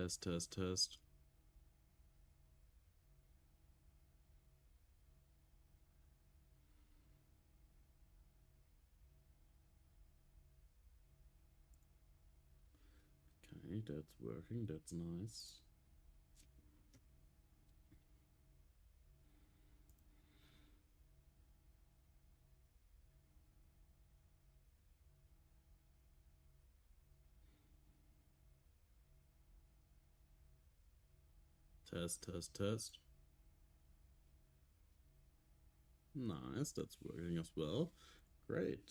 Test, test, test. Okay, that's working, that's nice. Test, test, test. Nice, that's working as well. Great.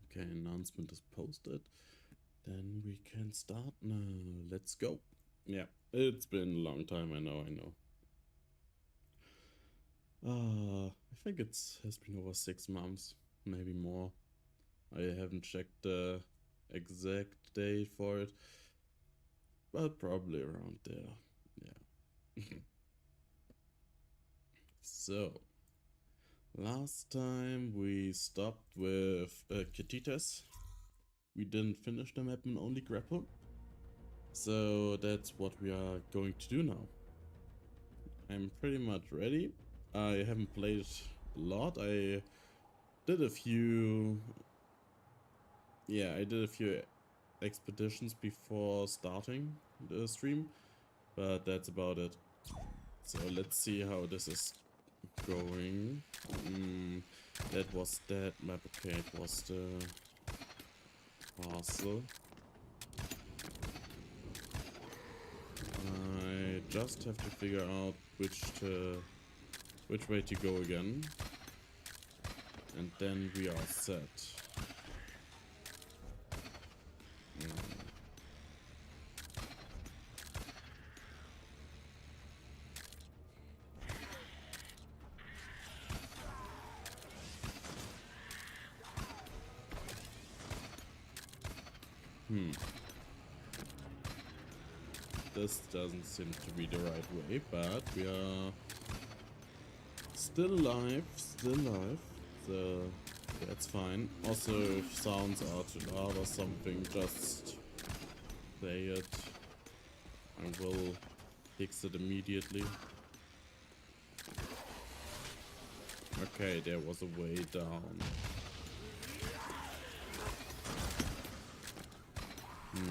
Okay, announcement is posted. Then we can start now. Let's go. Yeah, it's been a long time, I know. I think it has been over 6 months, maybe more. I haven't checked the exact date for it, but probably around there. Yeah. So, last time we stopped with Katitas. We didn't finish the map and only Grapple. So that's what we are going to do now. I'm pretty much ready. I haven't played a lot. I did a few... Yeah, I did a few expeditions before starting the stream, but that's about it. So let's see how this is going. That was that map. Okay, it was the castle. I just have to figure out which way to go again, and then we are set. This doesn't seem to be the right way, but we are still alive, so that's fine. Also, if sounds are too loud or something, just say it. I will fix it immediately. Okay, there was a way down.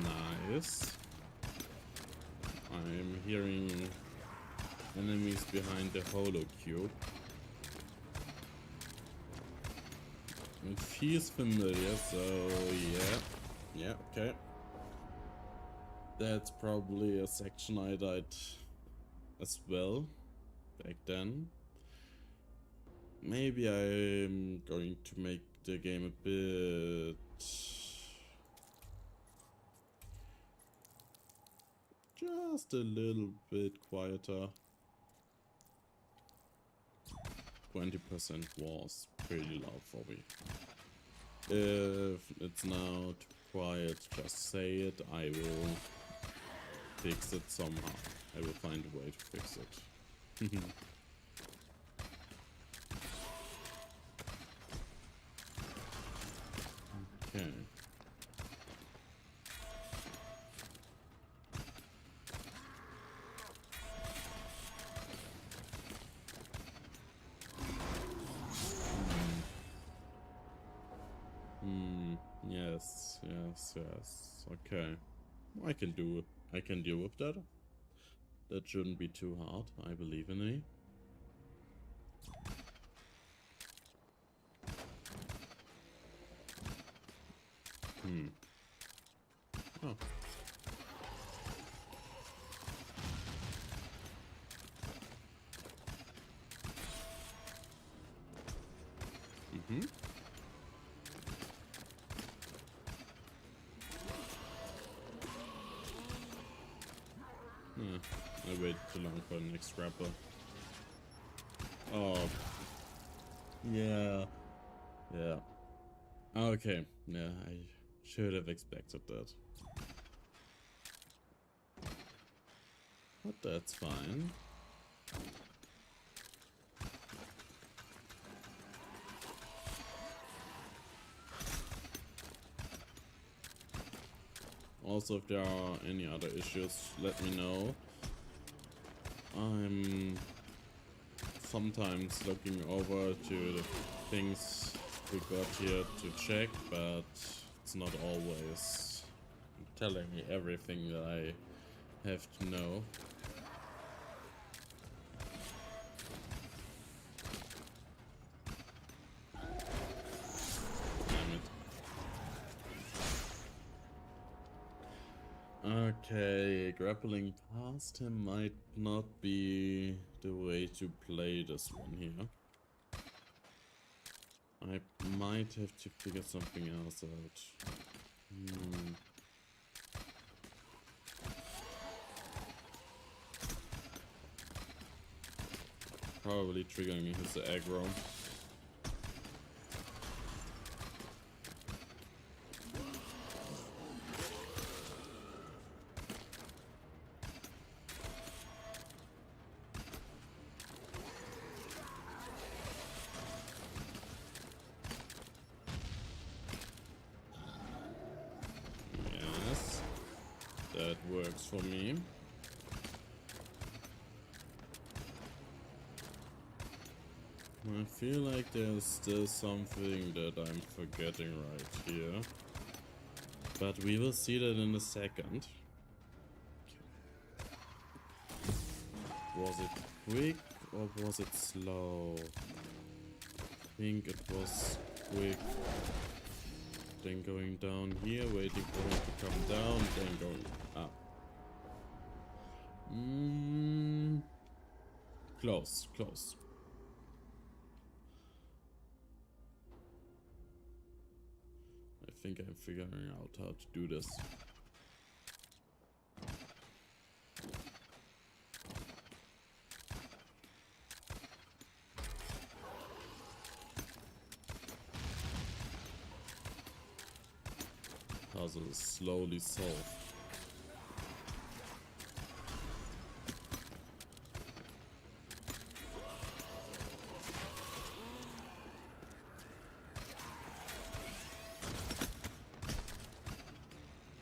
Nice. I I'm hearing enemies behind the holo cube. It feels familiar, so yeah, okay. That's probably a section I died as well back then. Maybe I'm going to make the game a bit just a little bit quieter. 20% was pretty loud for me. If it's now too quiet, just say it. I will fix it somehow. I will find a way to fix it. Okay. Yes. Okay. I can do it. I can deal with that. That shouldn't be too hard. I believe in me. Oh. I waited too long for the next grapple. Oh. Yeah. Okay. Yeah, I should have expected that. But that's fine. Also, if there are any other issues, let me know. I'm sometimes looking over to the things we got here to check, but it's not always telling me everything that I have to know. Okay, grappling past him might not be the way to play this one here. I might have to figure something else out. Probably triggering his aggro. That works for me. I feel like there's still something that I'm forgetting right here. But we will see that in a second. Was it quick or was it slow? I think it was quick. Then going down here, waiting for him to come down, then going up. Close. I think I'm figuring out how to do this. Puzzle is slowly solved.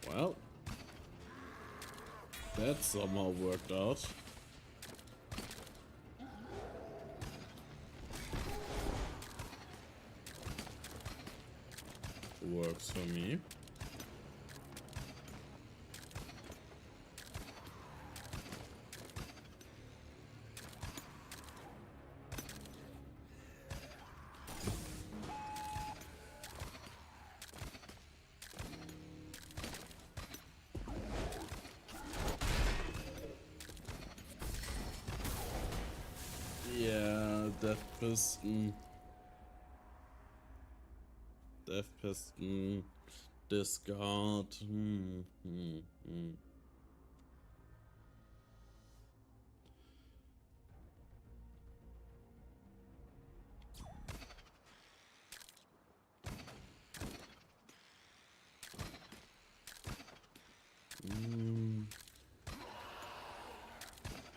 Well, that somehow worked out. Works for me. Yeah, Death Piston. Death Piston. Discard.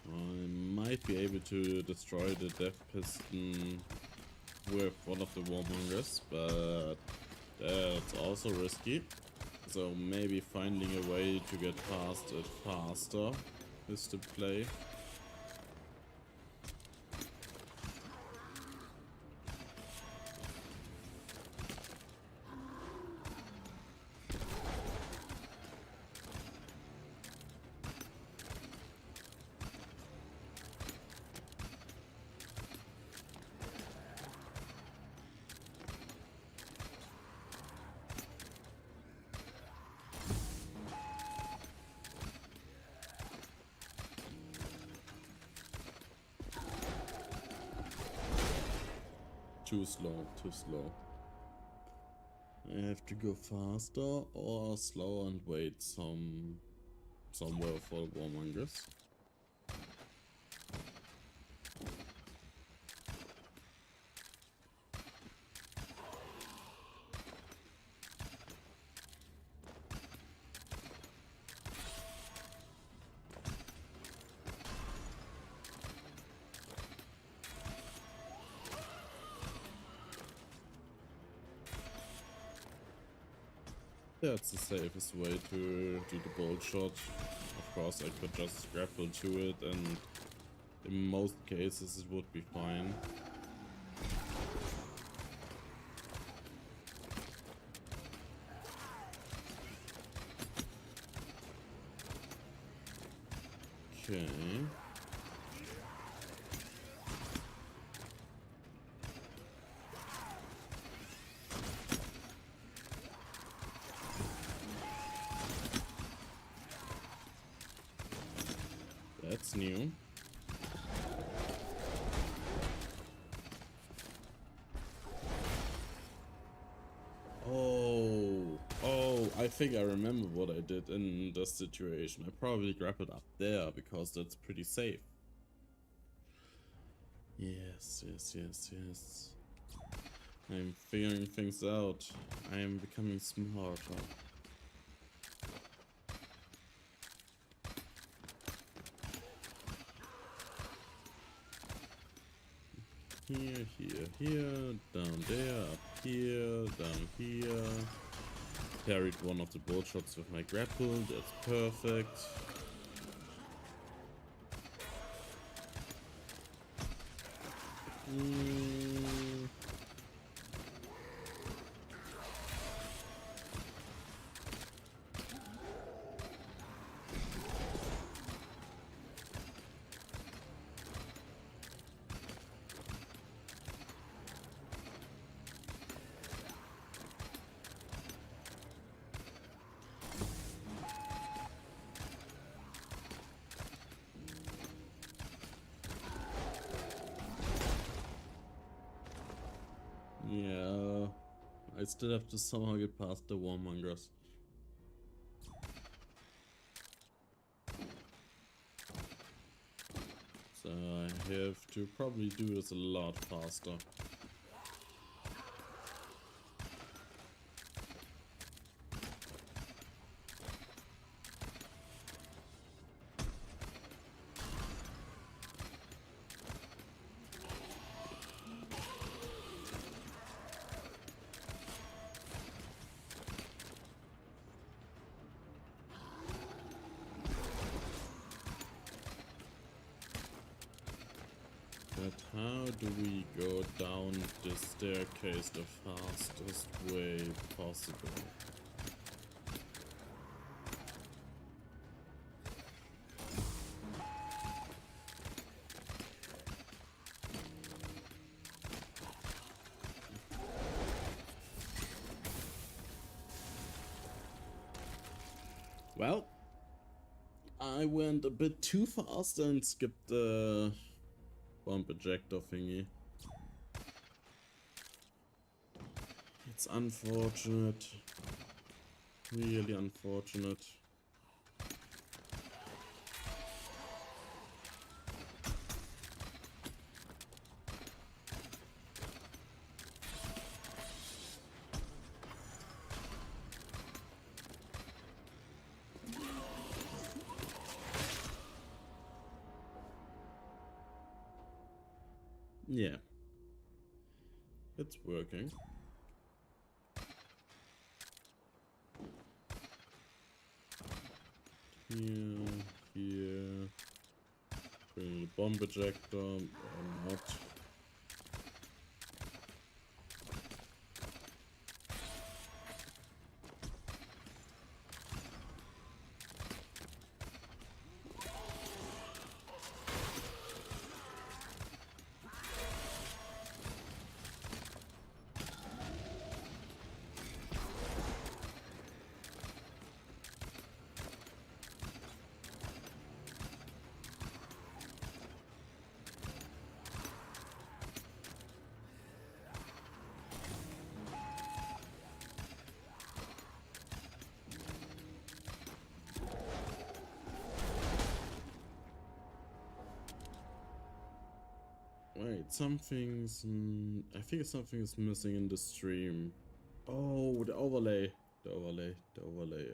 I might be able to destroy the Death Piston with one of the Warmongers, but that's also risky. So maybe finding a way to get past it faster is the play. Too slow, too slow. I have to go faster or slow and wait somewhere for Warmongers. That's the safest way to do the bolt shot. Of course, I could just grapple to it, and in most cases it would be fine. Okay. That's new. Oh, I think I remember what I did in this situation. I probably grappled up there because that's pretty safe. Yes. I'm figuring things out. I am becoming smarter. Here, down there, up here, down here. Parried one of the bolt shots with my grapple, that's perfect. Yeah, I still have to somehow get past the Warmongers. So I have to probably do this a lot faster. But how do we go down the staircase the fastest way possible? Well, I went a bit too fast and skipped the bomb ejector thingy. It's unfortunate. Really unfortunate. Yeah. It's working. Here. Bring the bomb ejector or not. Wait, something's... I think something's missing in the stream. Oh, the overlay. The overlay.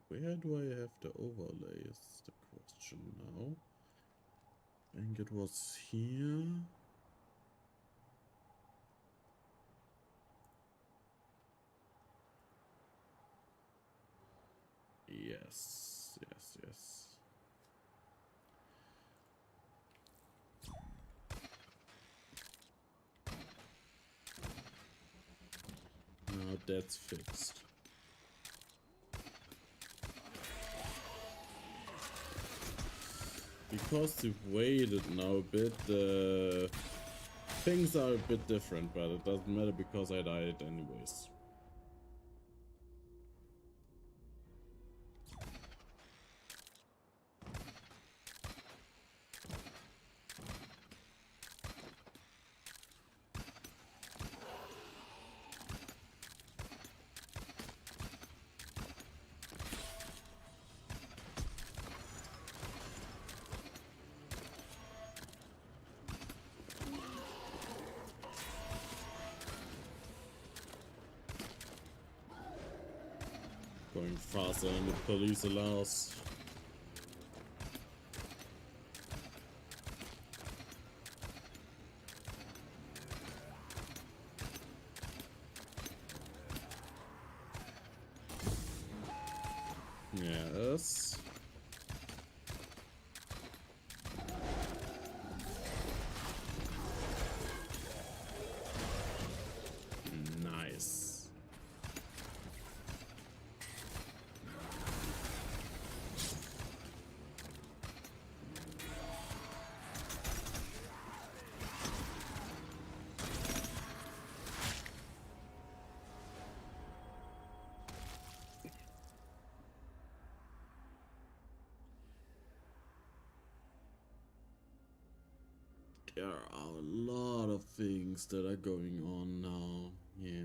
Where do I have the overlay is the question now. I think it was here. Yes. Now that's fixed. Because we've waited now a bit, things are a bit different, but it doesn't matter because I died anyways. Going faster than the police allows. Yes. Nice. There are a lot of things that are going on now. Yeah.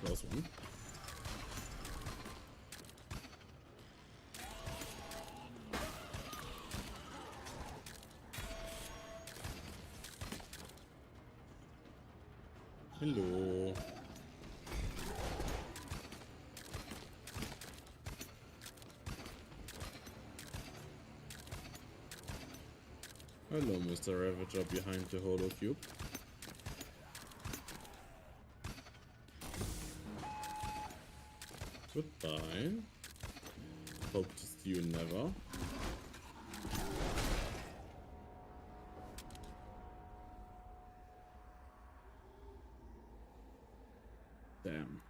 Last one. Hello. Hello, Mr. Ravager behind the holo cube. Goodbye. Hope to see you never. Damn.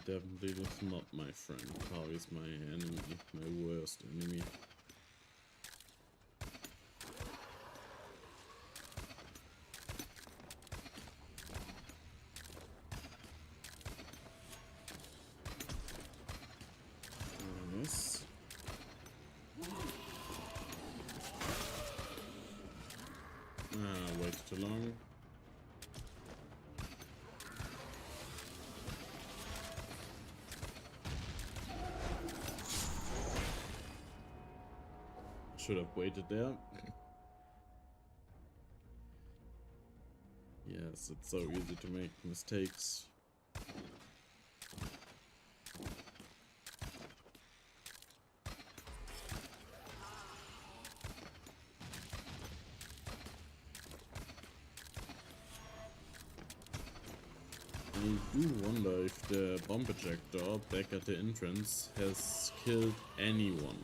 Harvey definitely is not my friend. Harvey is my enemy, my worst enemy. Yes. Wait too long. Should have waited there. Yes, it's so easy to make mistakes. I do wonder if the bomb ejector back at the entrance has killed anyone.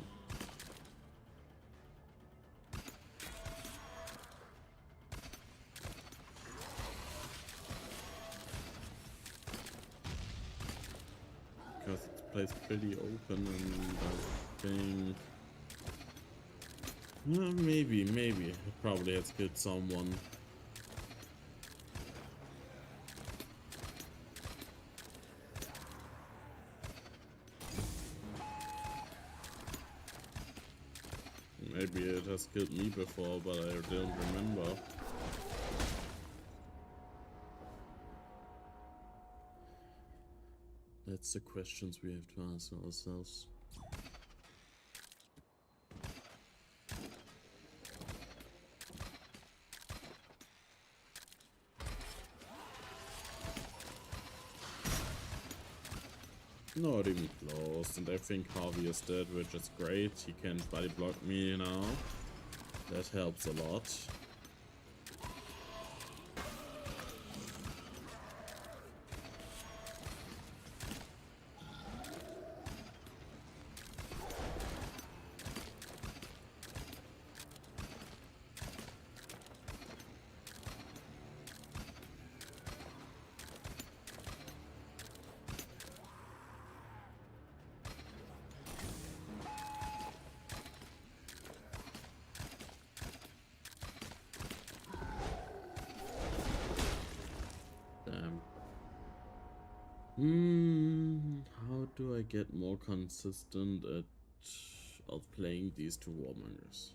Because it's placed pretty open and I think... maybe. It probably has killed someone. Maybe it has killed me before, but I don't remember. That's the questions we have to ask ourselves. Not even close, and I think Harvey is dead, which is great. He can body block me now. That helps a lot. How do I get more consistent at playing these two warmongers?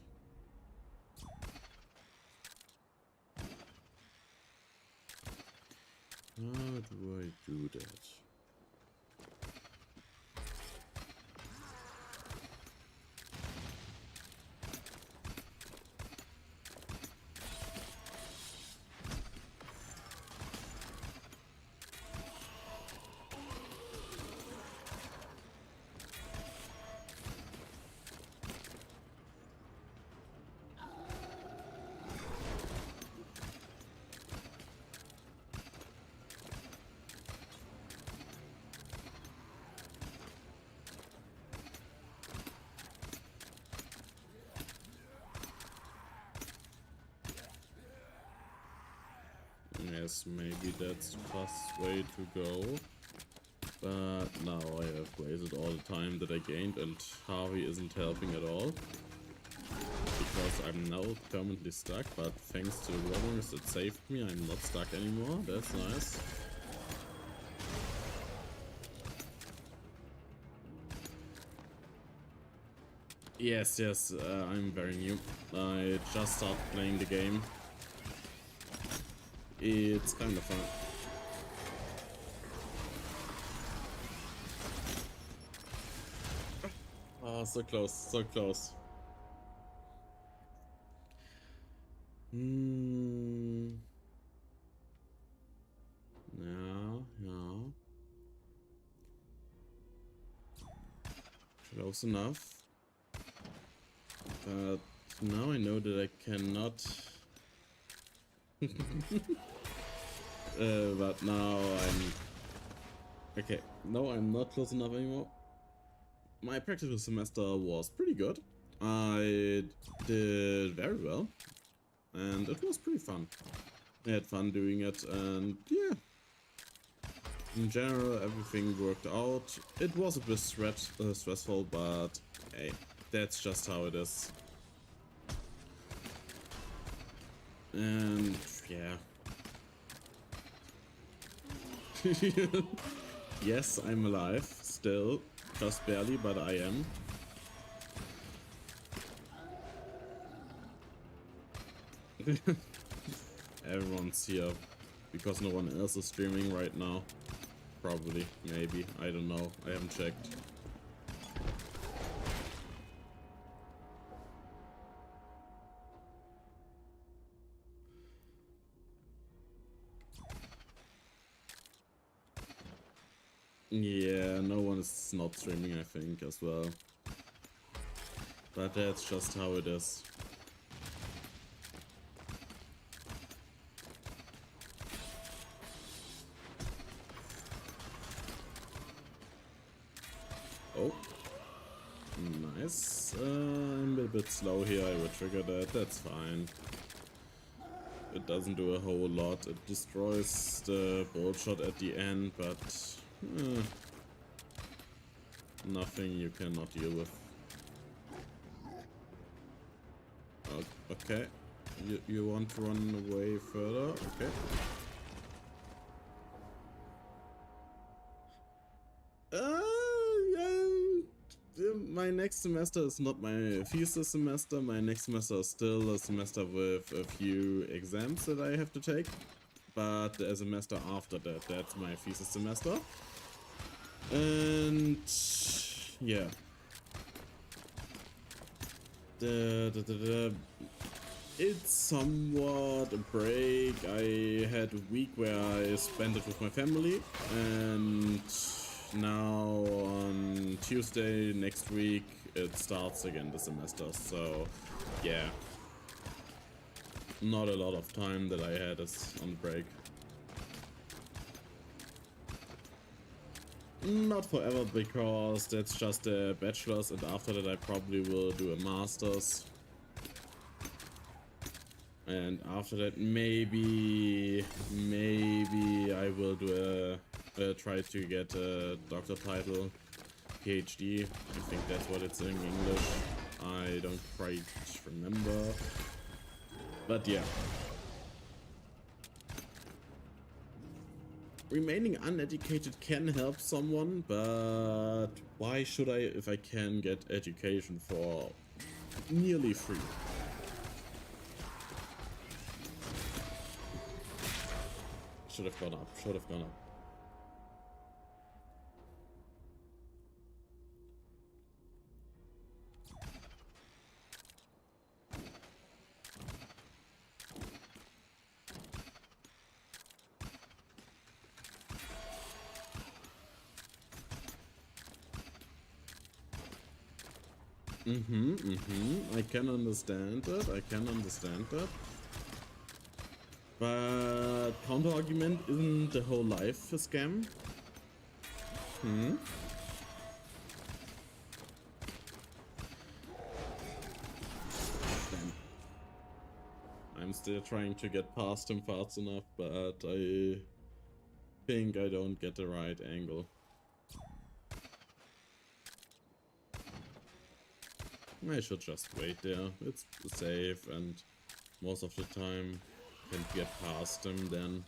How do I do that? Yes, maybe that's the fastest way to go. But now I have wasted all the time that I gained and Harvey isn't helping at all. Because I'm now permanently stuck, but thanks to the warmongers that saved me, I'm not stuck anymore. That's nice. Yes, I'm very new. I just started playing the game. It's kind of fun. Oh, so close, so close. Yeah. Close enough. But now I know that I cannot... but now I'm... Okay, no, I'm not close enough anymore. My practical semester was pretty good. I did very well. And it was pretty fun. I had fun doing it, and yeah. In general, everything worked out. It was a bit stressful, but hey, that's just how it is. And yeah. Yes, I'm alive still. Just barely, but I am. Everyone's here because no one else is streaming right now. Probably, maybe, I don't know, I haven't checked. Yeah, no one is not streaming, I think, as well. But that's just how it is. Oh. Nice. I'm a bit slow here, I will trigger that, that's fine. It doesn't do a whole lot, it destroys the bolt shot at the end, but nothing you cannot deal with. Okay, you want to run away further? Okay. My next semester is not my thesis semester. My next semester is still a semester with a few exams that I have to take. But the semester after that, that's my thesis semester. And yeah. It's somewhat a break. I had a week where I spent it with my family, and now on Tuesday next week it starts again the semester. So yeah, not a lot of time that I had as on break. Not forever, because that's just a bachelor's, and after that I probably will do a master's. And after that, maybe I will do try to get a doctor title, PhD. I think that's what it's in English. I don't quite remember. But yeah. Remaining uneducated can help someone, but why should I if I can get education for nearly free? Should have gone up, should have gone up. I can understand that, But counter-argument, isn't the whole life a scam? Damn. I'm still trying to get past him fast enough, but I think I don't get the right angle. I should just wait there. It's safe, and most of the time can get past him then.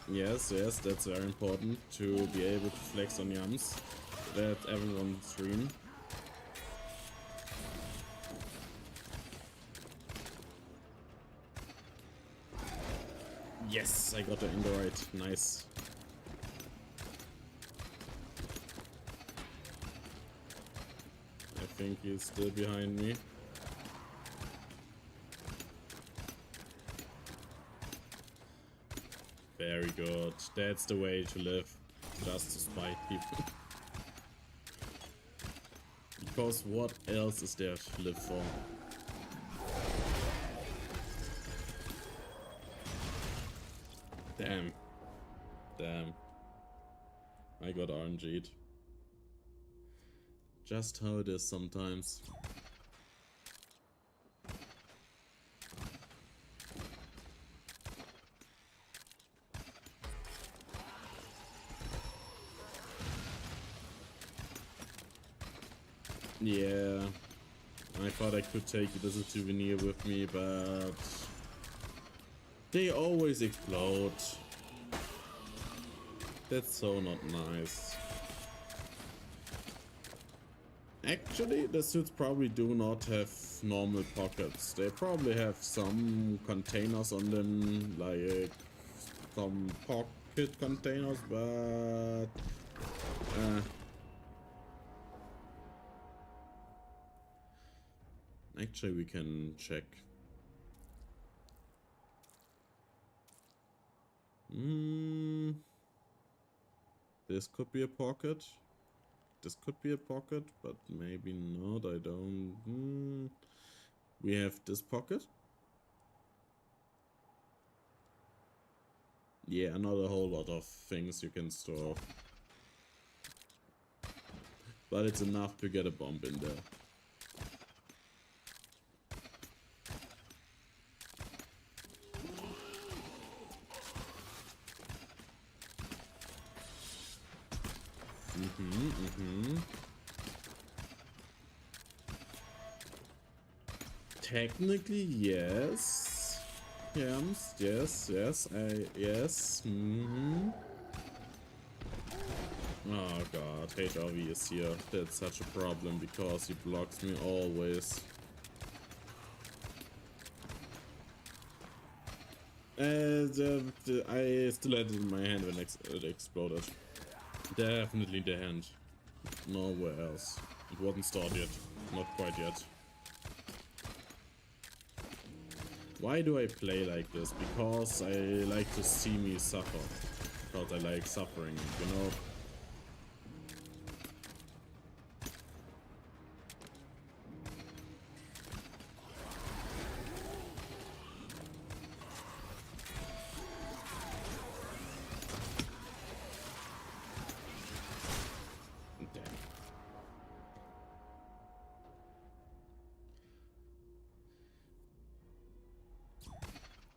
Yes, that's very important to be able to flex on yums. That's everyone's dream. Yes, I got the angle right. Nice. I think he's still behind me. Very good. That's the way to live. Just to spite people. Because what else is there to live for? Damn. Damn. I got RNG'd. Just how it is sometimes. Yeah, I thought I could take it as a souvenir with me, but they always explode. That's so not nice. Actually, the suits probably do not have normal pockets. They probably have some containers on them, like some pocket containers, but actually we can check. This could be a pocket. This could be a pocket, but maybe not. I don't. We have this pocket. Yeah, not a whole lot of things you can store. But it's enough to get a bomb in there. Technically, yes. Yes. Yes. Oh god, HRV is here. That's such a problem because he blocks me always. I still had it in my hand when it exploded. Definitely the hand. Nowhere else. It wasn't started yet. Not quite yet. Why do I play like this? Because I like to see me suffer. Because I like suffering, you know?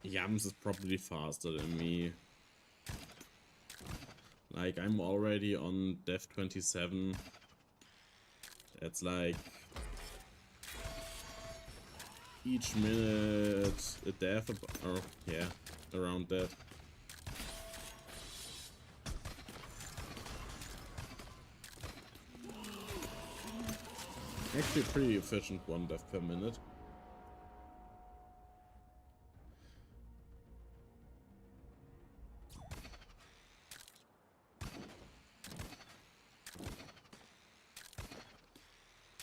Yams is probably faster than me. Like, I'm already on Dev 27. That's like each minute a death, or yeah, around that. Actually pretty efficient, one death per minute.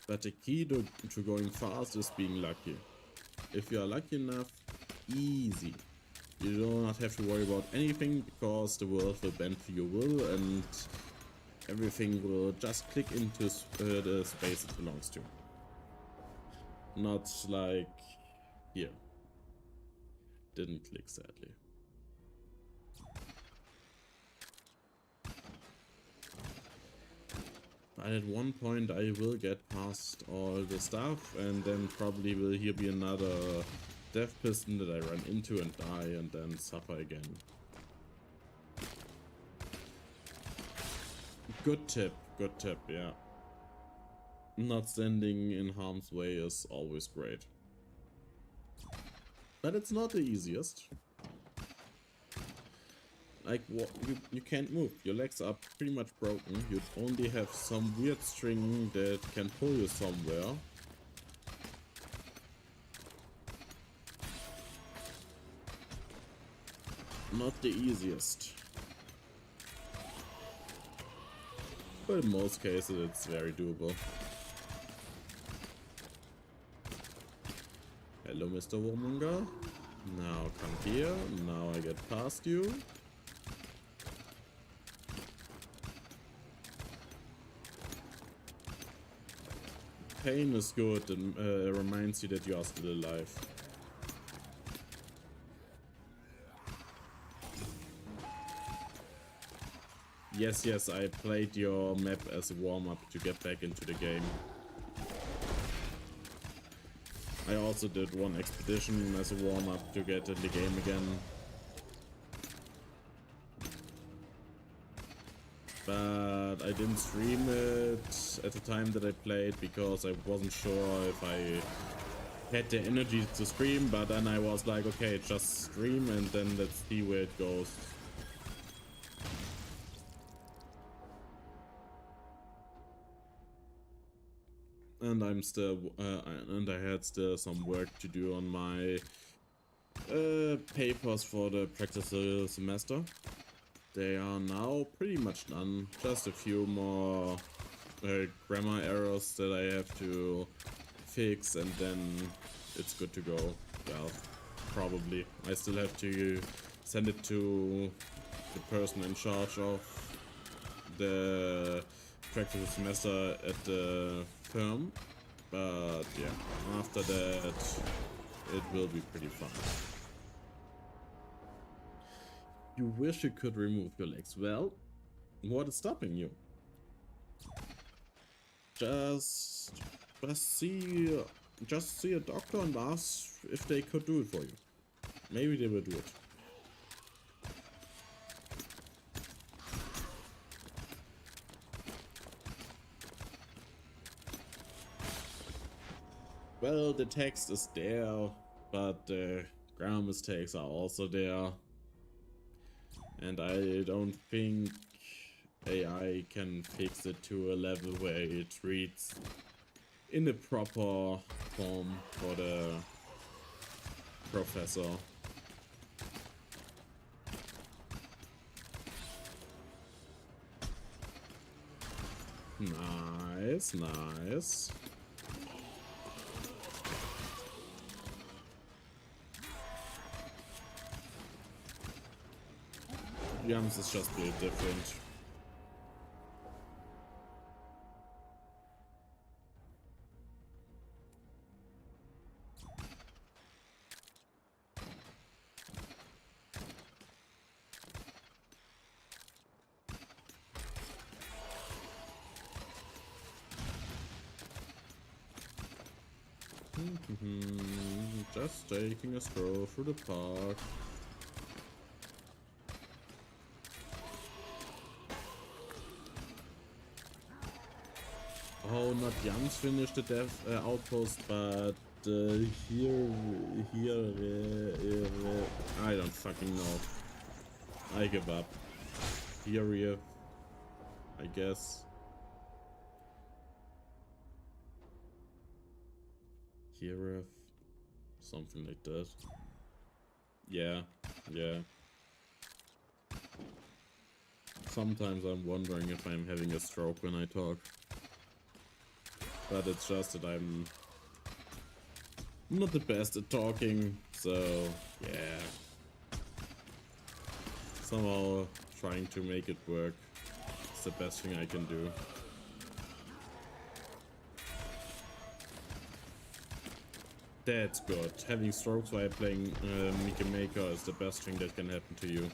But the key to going fast is being lucky. If you are lucky enough, easy. You do not have to worry about anything because the world will bend to your will and everything will just click into the space it belongs to. Not like here. Didn't click, sadly. But at one point I will get past all the stuff and then probably will here be another death piston that I run into and die and then suffer again. Good tip, yeah. Not standing in harm's way is always great. But it's not the easiest. Like, what, you can't move. Your legs are pretty much broken. You only have some weird string that can pull you somewhere. Not the easiest. But in most cases it's very doable. Hello, Mr. Warmonger. Now come here. Now I get past you. Pain is good and reminds you that you are still alive. Yes, I played your map as a warm-up to get back into the game. I also did one expedition as a warm-up to get in the game again. but I didn't stream it at the time that I played because I wasn't sure if I had the energy to stream, but then I was like, okay, just stream and then let's see where it goes. And I'm still, and I had still some work to do on my papers for the practice semester. They are now pretty much done. Just a few more grammar errors that I have to fix, and then it's good to go. Well, probably. I still have to send it to the person in charge of the practice semester at the firm, but yeah, after that it will be pretty fun. You wish you could remove your legs. Well, what is stopping you? Just see a doctor and ask if they could do it for you. Maybe they will do it. Well, the text is there, but the grammar mistakes are also there. And I don't think AI can fix it to a level where it reads in a proper form for the professor. Nice, nice. Yams is just a bit different. Just taking a stroll through the park. Oh, not Jans finished the death outpost, but here, I don't fucking know. I give up. Here, I guess. Here, something like that. Yeah, yeah. Sometimes I'm wondering if I'm having a stroke when I talk. But it's just that I'm not the best at talking, so yeah. Somehow trying to make it work is the best thing I can do. That's good. Having strokes while playing Mika Maker is the best thing that can happen to you.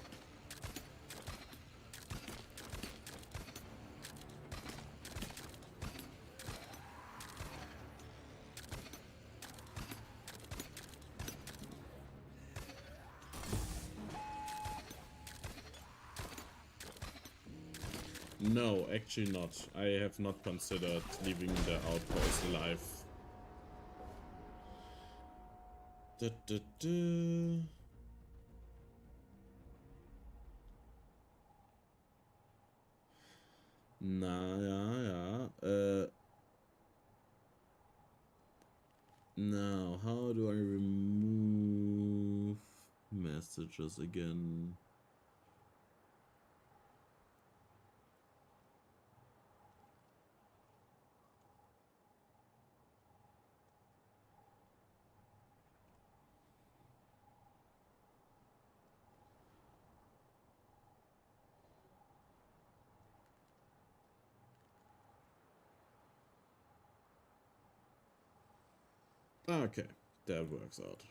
No, actually not. I have not considered leaving the outpost alive. Ja. Now, how do I remove messages again? Okay, that works out.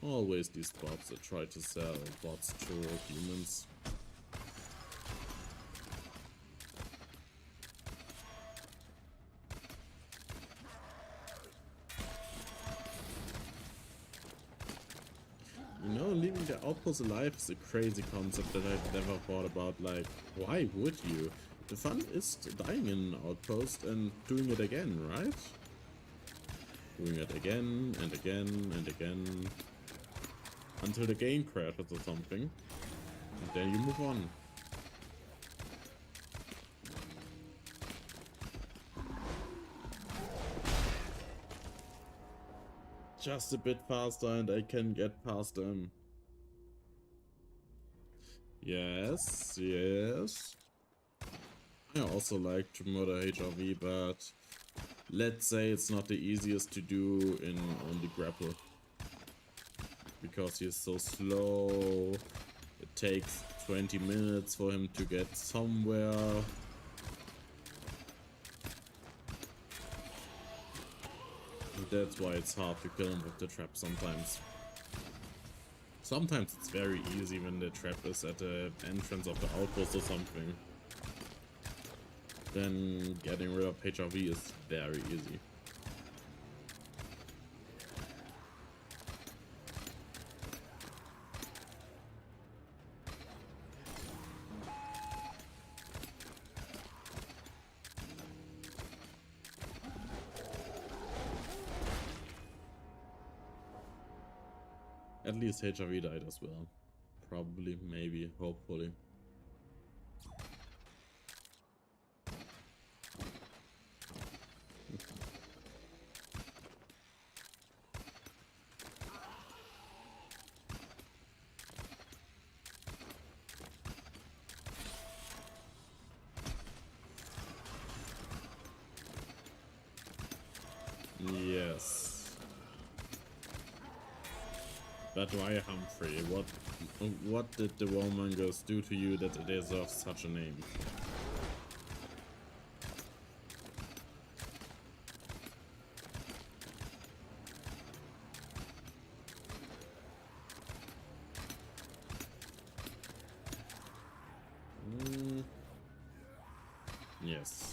Always these bots that try to sell bots to humans. your outpost alive is a crazy concept that I've never thought about. Like, why would you? The fun is dying in an outpost and doing it again, right? Doing it again and again and again until the game crashes or something, and then you move on. Just a bit faster and I can get past them. Yes, yes. I also like to murder HRV, but let's say it's not the easiest to do in only Grapple. Because he's so slow. It takes 20 minutes for him to get somewhere. And that's why it's hard to kill him with the trap sometimes. Sometimes it's very easy when the trap is at the entrance of the outpost or something. Then getting rid of HRV is very easy. At least HRV died as well. Probably, maybe, hopefully. Yes. But why Humphrey? What did the warmongers do to you that it deserves such a name? Yes.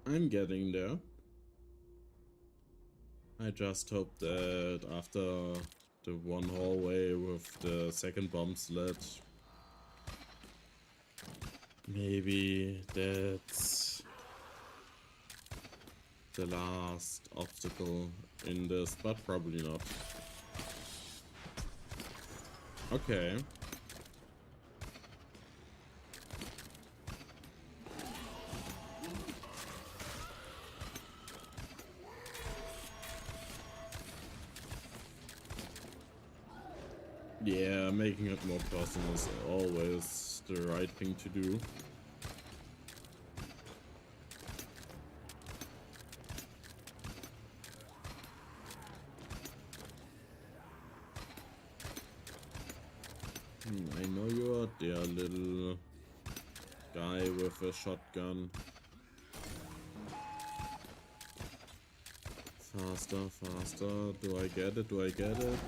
I'm getting there. I just hope that after the one hallway with the second bomb slit, maybe that's the last obstacle in this, but probably not. Okay. Yeah, making it more personal is always the right thing to do. I know you are there, little guy with a shotgun. Faster, faster. Do I get it? Do I get it?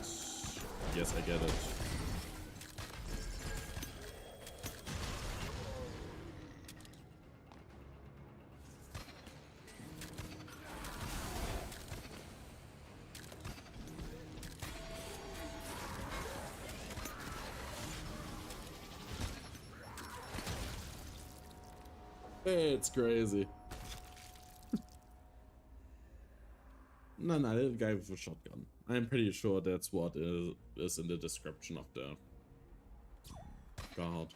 Yes, I get it. It's crazy. No, little guy with a shotgun. I'm pretty sure that's what is in the description of the guard.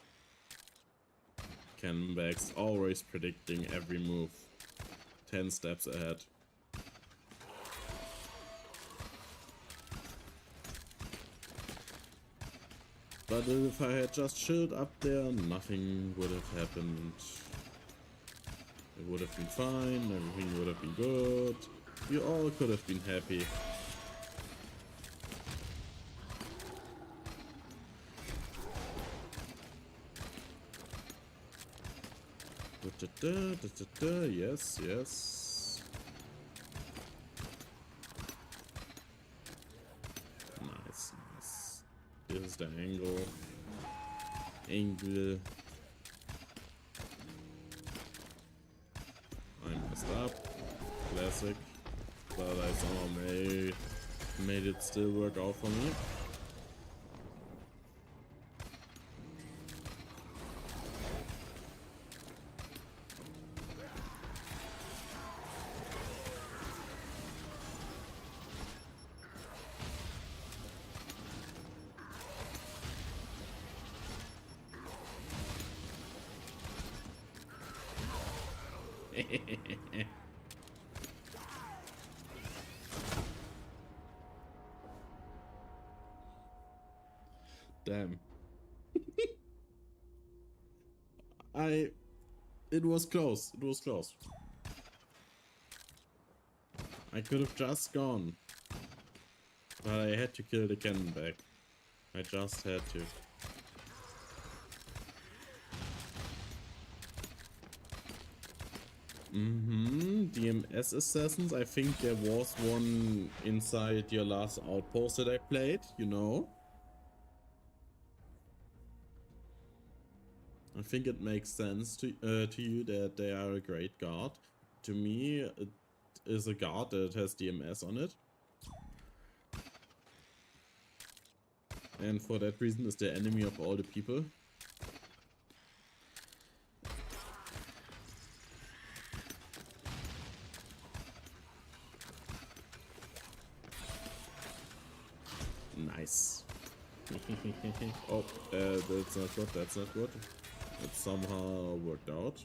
Cannonbags always predicting every move. 10 steps ahead. But if I had just chilled up there, nothing would have happened. It would have been fine, everything would have been good. You all could have been happy. Yes, yes. the angle. Angle. I messed up. Classic. But I somehow made it still work out for me. Damn. It was close. It was close. I could have just gone. But I had to kill the cannon back. I just had to. DMS assassins. I think there was one inside your last outpost that I played, you know. I think it makes sense to you that they are a great guard. To me, it is a guard that has DMS on it. And for that reason is the enemy of all the people. Nice. Oh, that's not good, that's not good. It somehow worked out.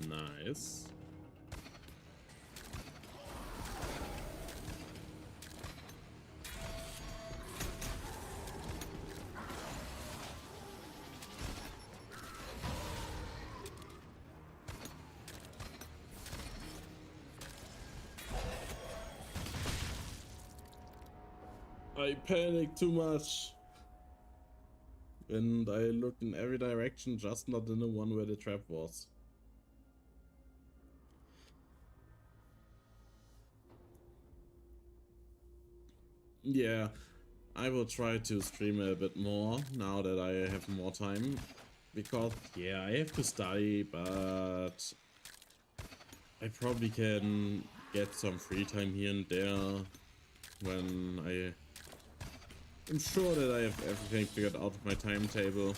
Nice. I panicked too much. And I looked in every direction, just not in the one where the trap was. Yeah, I will try to stream a bit more now that I have more time. Because, yeah, I have to study, but I probably can get some free time here and there when I'm sure that I have everything figured out of my timetable.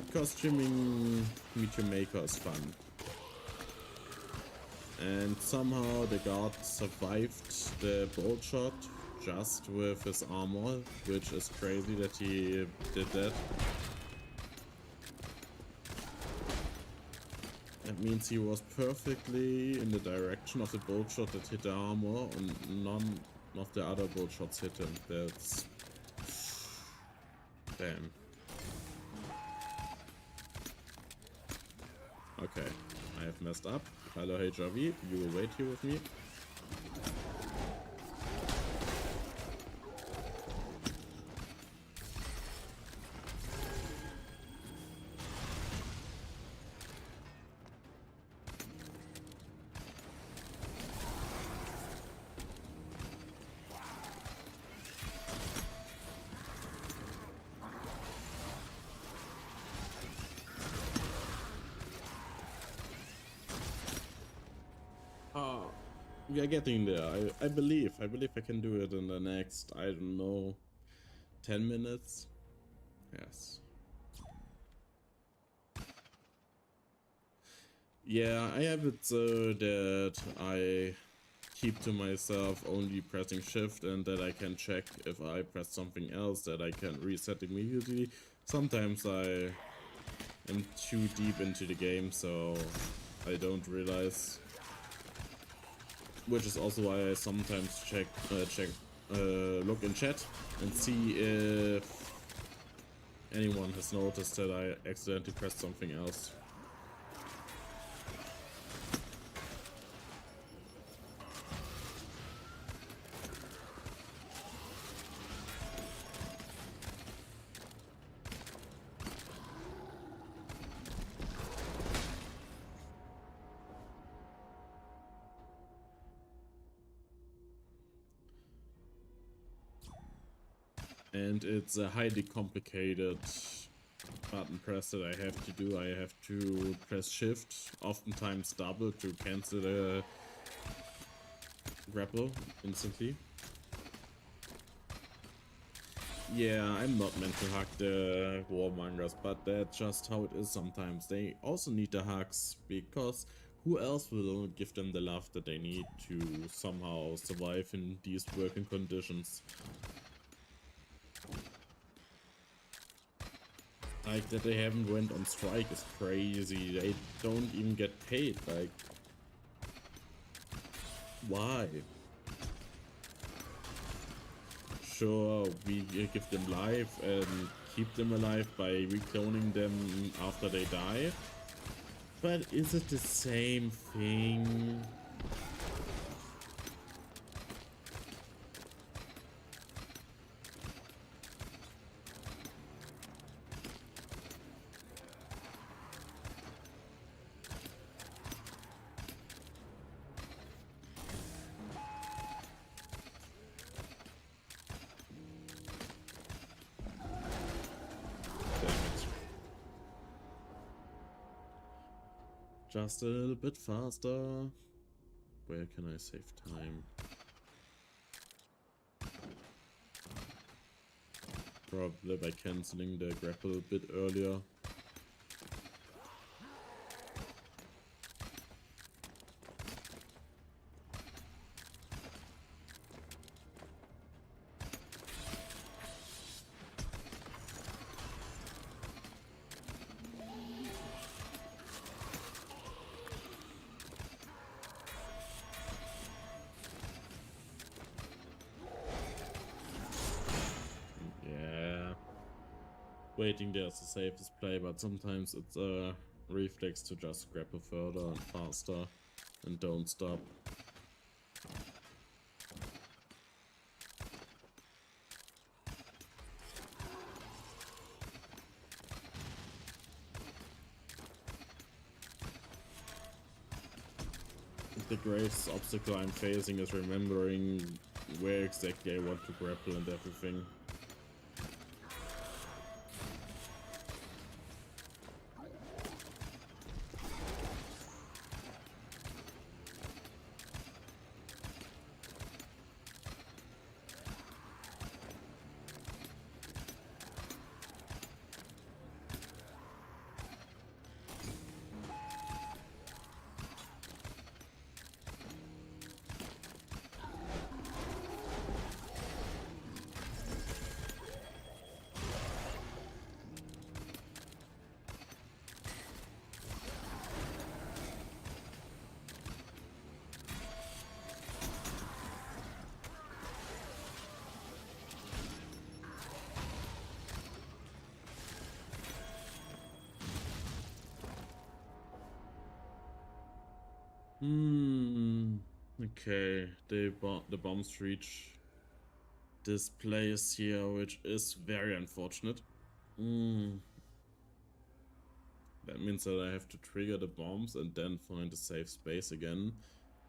Because streaming Meteor Maker is fun. And somehow the guard survived the bolt shot just with his armor, which is crazy that he did that. That means he was perfectly in the direction of the bolt shot that hit the armor, and none of the other bolt shots hit him. That's... damn. Okay, I have messed up. Hello, hey Javi, you will wait here with me. We are getting there. I believe I can do it in the next, I don't know, 10 minutes. Yes. Yeah, I have it so that I keep to myself only pressing shift and that I can check if I press something else that I can reset immediately. Sometimes I I'm too deep into the game, so I don't realize. Which is also why I sometimes look in chat and see if anyone has noticed that I accidentally pressed something else. And it's a highly complicated button press that I have to do. I have to press shift, oftentimes double, to cancel the grapple instantly. Yeah, I'm not meant to hug the warmongers, but that's just how it is sometimes. They also need the hugs, because who else will give them the love that they need to somehow survive in these working conditions? Like, that they haven't went on strike is crazy. They don't even get paid. Like, why? Sure, we give them life and keep them alive by recloning them after they die. But is it the same thing? Just a little bit faster. Where can I save time? Probably by cancelling the grapple a bit earlier. Waiting there is the safest play, but sometimes it's a reflex to just grapple further and faster and don't stop. The greatest obstacle I'm facing is remembering where exactly I want to grapple and everything. Okay, the bombs reach this place here, which is very unfortunate. That means that I have to trigger the bombs and then find a safe space again.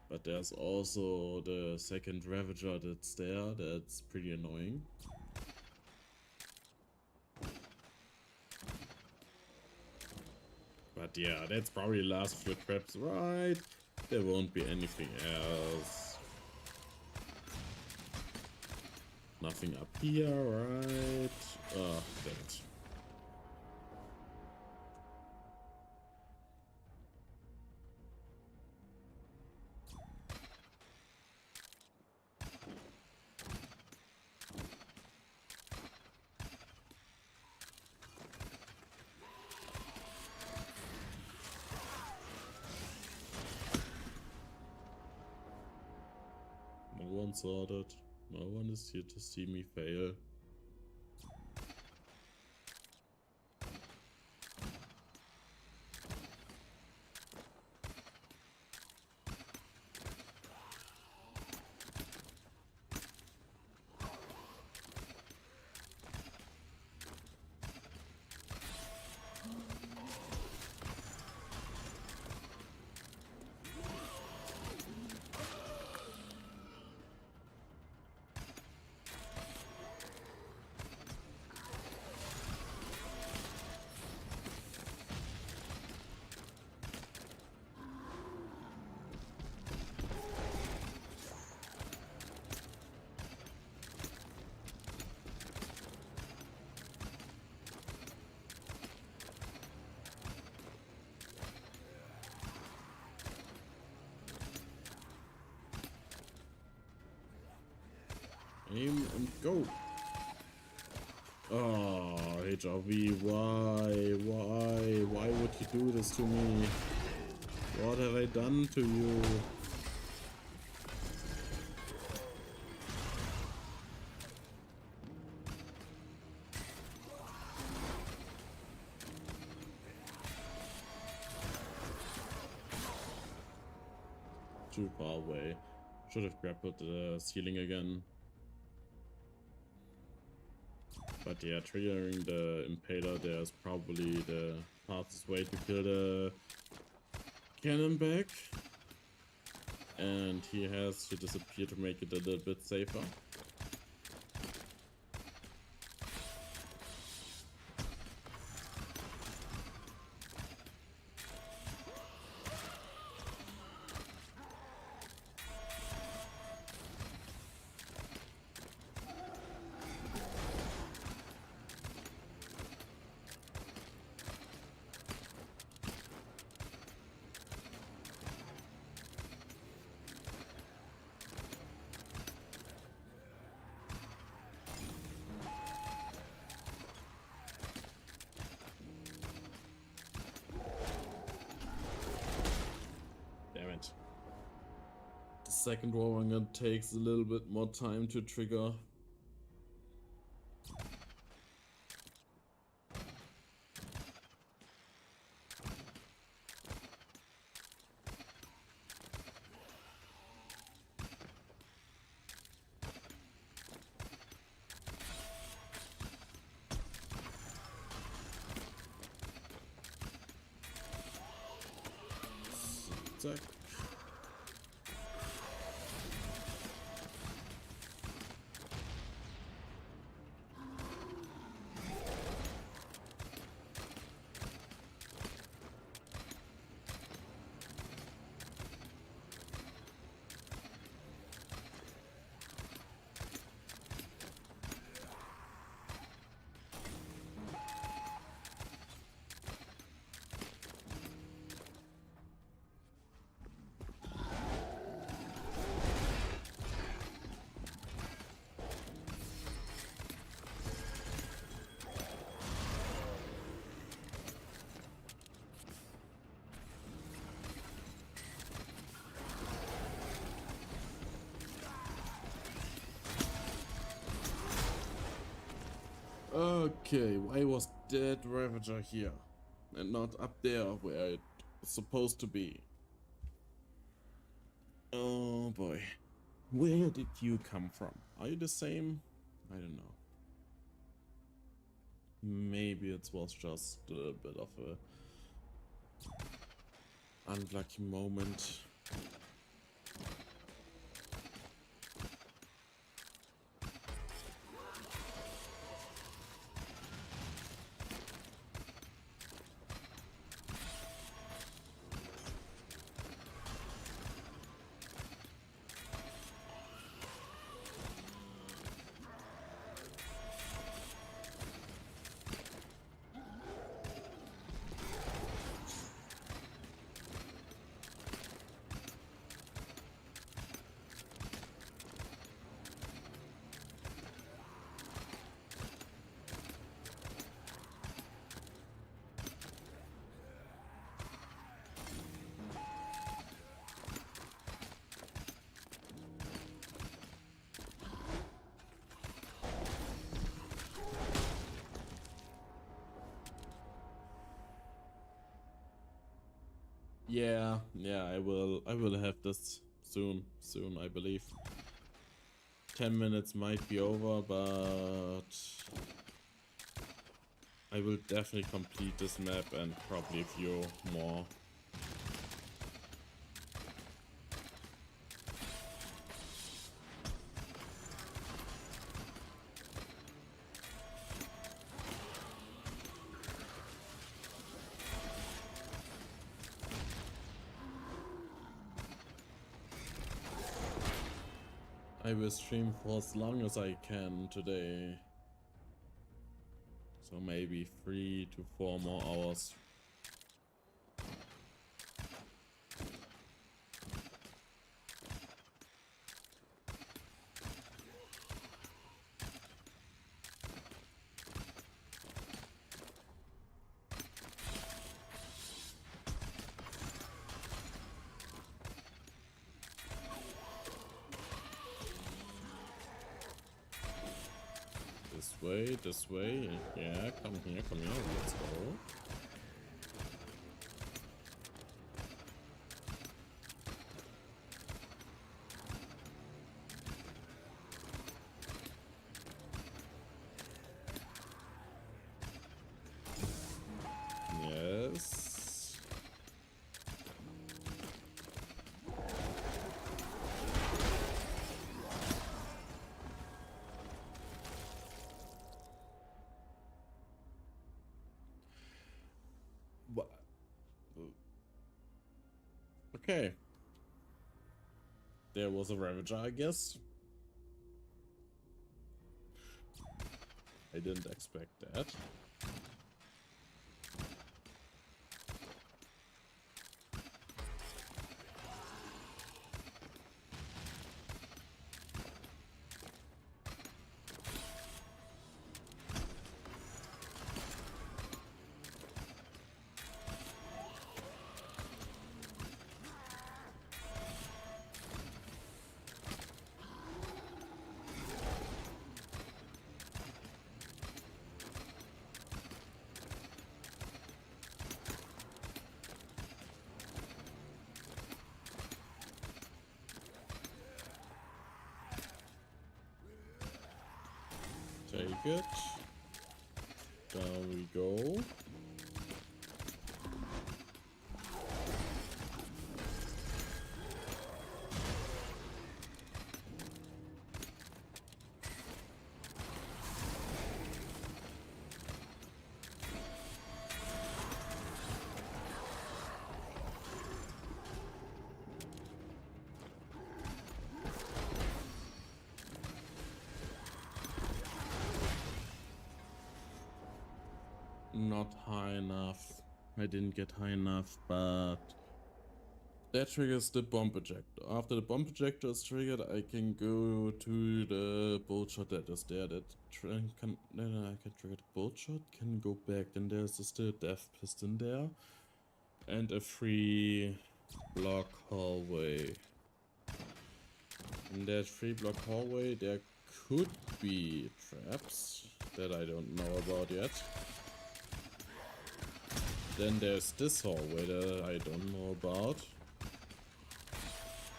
But there's also the second Ravager that's there. That's pretty annoying. But yeah, that's probably the last few traps, right? There won't be anything else. Nothing up here, right? Oh, damn it. sorted. No one is here to see me fail. Aim and go. Oh, HRV, why would you do this to me? What have I done to you? Too far away. Should have grappled the ceiling again. But yeah, triggering the Impaler there is probably the fastest way to kill the cannon back. And he has to disappear to make it a little bit safer. Second Warrior takes a little bit more time to trigger. Zack. Okay, why was that Ravager here and not up there where it was supposed to be? Oh boy, where did you come from? Are you the same? I don't know. Maybe it was just a bit of a unlucky moment. Yeah, I will have this soon, I believe. 10 minutes might be over, but I will definitely complete this map and probably a few more. I will stream for as long as I can today. So maybe 3 to 4 more hours. This way. Yeah, come here, let's go. Yes. What? Okay. There was a Ravager, I guess. I didn't expect that. Take it. Down we go. Not high enough. I didn't get high enough, but that triggers the bomb projector. After the bomb projector is triggered, I can go to the bolt shot that is there. That I can trigger the bolt shot, can go back. Then there's still death piston there, and a free block hallway. In that free block hallway, there could be traps that I don't know about yet. Then there's this hallway that I don't know about.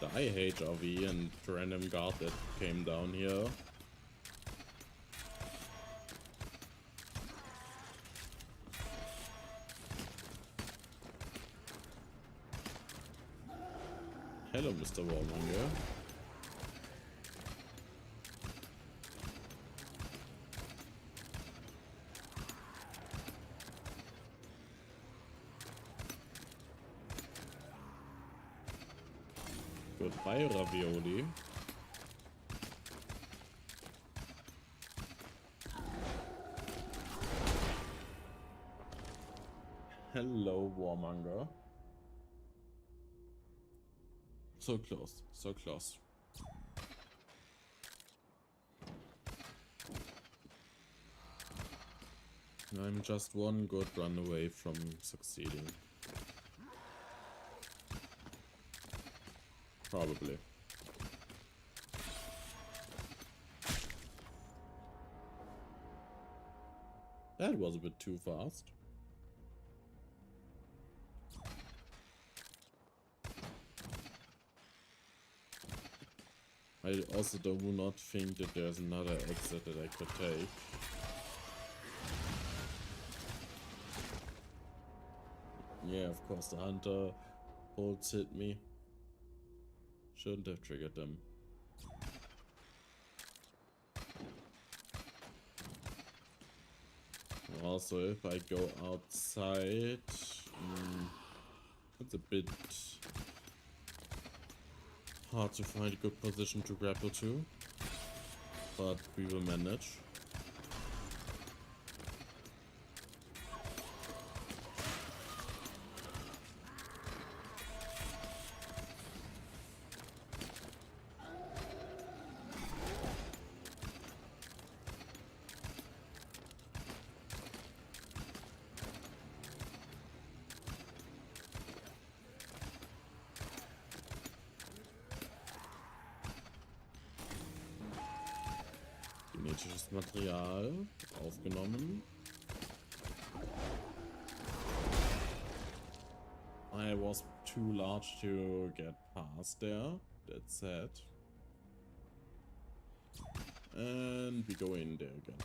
The IHRV and the random guard that came down here. Hello, Mr. Warmonger. Goodbye, Ravioli. Hello, Warmonger. So close, so close. I'm just one good run away from succeeding. Probably. That was a bit too fast. I also do not think that there's another exit that I could take. Yeah, of course the hunter bolts hit me. Shouldn't have triggered them. Also, if I go outside, it's a bit hard to find a good position to grapple to, but we will manage. Genetisches Material aufgenommen. I was too large to get past there, that's sad. And we go in there again.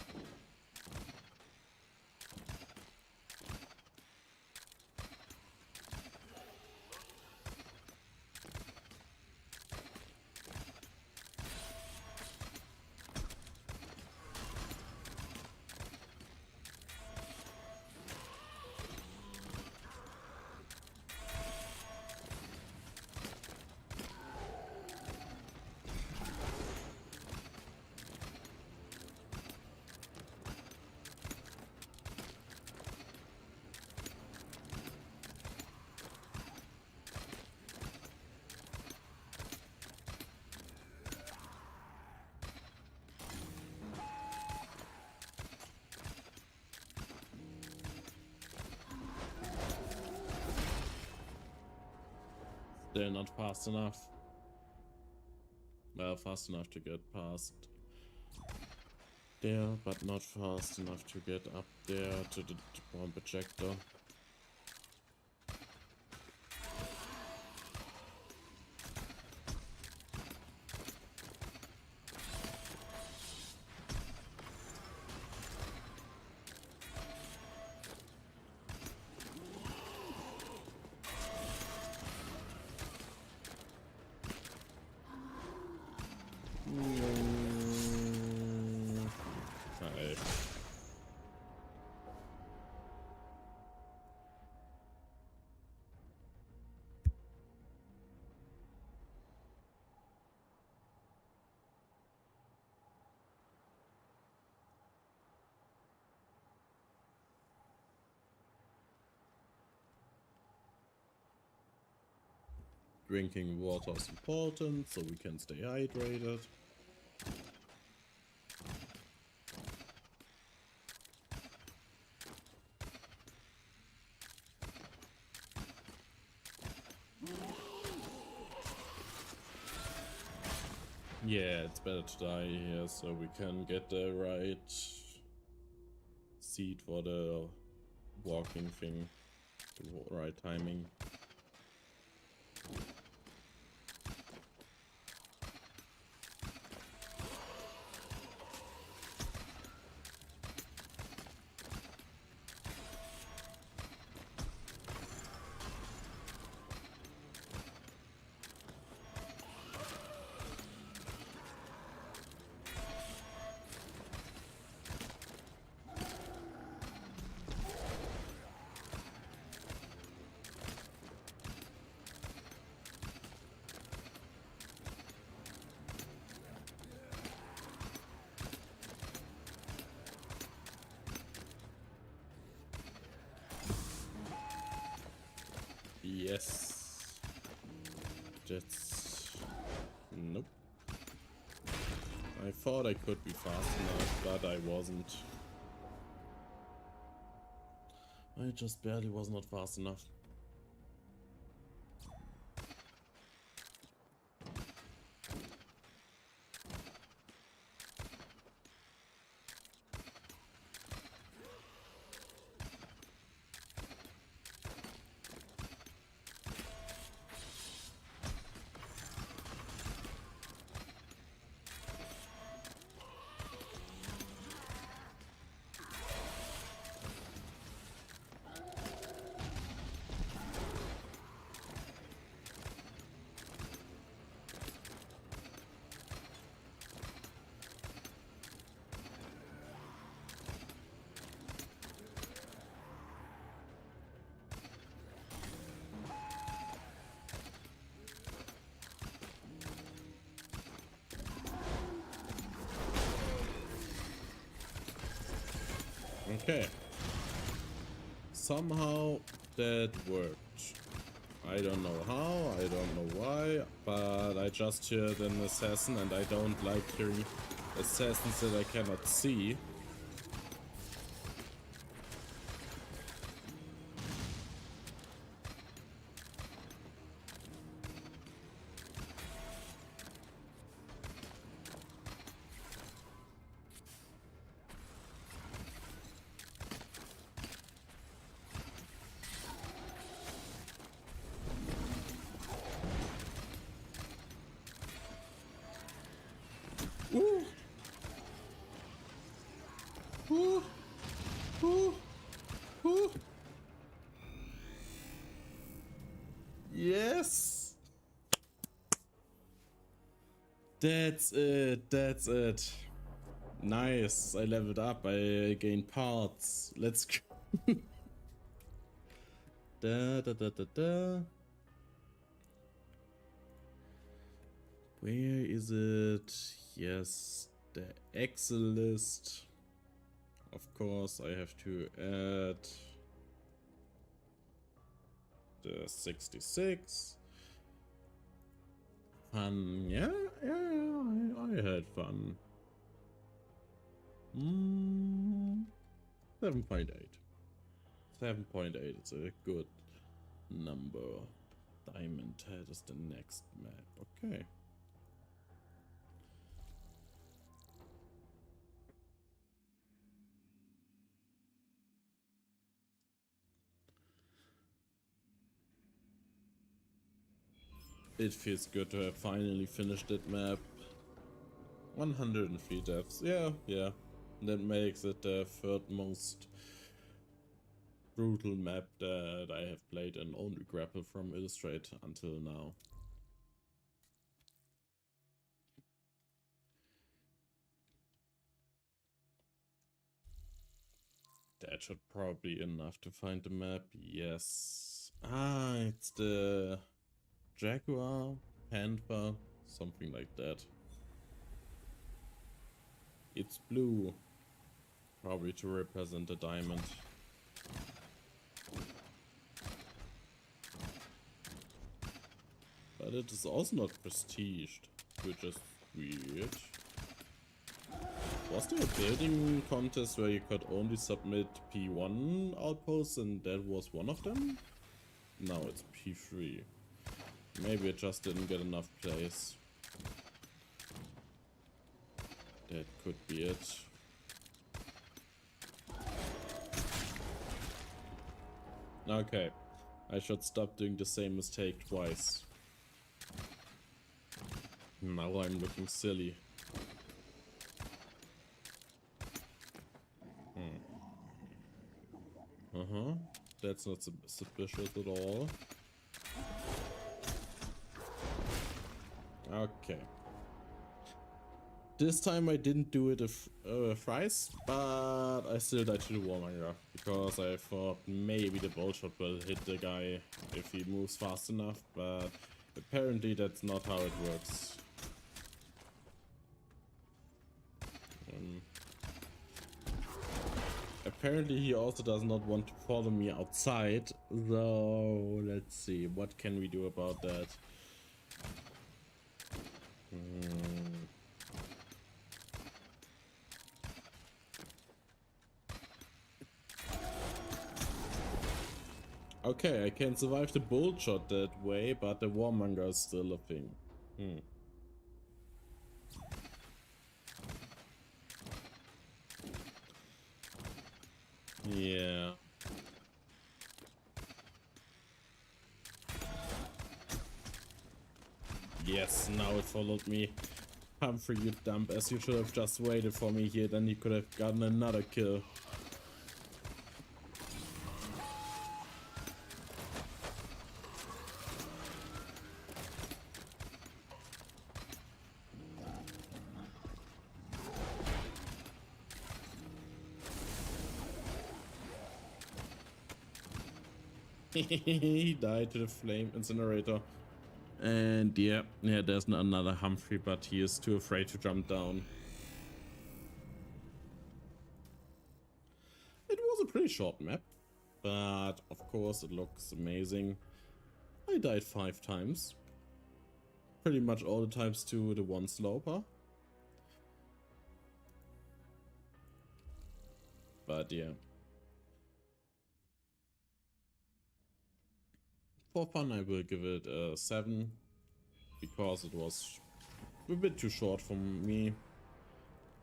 Still not fast enough. Well, fast enough to get past there, but not fast enough to get up there to the bomb ejector. Okay. Drinking water is important, so we can stay hydrated. Yeah, it's better to die here so we can get the right seat for the walking thing, the right timing. Yes. That's... Nope. I thought I could be fast enough, but I wasn't. I just barely was not fast enough. Okay. Somehow that worked. I don't know how, I don't know why, but I just heard an assassin and I don't like hearing assassins that I cannot see. Ooh. Ooh. Ooh. Ooh. Yes. That's it. That's it. Nice. I leveled up. I gained parts. Let's go. Da da da da da. Where is it? Yes, the Excel list. Of course, I have to add the 66. Fun. Yeah, I had fun. 7.8. 7.8 is a good number. Diamond Head is the next map. Okay. It feels good to have finally finished that map. 103 deaths. Yeah. That makes it the third most brutal map that I have played and only Grapple from Illustrate until now. That should probably be enough to find the map. Yes. Ah, it's the Jaguar, Panther, something like that. It's blue. Probably to represent the diamond. But it is also not prestiged, which is weird. Was there a building contest where you could only submit P1 outposts and that was one of them? No, it's P3. Maybe it just didn't get enough place. That could be it. Okay, I should stop doing the same mistake twice. Now I'm looking silly. That's not suspicious at all. Okay. This time I didn't do it thrice, but I still died to the warmonger because I thought maybe the bolt shot will hit the guy if he moves fast enough, but apparently that's not how it works. Apparently he also does not want to follow me outside, so let's see, what can we do about that? Okay, I can survive the bolt shot that way, but the warmonger is still a thing. Yeah. Yes, now it followed me. Humphrey, you dump ass, you should have just waited for me here, then you could have gotten another kill. He died to the flame incinerator. And yeah, there's another Humphrey, but he is too afraid to jump down. It pretty short map, but of course it looks amazing. I died 5 times. Pretty much all the times to the one sloper. But yeah. For fun I will give it a 7, because it was a bit too short for me.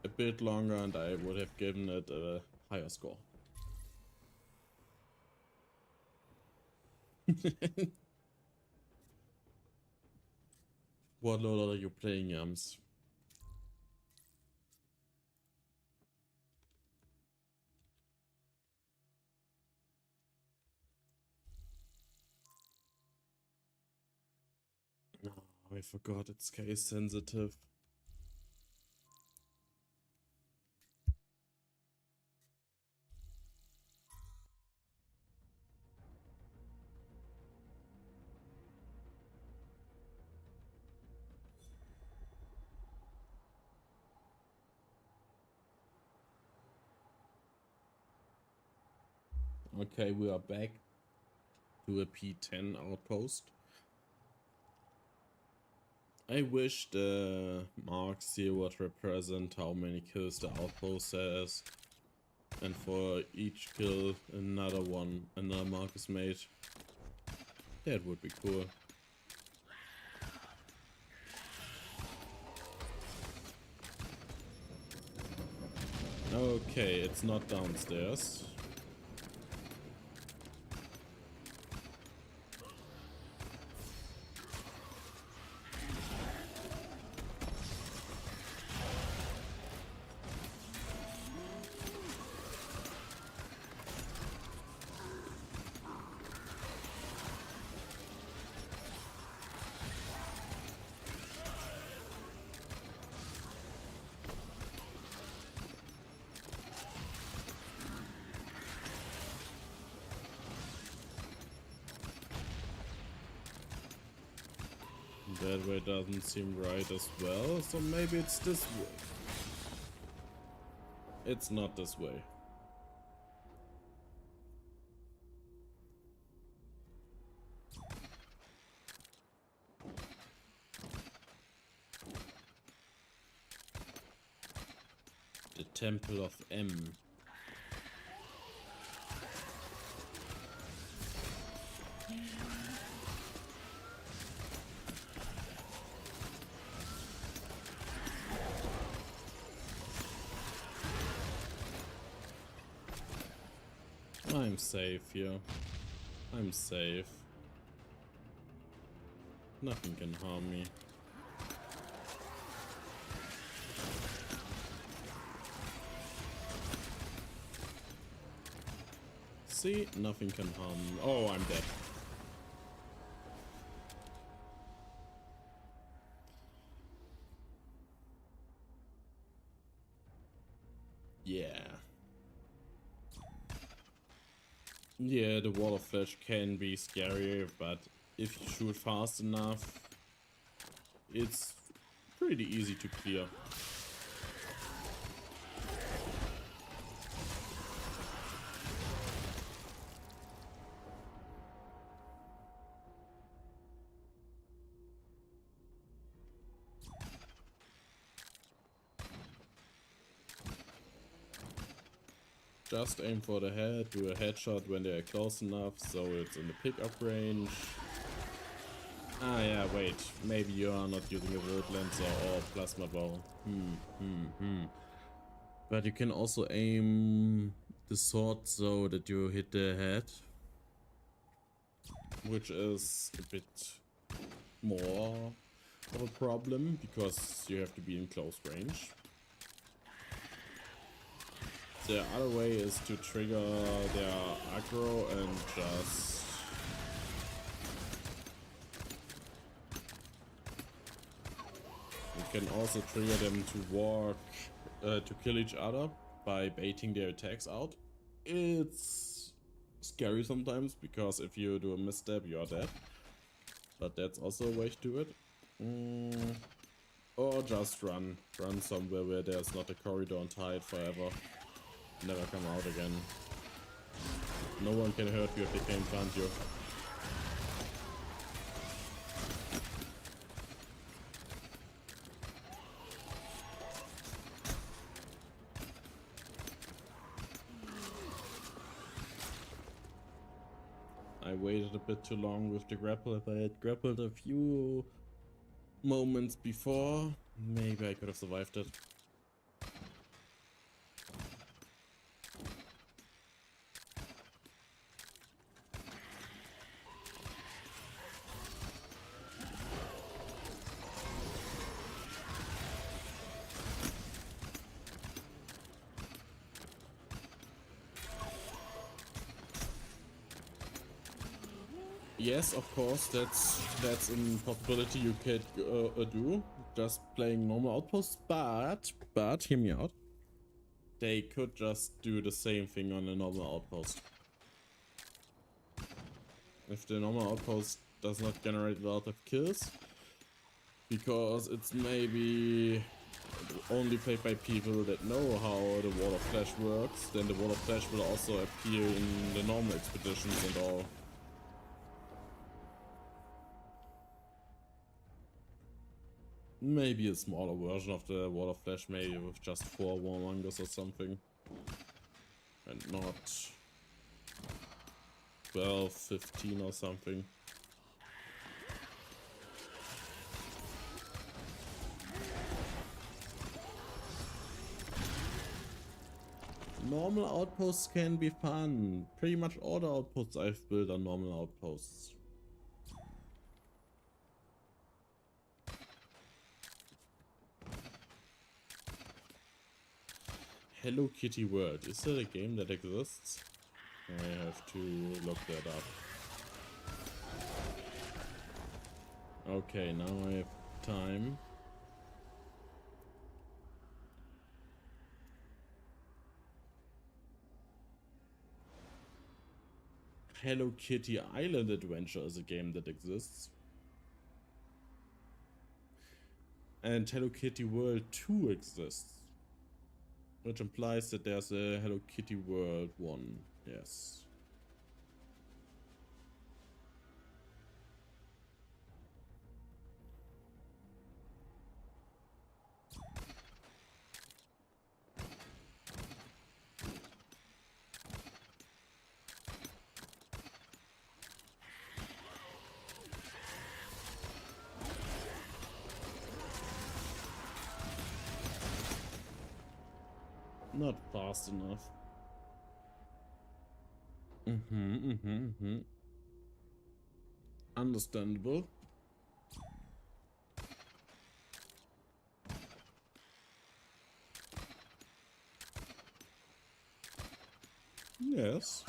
A bit longer and I would have given it a higher score. What LoL are you playing, Yams? Oh, I forgot it's case sensitive. Okay, we are back to a P10 outpost. I wish the marks here would represent how many kills the outpost has. And for each kill, another mark is made. That would be cool. Okay, it's not downstairs. That way doesn't seem right as well, so maybe it's this way. It's not this way. The Temple of M. I'm safe here. I'm safe. Nothing can harm me. See? Nothing can harm me. Oh, I'm dead. Yeah. Yeah, the wall of flesh can be scary, but if you shoot fast enough, it's pretty easy to clear. Just aim for the head, do a headshot when they are close enough, so it's in the pickup range. Ah yeah, wait, maybe you are not using a road lancer or plasma bow. But you can also aim the sword so that you hit the head, which is a bit more of a problem because you have to be in close range. The other way is to trigger their aggro and just you can also trigger them to walk to kill each other by baiting their attacks out. It's scary sometimes because if you do a misstep you are dead, but that's also a way to do it. Or just run somewhere where there's not a corridor and hide forever. Never come out again. No one can hurt you if they can't find you. I waited a bit too long with the grapple. If I had grappled a few moments before, maybe I could have survived it. Yes, of course, that's a possibility you could do, just playing normal outposts, but hear me out. They could just do the same thing on a normal outpost. If the normal outpost does not generate a lot of kills, because it's maybe only played by people that know how the Wall of Flash works, then the Wall of Flash will also appear in the normal expeditions and all. Maybe a smaller version of the Wall of Flash, maybe with just 4 warmongers or something. And not 12, 15 or something. Normal outposts can be fun. Pretty much all the outposts I've built are normal outposts. Hello Kitty World. Is that a game that exists? I have to look that up. Okay, now I have time. Hello Kitty Island Adventure is a game that exists. And Hello Kitty World 2 exists. Which implies that there's a Hello Kitty World 1. Yes. Not fast enough. Understandable. Yes.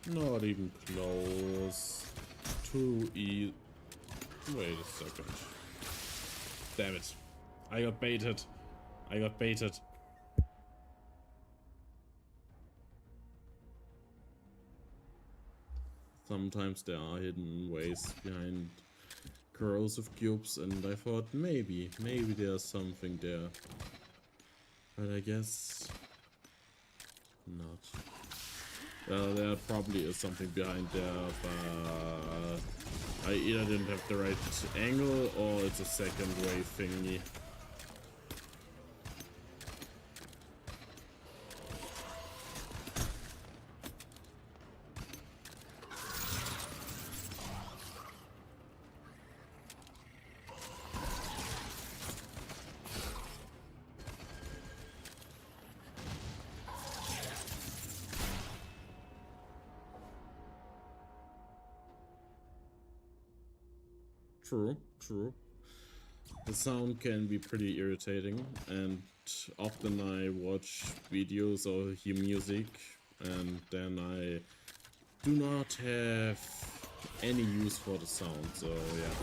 Not even close. Too easy. Wait a second. Damn it. I got baited. I got baited. Sometimes there are hidden ways behind corrosive cubes, and I thought maybe there's something there. But I guess not. Well, there probably is something behind there, but I either didn't have the right angle or it's a second wave thingy. True. The sound can be pretty irritating, and often I watch videos or hear music, and then I do not have any use for the sound, so yeah.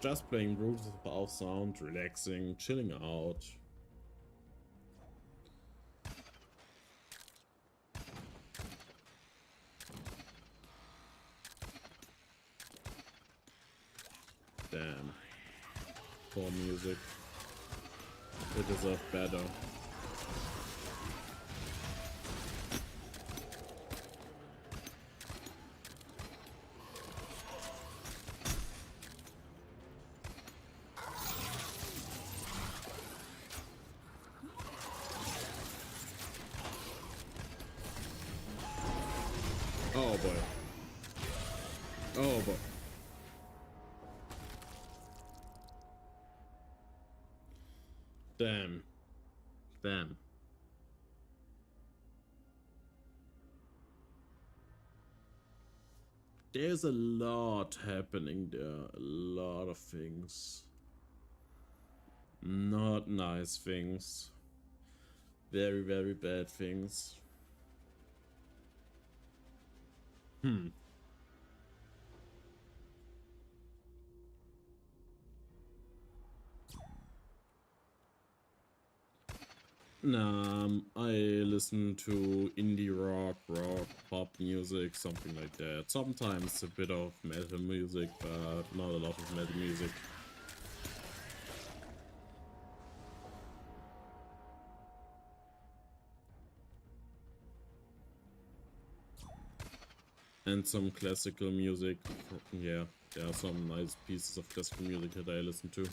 Just playing rules without sound, relaxing, chilling out. poor music. They deserve better. Oh boy. Oh boy. Damn. Damn. There's a lot happening there. A lot of things. Not nice things. Very, very bad things. I listen to indie rock, pop music, something like that. Sometimes a bit of metal music, but not a lot of metal music. And some classical music. Yeah, there are some nice pieces of classical music that I listen to.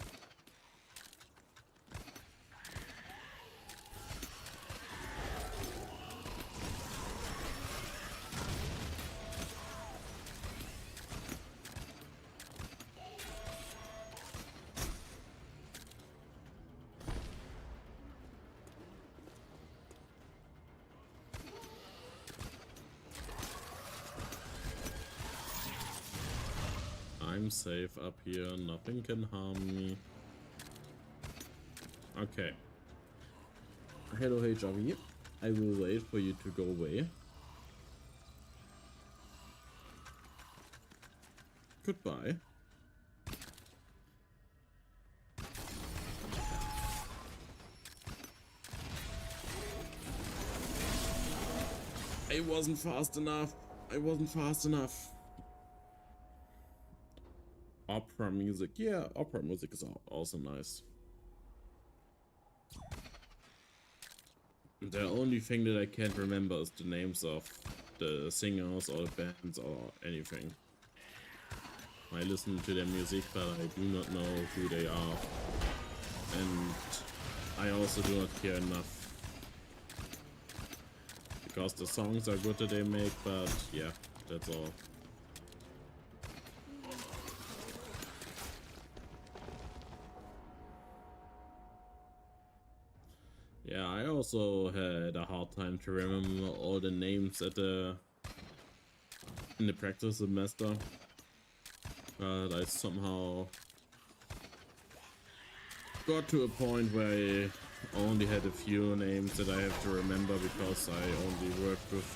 I'm safe up here, nothing can harm me. Okay. Hello HRV, I will wait for you to go away. Goodbye. I wasn't fast enough. I wasn't fast enough. Opera music. Yeah, opera music is also nice. The only thing that I can't remember is the names of the singers or the bands or anything. I listen to their music, but I do not know who they are. And I also do not care enough. Because the songs are good that they make, but yeah, that's all. Yeah, I also had a hard time to remember all the names in the practice semester, but I somehow got to a point where I only had a few names that I have to remember because I only worked with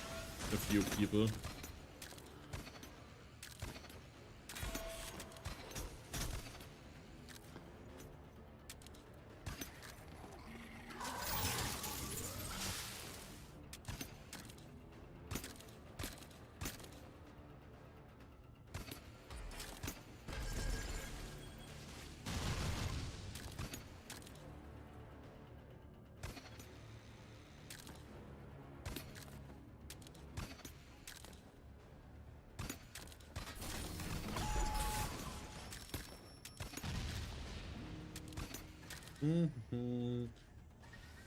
a few people.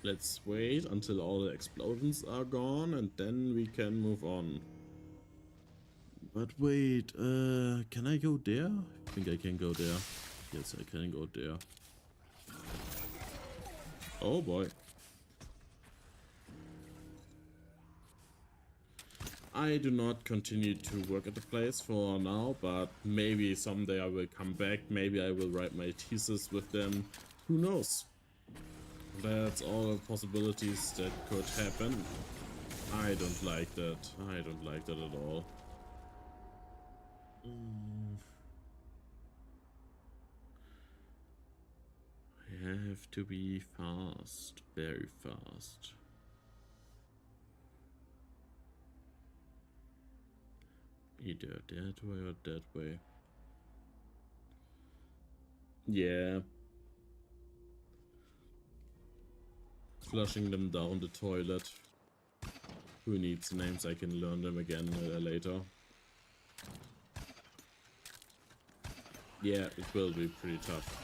Let's wait until all the explosions are gone and then we can move on. But wait, can I go there? I think I can go there. Yes, I can go there. Oh boy. I do not continue to work at the place for now, but maybe someday I will come back. Maybe I will write my thesis with them. Who knows? That's all the possibilities that could happen. I don't like that. I don't like that at all. I have to be fast. Very fast. Either that way or that way. Yeah. flushing them down the toilet. Who needs names? I can learn them again later. Yeah, it will be pretty tough.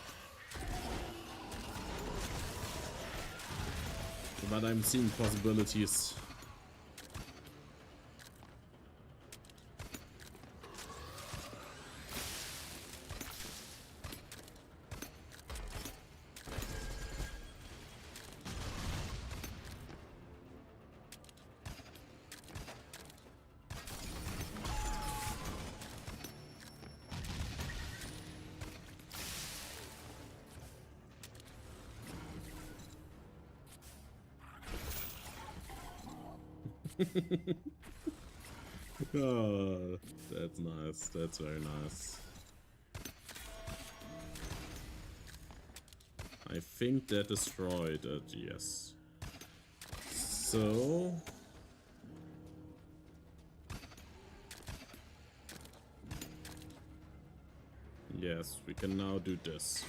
But I'm seeing possibilities. Oh, that's nice. That's very nice. I think that destroyed it, yes. So... yes, we can now do this.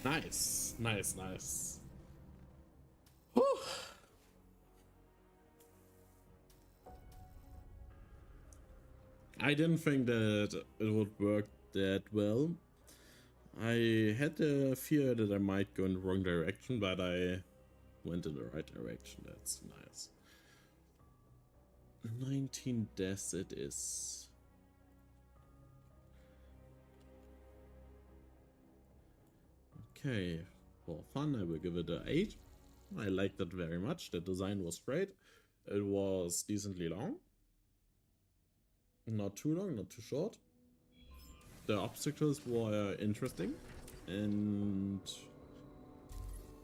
Nice, nice, nice. Whew. I didn't think that it would work that well. I had the fear that I might go in the wrong direction, but I went in the right direction. That's nice. 19 deaths it is. Okay, for fun I will give it an 8. I liked it very much. The design was great. It was decently long. Not too long, not too short. The obstacles were interesting, and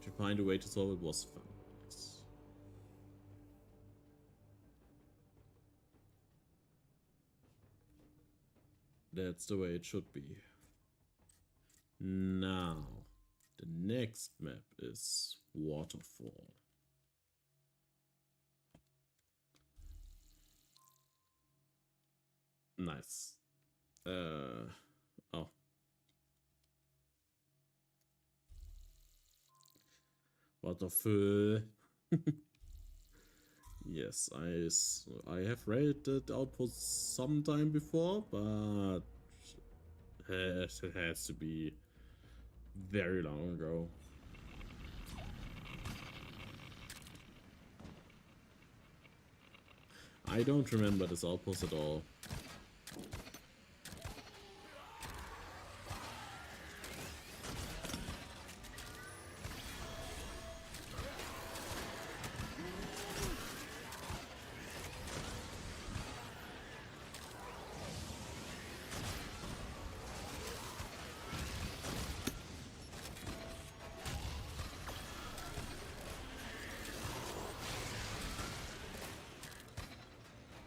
to find a way to solve it was fun. Yes. That's the way it should be. Now, the next map is Waterfall. Nice. Oh. Waterfall. Yes, I have read it out for some time before, but it has to be very long ago. I don't remember this outpost at all.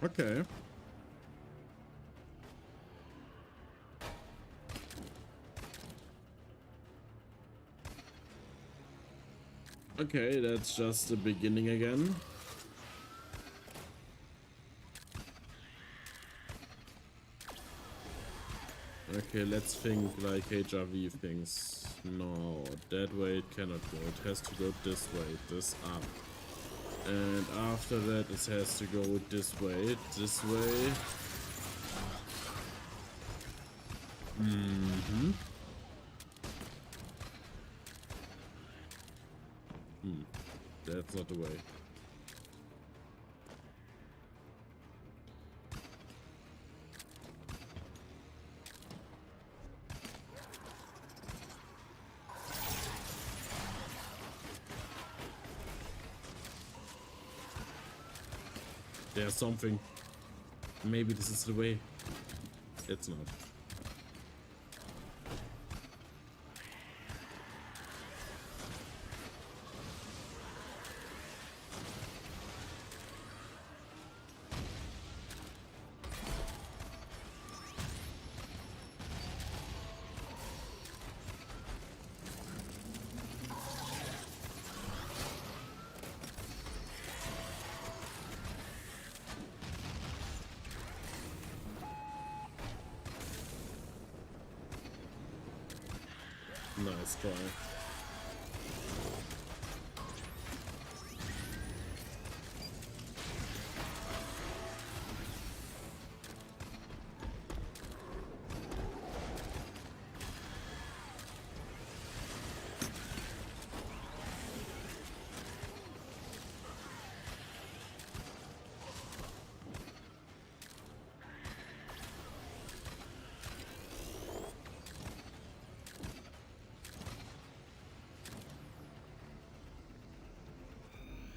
Okay. Okay, that's just the beginning again. Okay, let's think like HRV things. No, that way it cannot go. It has to go this way, this up. And after that it has to go this way, this way. That's not the way. There's something. Maybe this is the way. It's not. Nice try.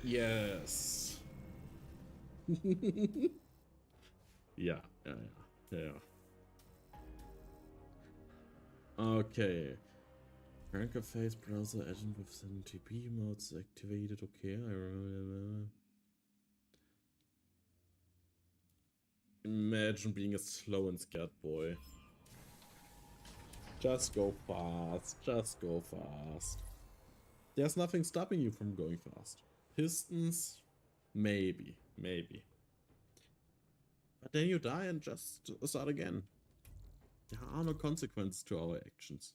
Yes. Yeah. Okay. Ranker face browser agent with 7TP modes activated. Okay, I remember. Imagine being a slow and scared boy. Just go fast. Just go fast. There's nothing stopping you from going fast. Pistons? Maybe. Maybe. But then you die and just start again. There are no consequences to our actions.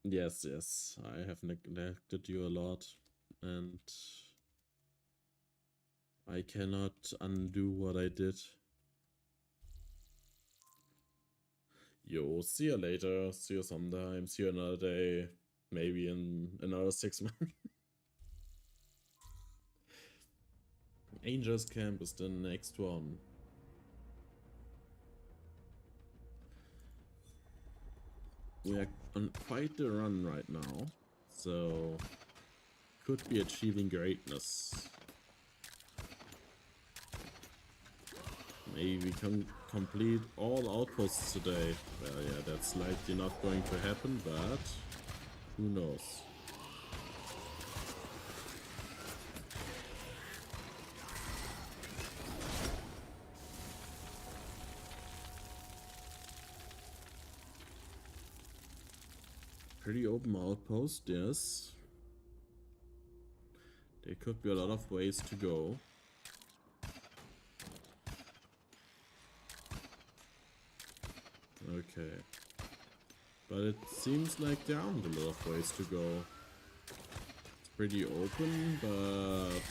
Yes, yes, I have neglected you a lot, and I cannot undo what I did. Yo, see you later, see you sometime, see you another day, maybe in another 6 months. Angels Camp is the next one. We are on quite the run right now, so could be achieving greatness. Maybe we can complete all outposts today. Well, yeah, that's likely not going to happen, but who knows? Pretty open outpost, yes. There could be a lot of ways to go. Okay. But it seems like there aren't a lot of ways to go. It's pretty open, but...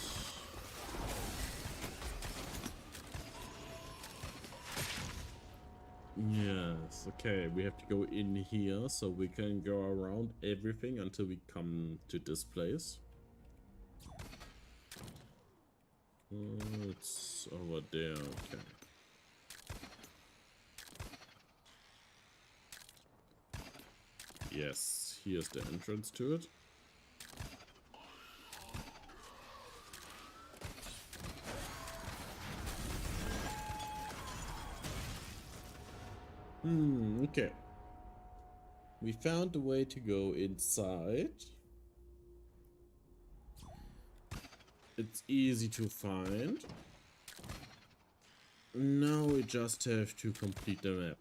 Yes, okay, we have to go in here so we can go around everything until we come to this place. Oh, it's over there, okay. Yes, here's the entrance to it. Okay. We found a way to go inside. It's easy to find. Now we just have to complete the map.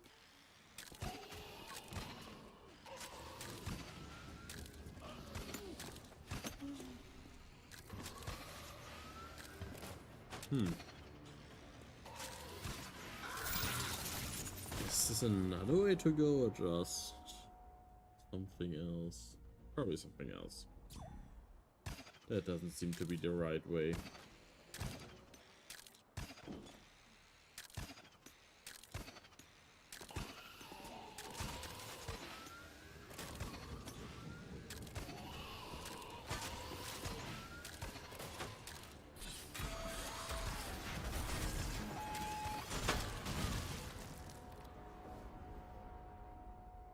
Is this another way to go or just something else? Probably something else. That doesn't seem to be the right way.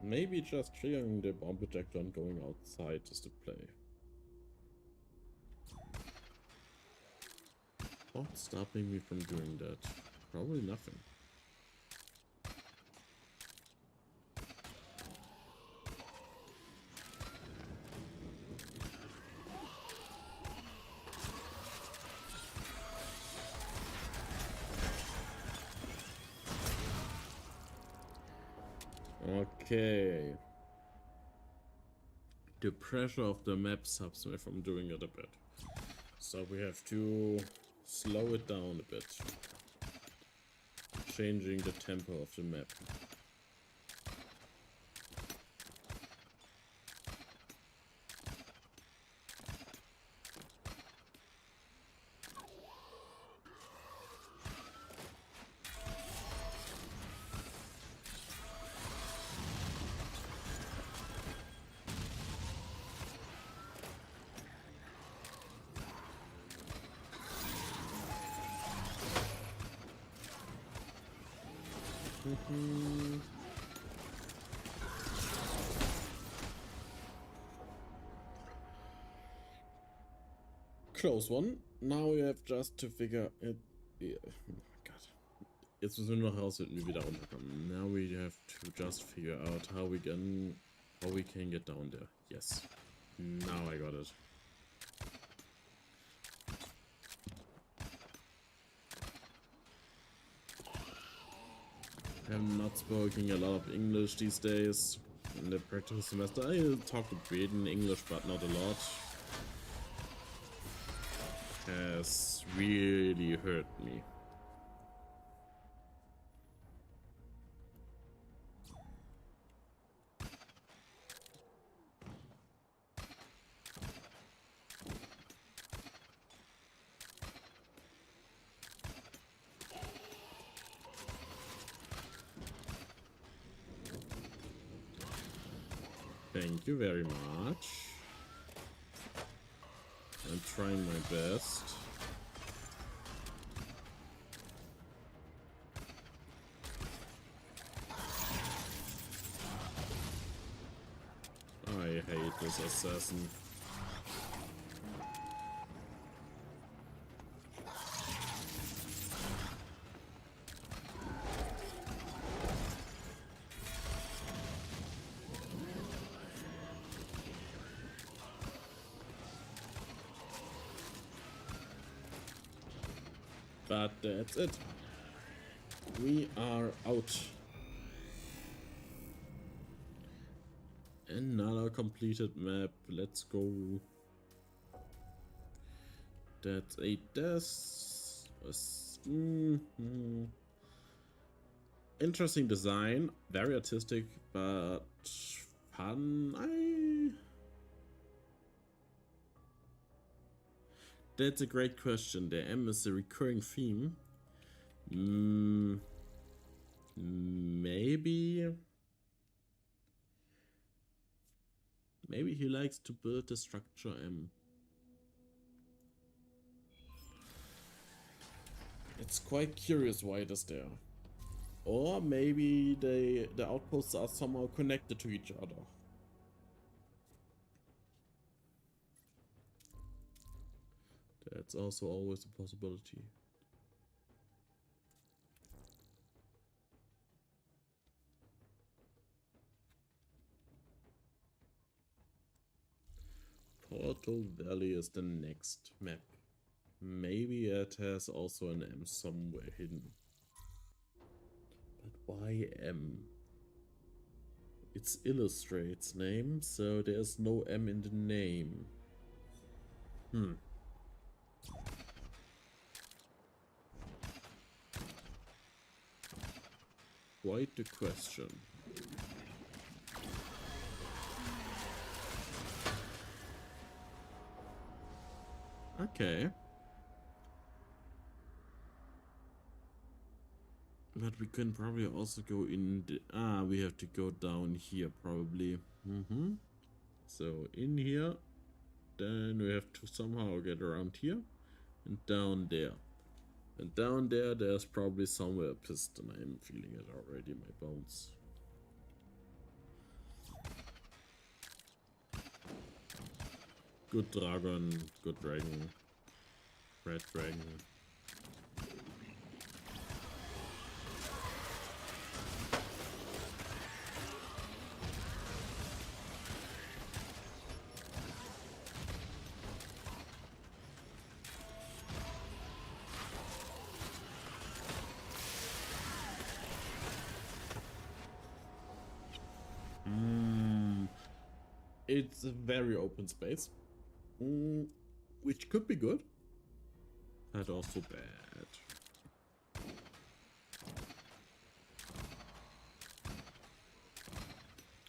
Maybe just triggering the bomb projector and going outside is the play. What's stopping me from doing that? Probably nothing. Okay. The pressure of the map stops me from doing it a bit. So we have to slow it down a bit. Changing the tempo of the map. Close one. Now we have just to figure it. Yeah. Oh God. Jetzt müssen wir noch herausfinden, wie wir da runterkommen. Now we have to just figure out how we can get down there. Yes. Now I got it. I'm not speaking a lot of English these days. In the practical semester, I talk a bit in English, but not a lot. Has really hurt me. Thank you very much. I'm trying my best. I hate this assassin. But that's it. We are out. Another completed map. Let's go. That's a interesting design. Very artistic, but fun. That's a great question. The M is a recurring theme. Maybe he likes to build the structure M. It's quite curious why it is there. Or maybe the outposts are somehow connected to each other. That's also always a possibility. Portal Valley is the next map. Maybe it has also an M somewhere hidden. But why M? It's Illustrate's name, so there's no M in the name. Quite the question. Okay. But we can probably also go in the... we have to go down here probably. So in here. Then we have to somehow get around here. And down there. And down there, there's probably somewhere a piston. I'm feeling it already in my bones. Good dragon, good dragon. Red dragon. It's a very open space, which could be good, but also bad.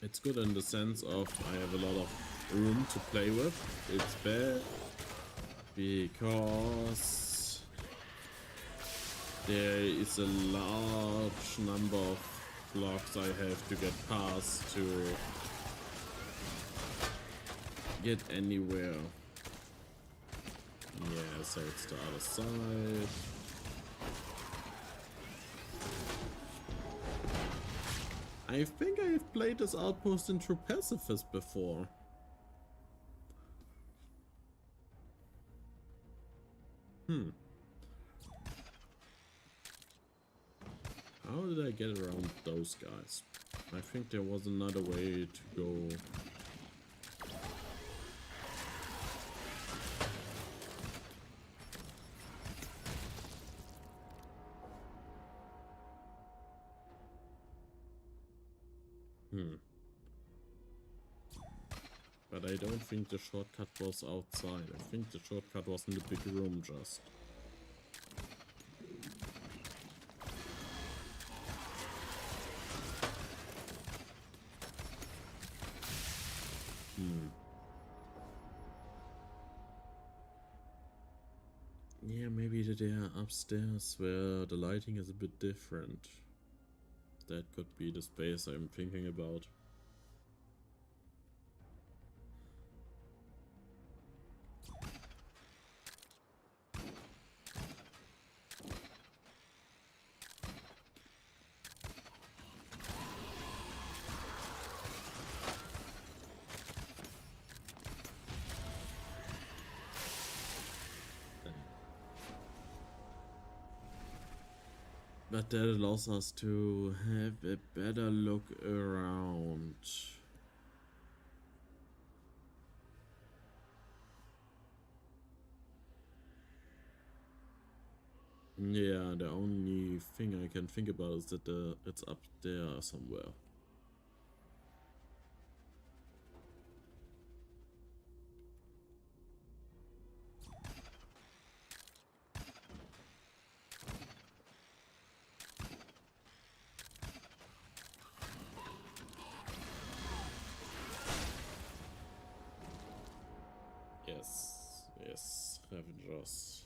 It's good in the sense of I have a lot of room to play with. It's bad because there is a large number of blocks I have to get past to get anywhere. Yeah, so it's the other side. I think I have played this outpost in True Pacifist before. How did I get around those guys? I think there was another way to go. But I don't think the shortcut was outside. I think the shortcut was in the big room just. Yeah, maybe they're upstairs where the lighting is a bit different. That could be the space I'm thinking about. But that allows us to have a better look around. Yeah, the only thing I can think about is that it's up there somewhere. Yes, Ravengers.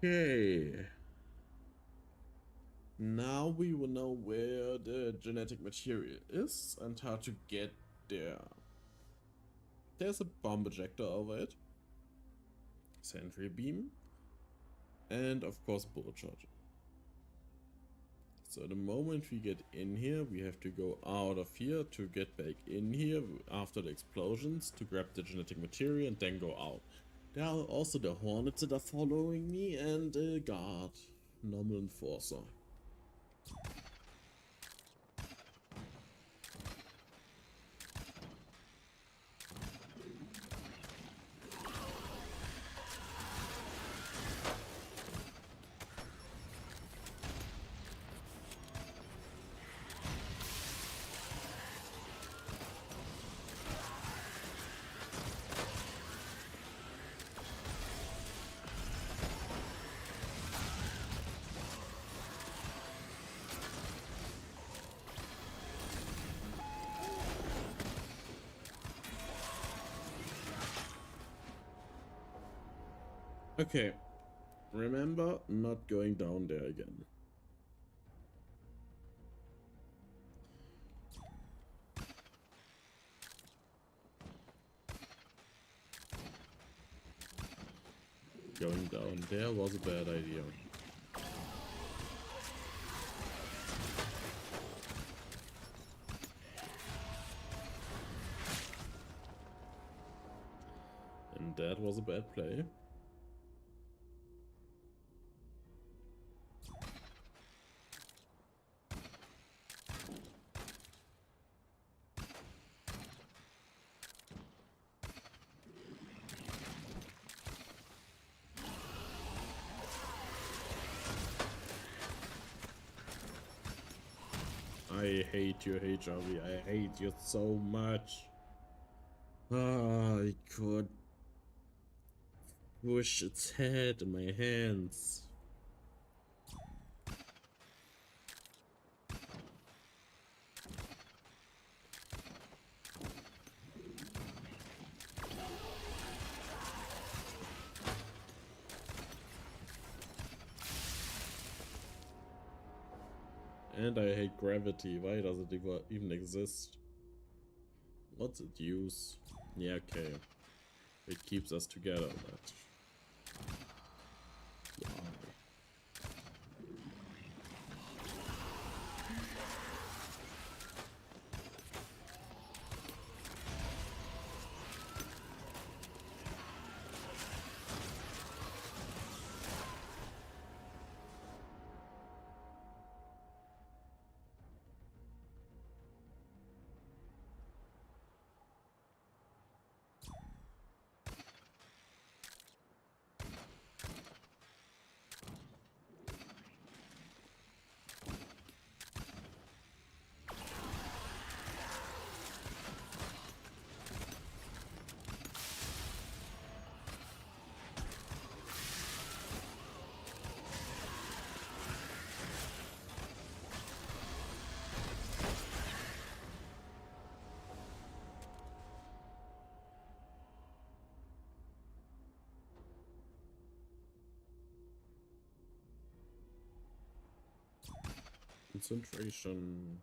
Okay. Now we will know where the genetic material is and how to get there. There's a bomb ejector over it, sentry beam, and of course bullet charge. So the moment we get in here, we have to go out of here to get back in here after the explosions to grab the genetic material and then go out. There are also the hornets that are following me and a guard, normal enforcer. Okay, remember not going down there again. Going down there was a bad idea. And that was a bad play. I hate you, HRV. I hate you so much. I could push its head in my hands. And I hate gravity. Why does it even exist? What's its use? Yeah, okay. It keeps us together, but... Wow. Concentration.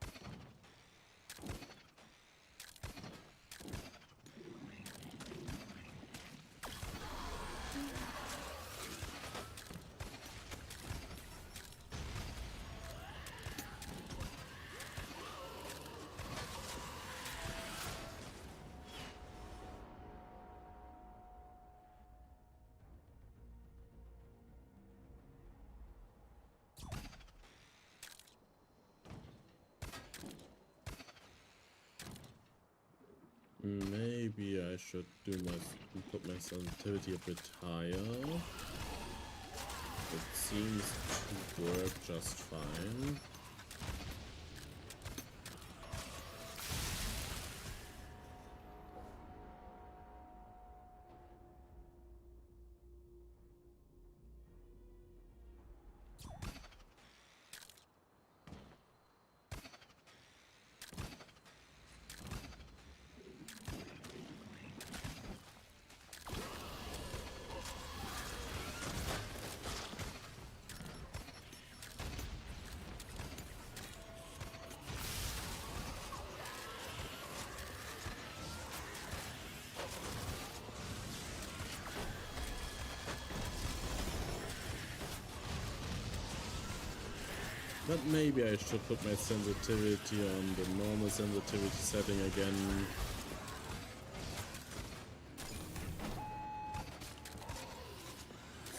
Maybe I should put my sensitivity a bit higher. It seems to work just fine. But maybe I should put my sensitivity on the normal sensitivity setting again.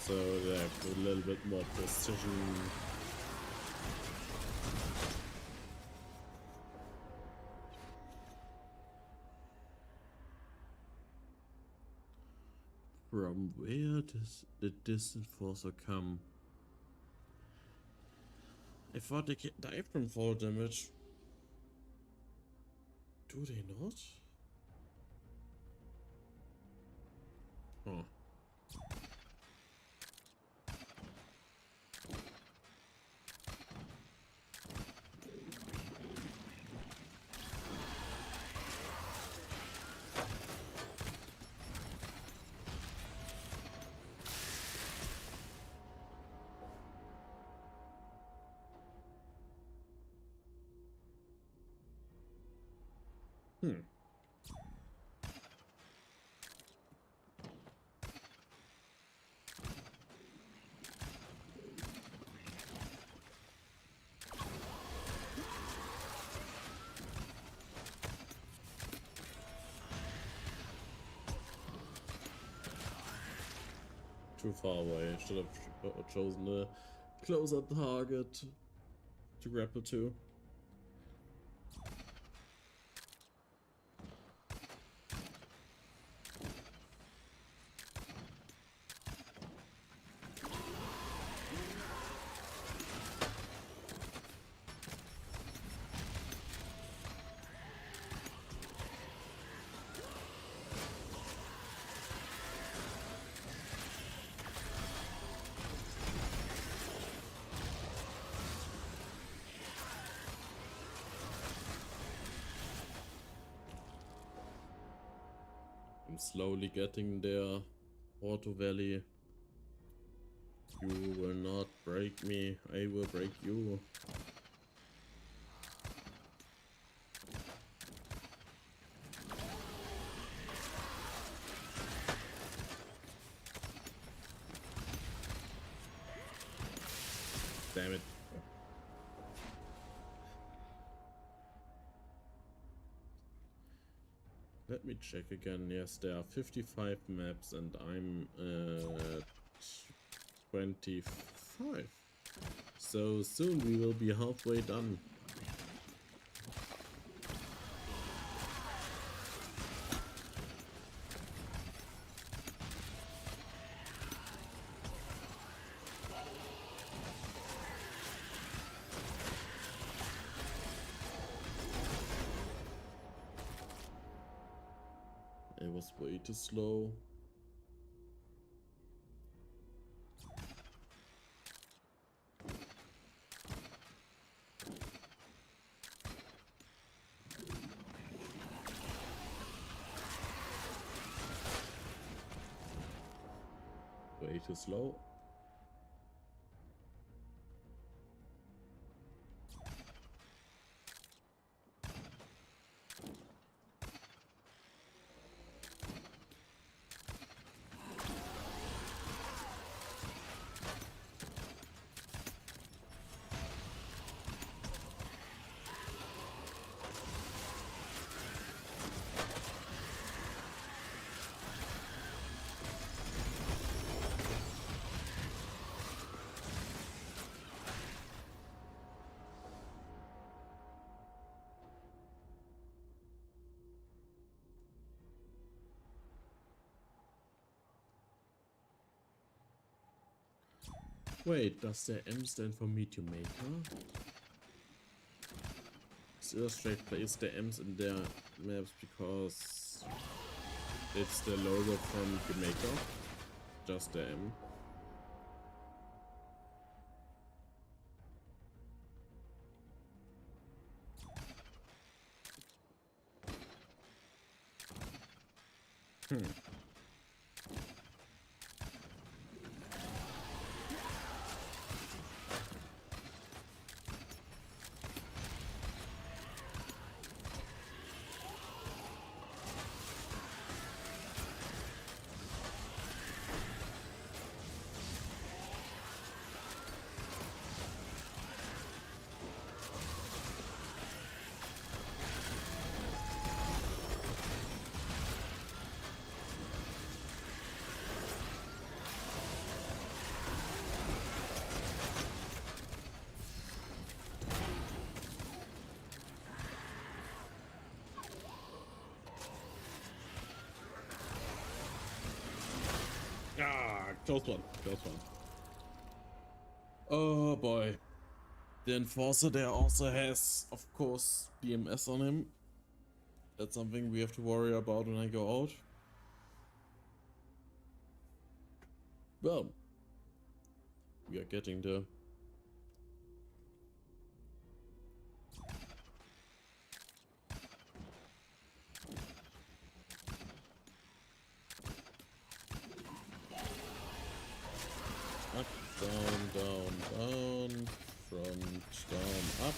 So that I have a little bit more precision. From where does the distant forcer come? I thought they can't die from fall damage. Do they not? Huh. too far away. Should have chosen a closer target to grapple to. I'm slowly getting there. Auto Valley. You will not break me. I will break you. Damn it. Let me check again. Yes, there are 55 maps and I'm at 25. So soon we will be halfway done. It was way too slow. Way too slow. Wait, does the M stand for Meteor Maker? This illustrate plays the M's in their maps because it's the logo from Meteor Maker. Just the M. Ah, close one, close one. Oh boy. The Enforcer there also has, of course, DMS on him. That's something we have to worry about when I go out. Well, we are getting there. Up, down, down, down, front, down, up.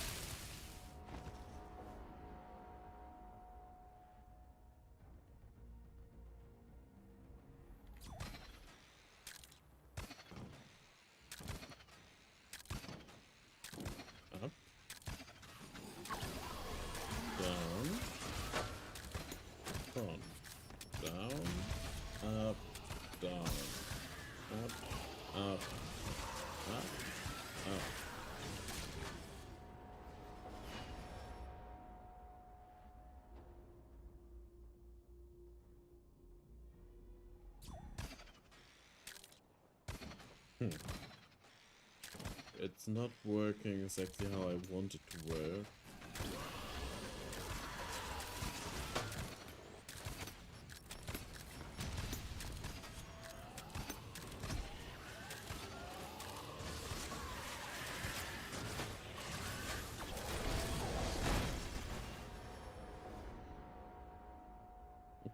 It's not working exactly how I want it to work.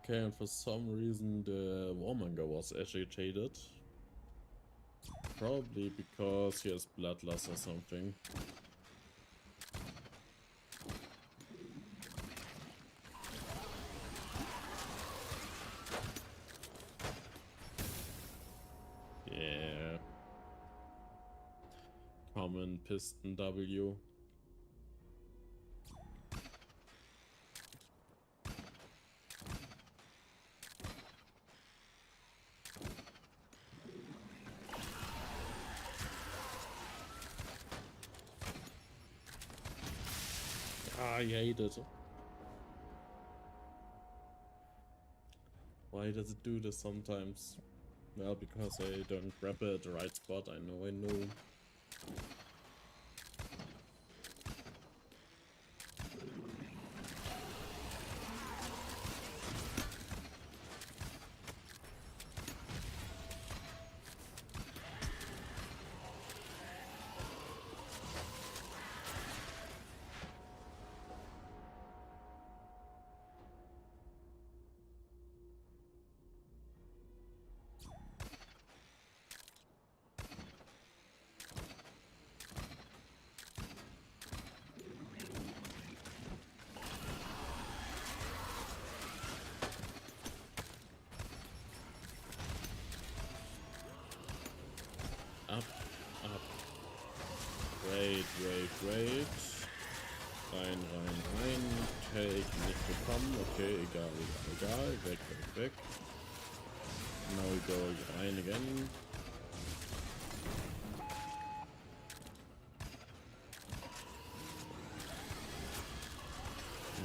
Okay, and for some reason the warmonger was agitated. Probably because he has bloodlust or something. Yeah. Common piston W. I hate it. Why does it do this sometimes? Well, because I don't grab it at the right spot, I know. Up. Wait. Rein. Take, nicht bekommen. Okay, egal. Weg. Now we go rein again.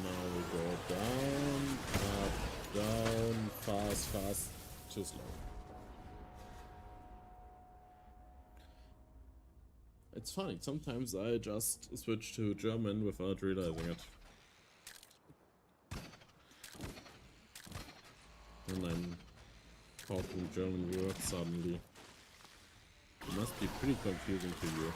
Now we go down, up, down, fast, too slow. It's funny, sometimes I just switch to German without realizing it. And I'm talking German words suddenly. It must be pretty confusing to you.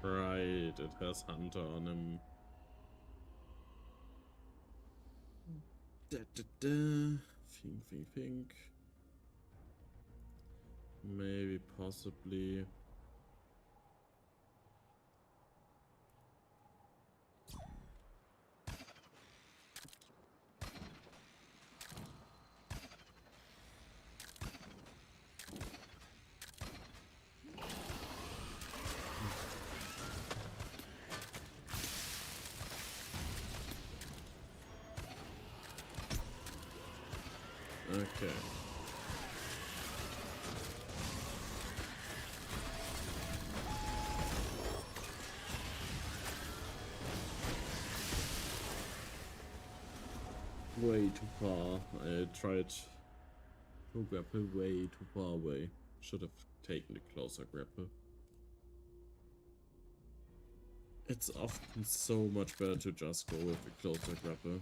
Right, it has Hunter on him. Think. Maybe, possibly. Okay. Way too far. I tried to grapple way too far away. Should have taken the closer grapple. It's often so much better to just go with the closer grapple.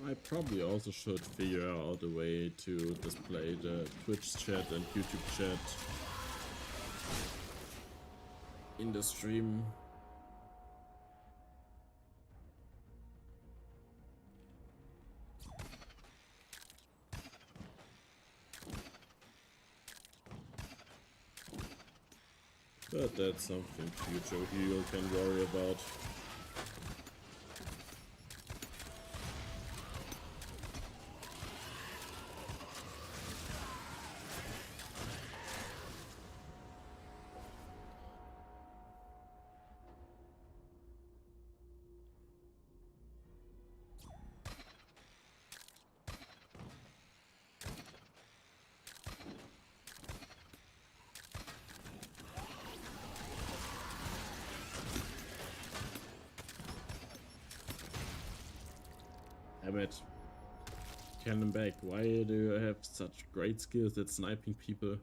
I probably also should figure out a way to display the Twitch chat and YouTube chat in the stream. But that's something future you can worry about. Damn it. Cannon back. Why do you have such great skills at sniping people?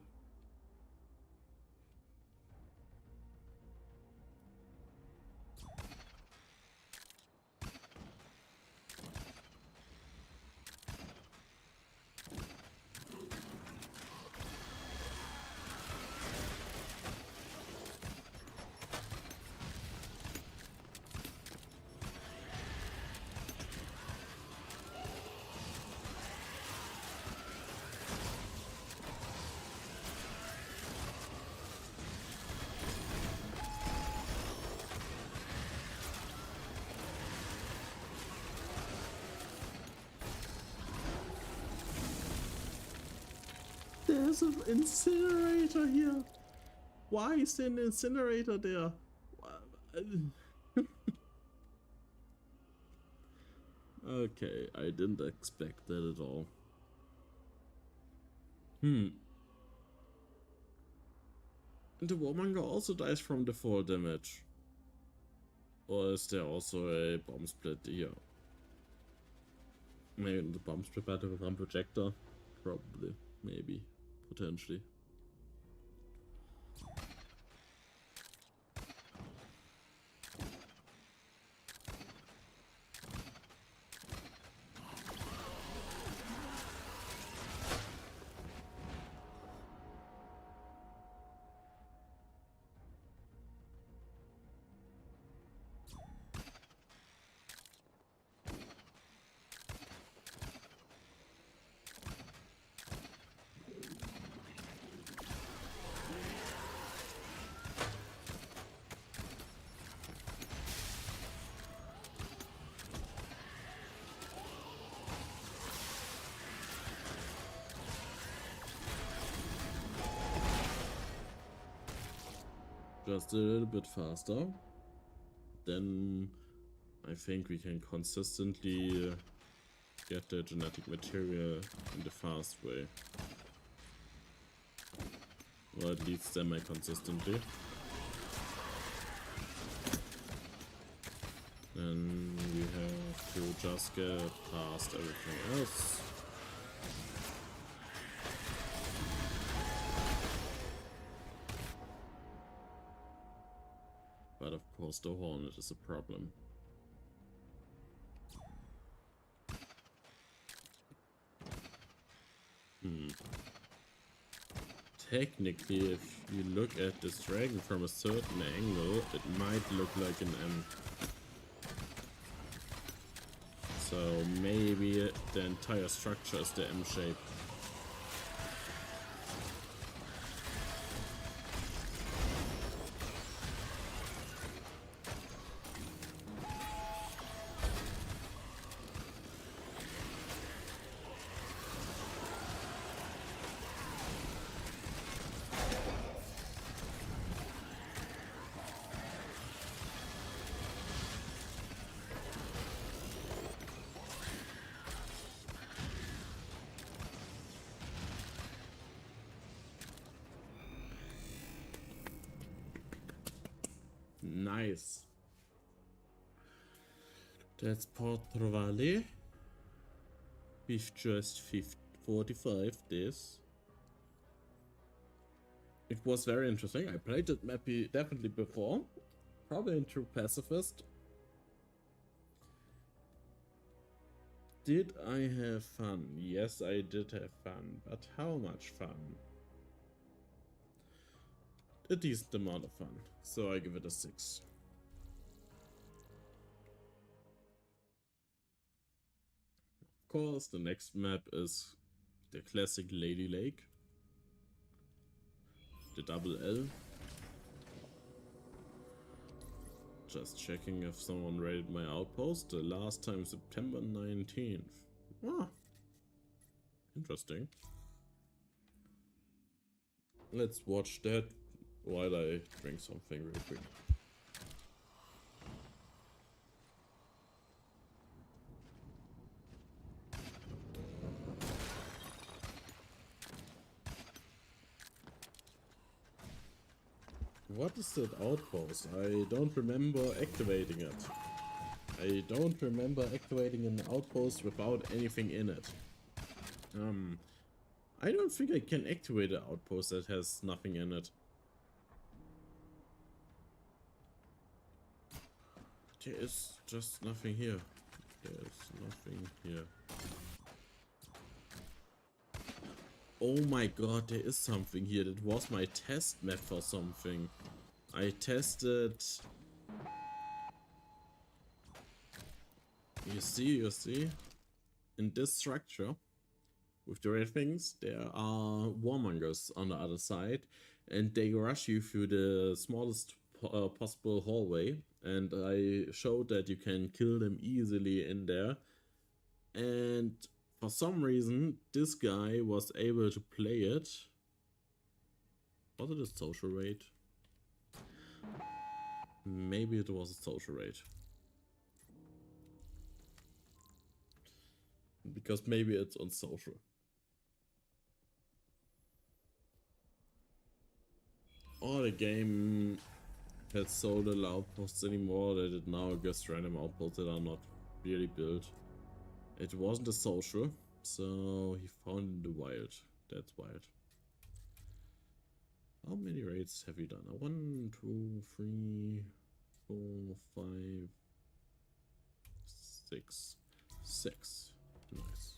There's an incinerator here. Why is there an incinerator there? Okay, I didn't expect that at all. And the Warmonger also dies from the fall damage. Or is there also a bomb split here? Maybe the bomb split by the bomb projector? Probably. Maybe. Potentially. Just a little bit faster, then I think we can consistently get the genetic material in the fast way. Or at least semi-consistently. Then we have to just get past everything else. But of course the Hornet is a problem. Technically, if you look at this dragon from a certain angle, it might look like an M. So maybe the entire structure is the M shape. Nice. That's Port Trovale. We've just 45 this. It was very interesting. I played it maybe definitely before. Probably in true pacifist. Did I have fun? Yes, I did have fun, but how much fun? A decent amount of fun, so I give it a 6. Of course, the next map is the classic Lady Lake. The double L. Just checking if someone raided my outpost. The last time September 19th. Ah, interesting. Let's watch that while I drink something real quick. What is that outpost? I don't remember activating it. I don't remember activating an outpost without anything in it. I don't think I can activate an outpost that has nothing in it. There is just nothing here. There's nothing here. Oh my god, there is something here. That was my test map for something. I tested... You see? In this structure, with the red things, there are warmongers on the other side, and they rush you through the smallest possible hallway, and I showed that you can kill them easily in there, and for some reason this guy was able to play it. Was it a social raid? Maybe it was a social raid. Because maybe it's on social. Or the game has so little outposts anymore that it now gets random outposts that are not really built. It wasn't a social, so he found it in the wild. That's wild. How many raids have we done? 1, 2, 3, 4, 5, 6. 6. Nice.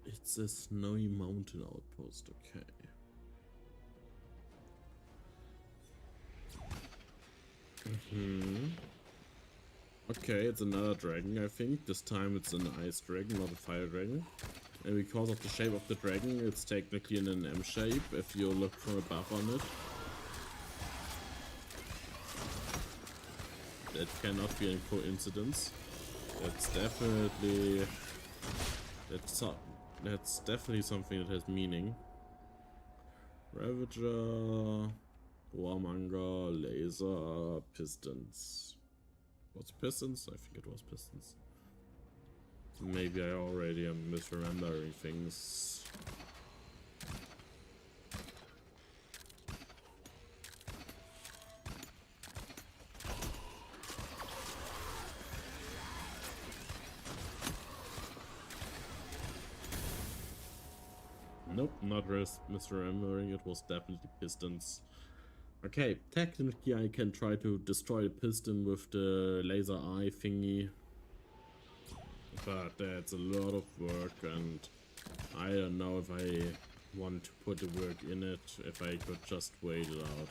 It's a snowy mountain outpost, okay. Okay, it's another dragon, I think. This time it's an ice dragon, not a fire dragon. And because of the shape of the dragon, it's technically in an M shape if you look from above on it. That cannot be a coincidence. That's definitely... That's definitely something that has meaning. Ravager... Warmonger, laser, pistons. Was it pistons? I think it was pistons. Maybe I already am misremembering things. Nope, not misremembering. It was definitely pistons. Okay, technically I can try to destroy the piston with the laser eye thingy. But that's a lot of work and I don't know if I want to put the work in it, if I could just wait it out.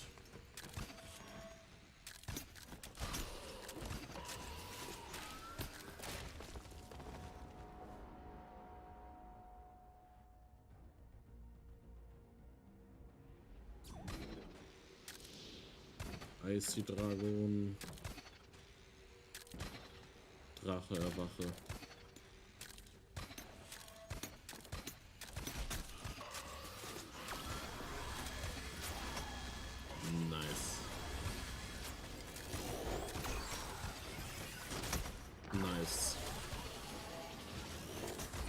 Eisdragon. Drache erwache. Nice. Nice.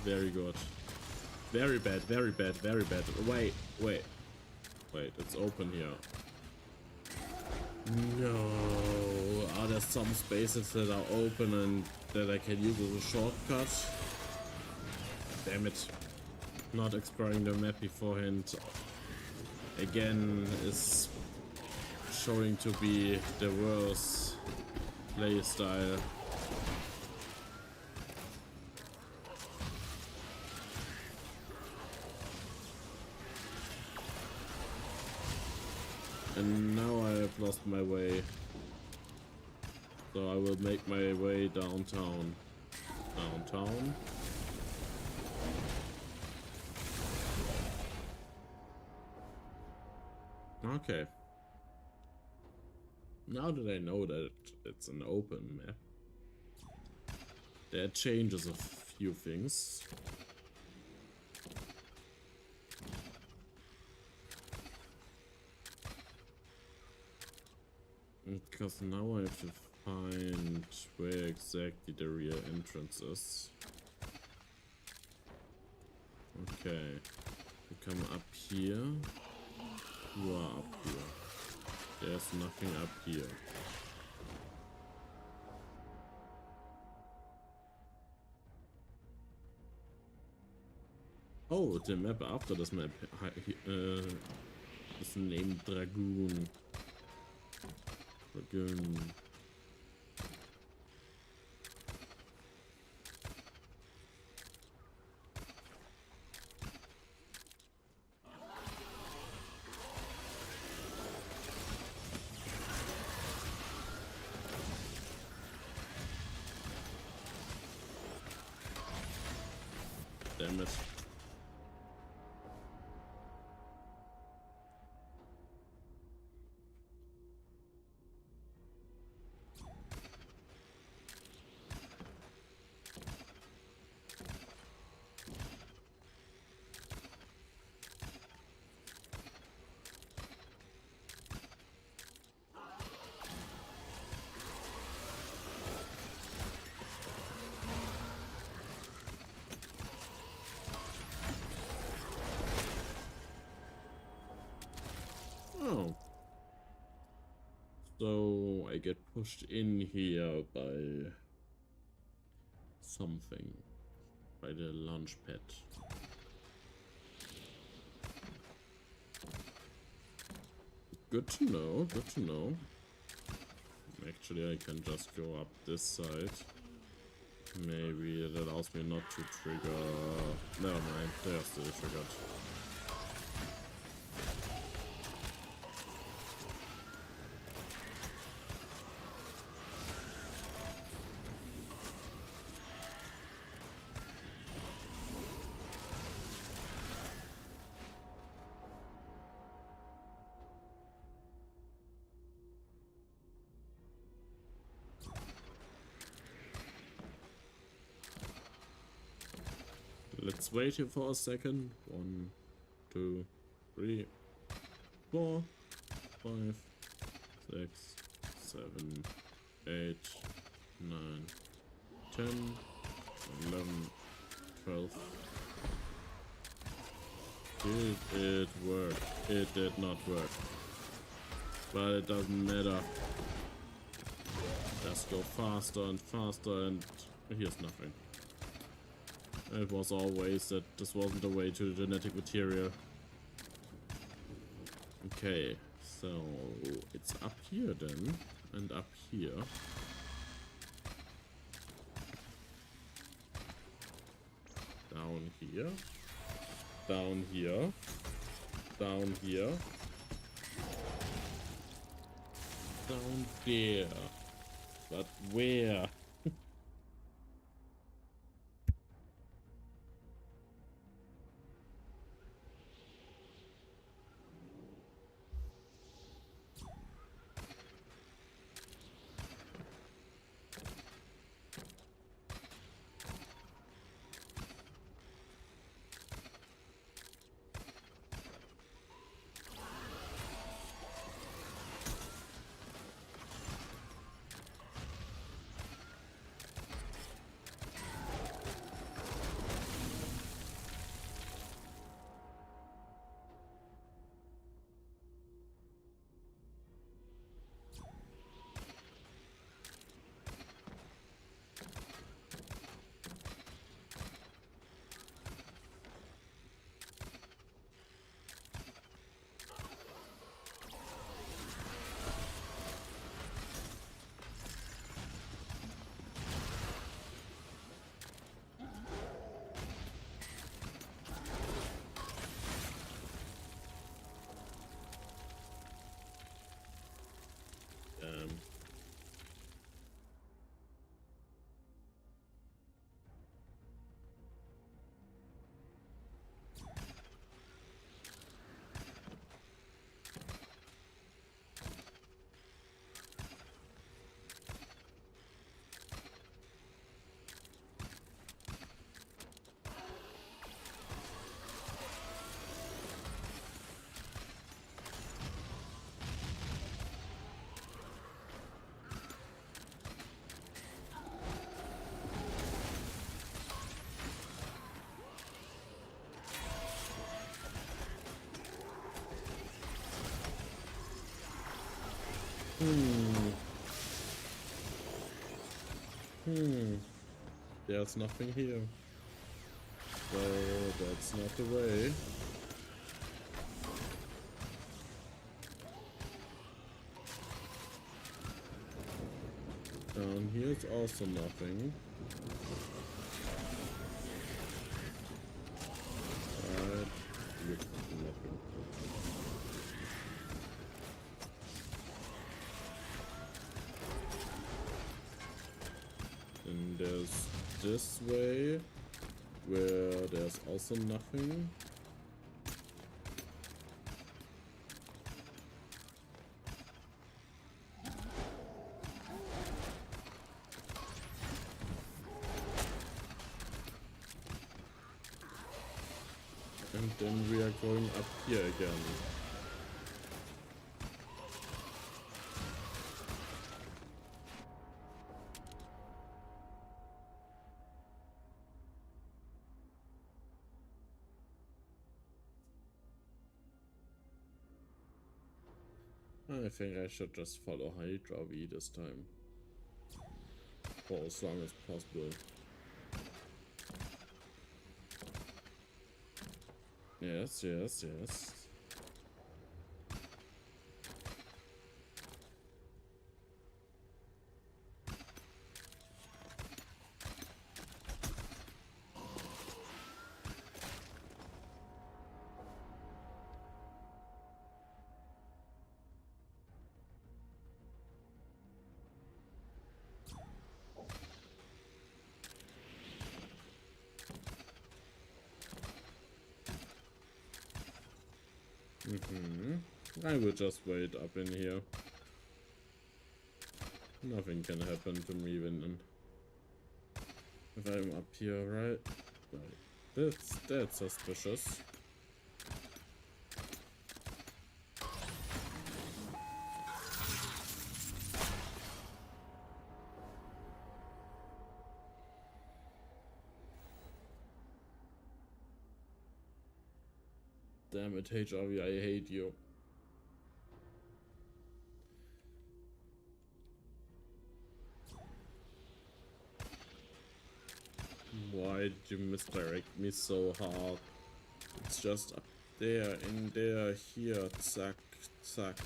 Very good. Very bad, very bad, very bad. Wait. Wait, it's open here. No. Are there some spaces that are open and that I can use as a shortcut? Damn it. Not exploring the map beforehand again is showing to be the worst playstyle. And now I have lost my way. So I will make my way downtown. Downtown? Okay. Now that I know that it's an open map, that changes a few things. Because now I have to find where exactly the real entrance is. Okay. You come up here. You are up here. There's nothing up here. Oh, the map after this map is named Dragoon. Dragoon. Damn it. Oh. So I get pushed in here by something. By the launch pad. Good to know, good to know. Actually, I can just go up this side. Maybe it allows me not to trigger... Never mind, they are still triggered. Let's wait here for a second. 1, 2, 3, 4, 5, 6, 7, 8, 9, 10, 11, 12. Did it work? It did not work. But it doesn't matter. Just go faster and faster, and here's nothing. It was always that this wasn't the way to the genetic material. Okay, so it's up here then, and up here. Down here. Down here. Down here. Down there. But where? There's nothing here. So that's not the way. Down here's also nothing. Right. Nothing. And there's this way, where there's also nothing. And then we are going up here again. I think I should just follow Hydra V this time. For as long as possible. Yes, yes, yes. I will just wait up in here. Nothing can happen to me when if I'm up here, right? That's suspicious. Damn it, HRV, I hate you. Why did you misdirect me so hard? It's just up there, in there, here, zack, zack.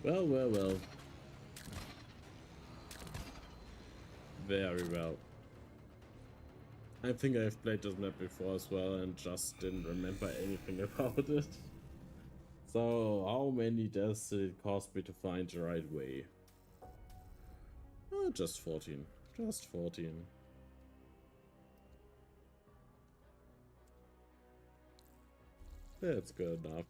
Well, well, well. Very well. I think I've played this map before as well and just didn't remember anything about it. So, how many deaths did it cost me to find the right way? Oh, just 14. Just 14. That's good enough.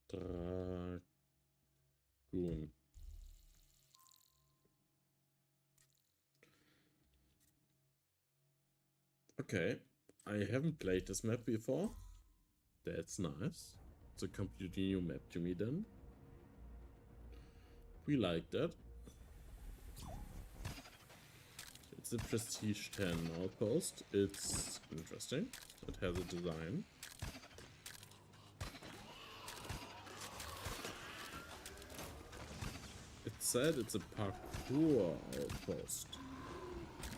Dragoon. Okay, I haven't played this map before. That's nice. It's a completely new map to me then. We like that. It's a Prestige 10 outpost. It's interesting. It has a design. It said it's a parkour outpost.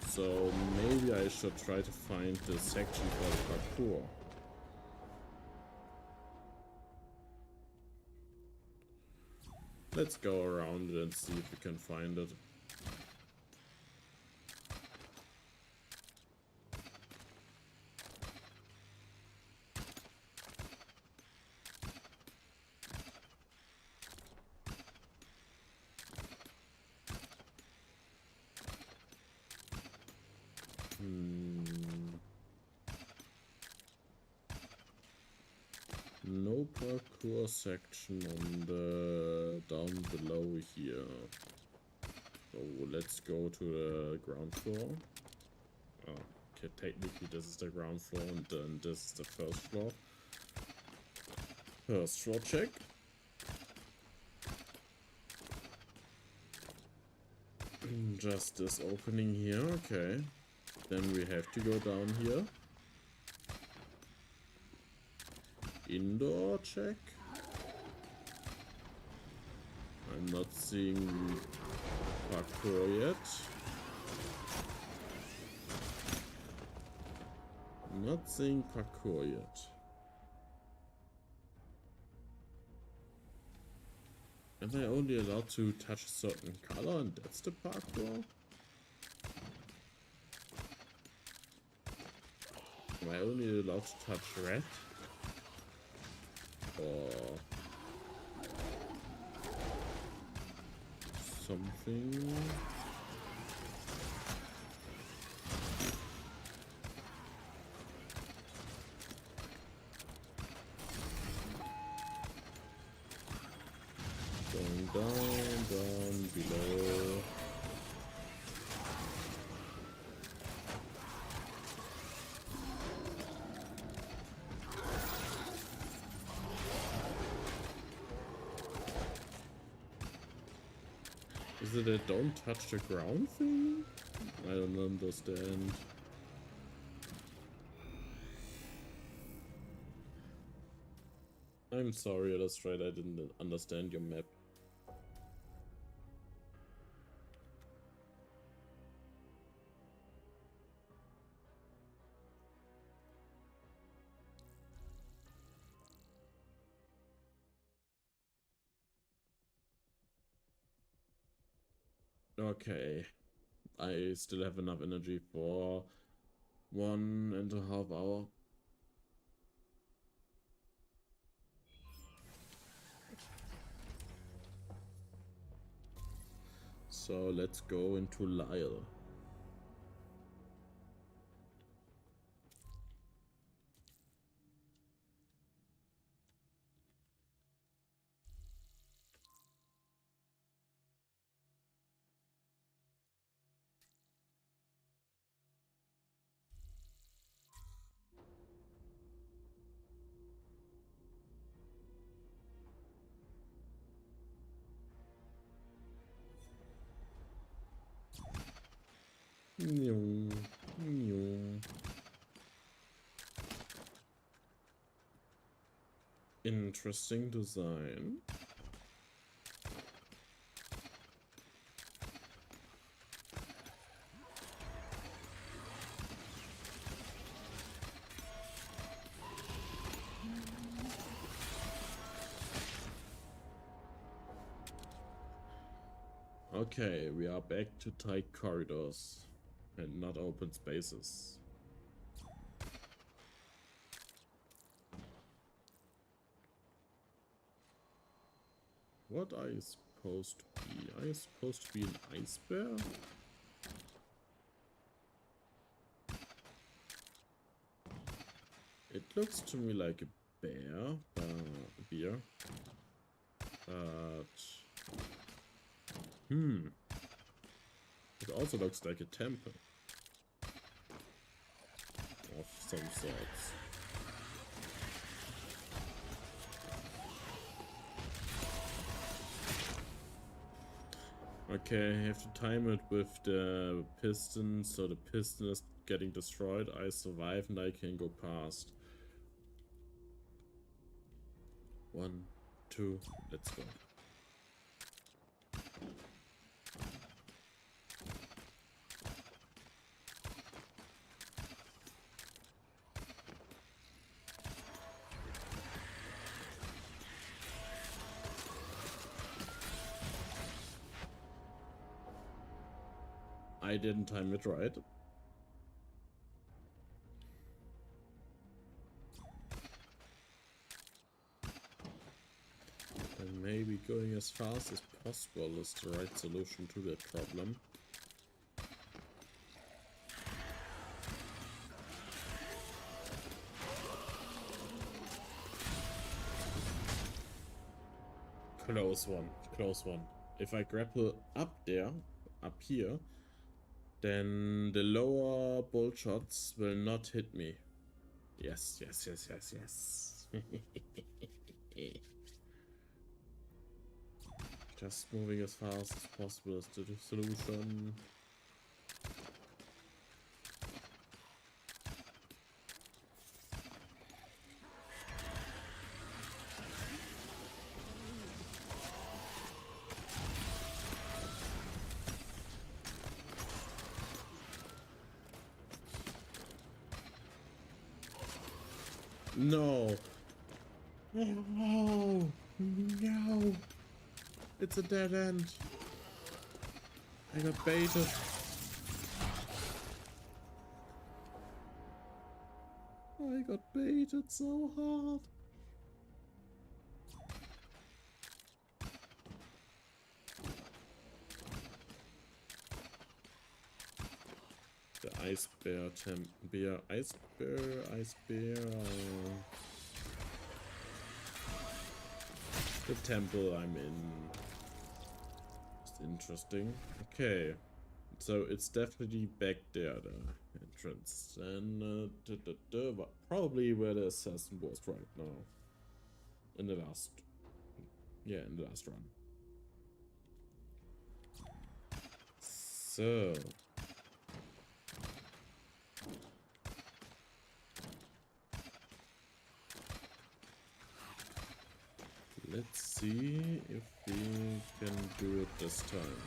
So maybe I should try to find the section for the parkour. Let's go around it and see if we can find it. No parkour section on the down below here. So let's go to the ground floor. Oh, okay, technically this is the ground floor and then this is the first floor. First floor check. Just this opening here, okay. Then we have to go down here. Indoor check. I'm not seeing parkour yet. Not seeing parkour yet. Am I only allowed to touch a certain color and that's the parkour? Am I only allowed to touch red? Or something? Going down below. Is it a don't touch the ground thing? I don't understand. I'm sorry, Illustrator, I didn't understand your map. Okay, I still have enough energy for 1.5 hours. So let's go into Lyle. Interesting design. Okay, we are back to tight corridors and not open spaces. What are you supposed to be? Are you supposed to be an ice bear? It looks to me like a bear, beer. But it also looks like a temple of some sorts. Okay, I have to time it with the piston, so the piston is getting destroyed. I survive and I can go past. 1, 2, let's go. I didn't time it right. And maybe going as fast as possible is the right solution to that problem. Close one, close one. If I grapple up there, up here, then the lower bolt shots will not hit me. Yes, yes, yes, yes, yes. Just moving as fast as possible is the solution. No. No. No. It's a dead end. I got baited. I got baited so hard. The ice bear, ice bear. The temple I'm in. It's interesting. Okay, so it's definitely back there, the entrance. And probably where the assassin was right now. In the last, in the last run. So. Let's see if we can do it this time.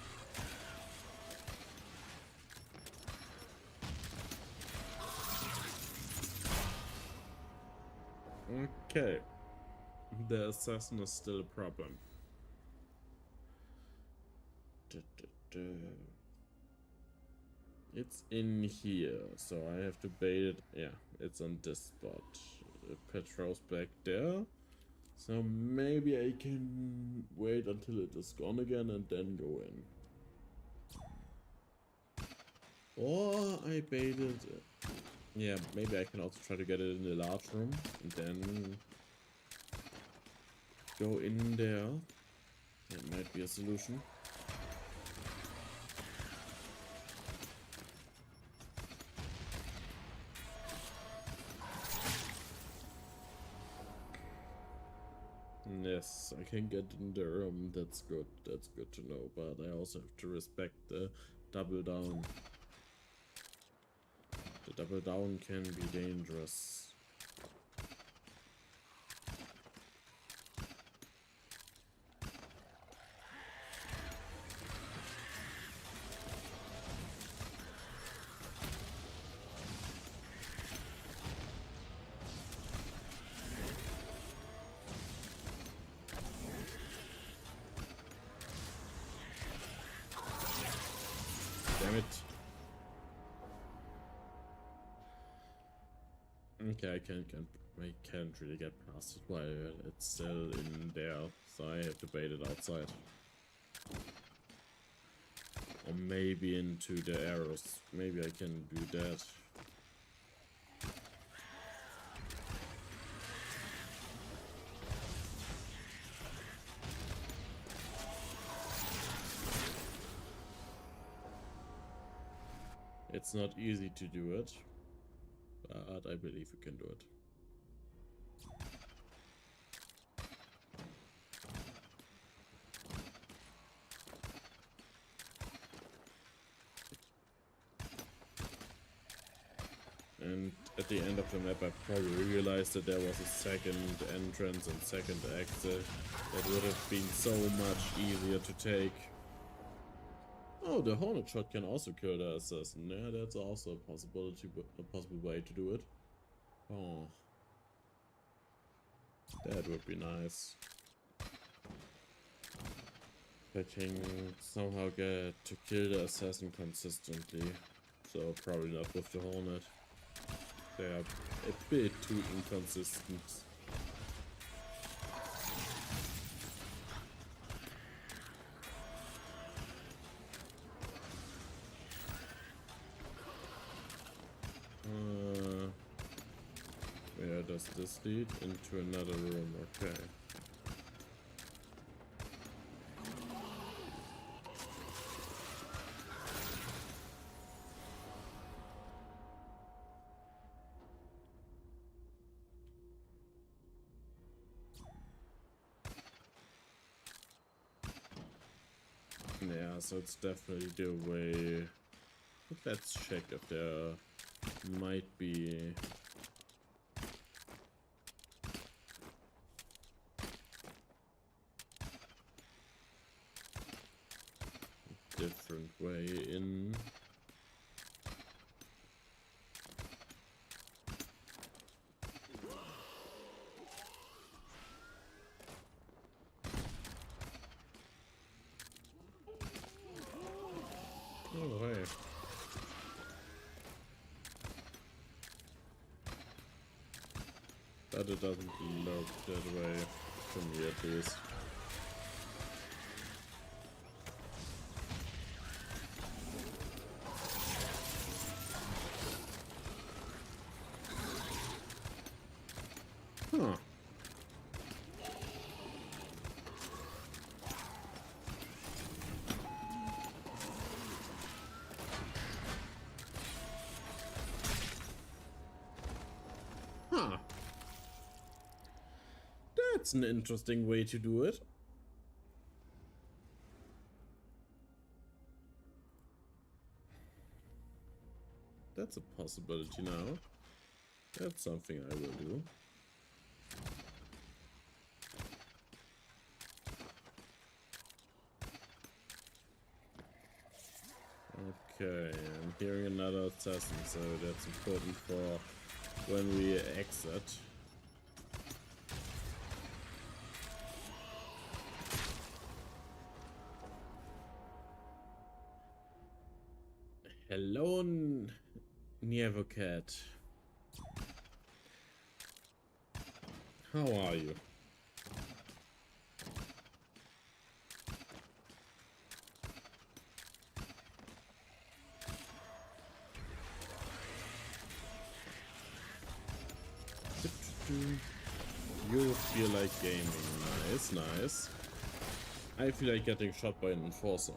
Okay. The assassin is still a problem. It's in here, so I have to bait it. Yeah, it's on this spot. Petro's back there. So maybe I can wait until it is gone again and then go in. Or I baited. Yeah, maybe I can also try to get it in the large room and then go in there. That might be a solution. Yes, I can get in the room. That's good. That's good to know. But I also have to respect the double down. The double down can be dangerous. Damn it. Okay, I can't really get past it while it's still in there, so I have to bait it outside. Or maybe into the arrows. Maybe I can do that. It's not easy to do it, but I believe we can do it. And at the end of the map I probably realized that there was a second entrance and second exit that would have been so much easier to take. Oh, the Hornet Shot can also kill the assassin. Yeah, that's also a possibility, a possible way to do it. Oh. That would be nice. I can somehow get to kill the assassin consistently. So probably not with the Hornet. They are a bit too inconsistent. Where does this lead? Into another room, okay. Yeah, so it's definitely the way. Let's check if there might be a different way in. Oh, hey. But it doesn't look that way, to me at least. Huh. Huh. That's an interesting way to do it. That's a possibility now. That's something I will do. Okay, I'm hearing another assassin, so that's important for when we exit. Hello, Nievocat. How are you? You feel like gaming. Nice, nice. I feel like getting shot by an enforcer.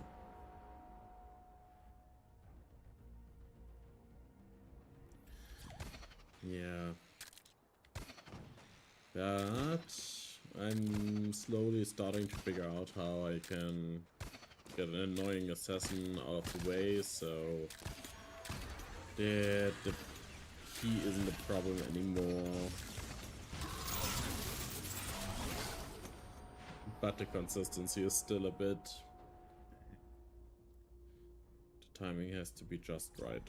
Yeah. But I'm slowly starting to figure out how I can get an annoying assassin out of the way, so that the key isn't a problem anymore. But the consistency is still a bit. The timing has to be just right.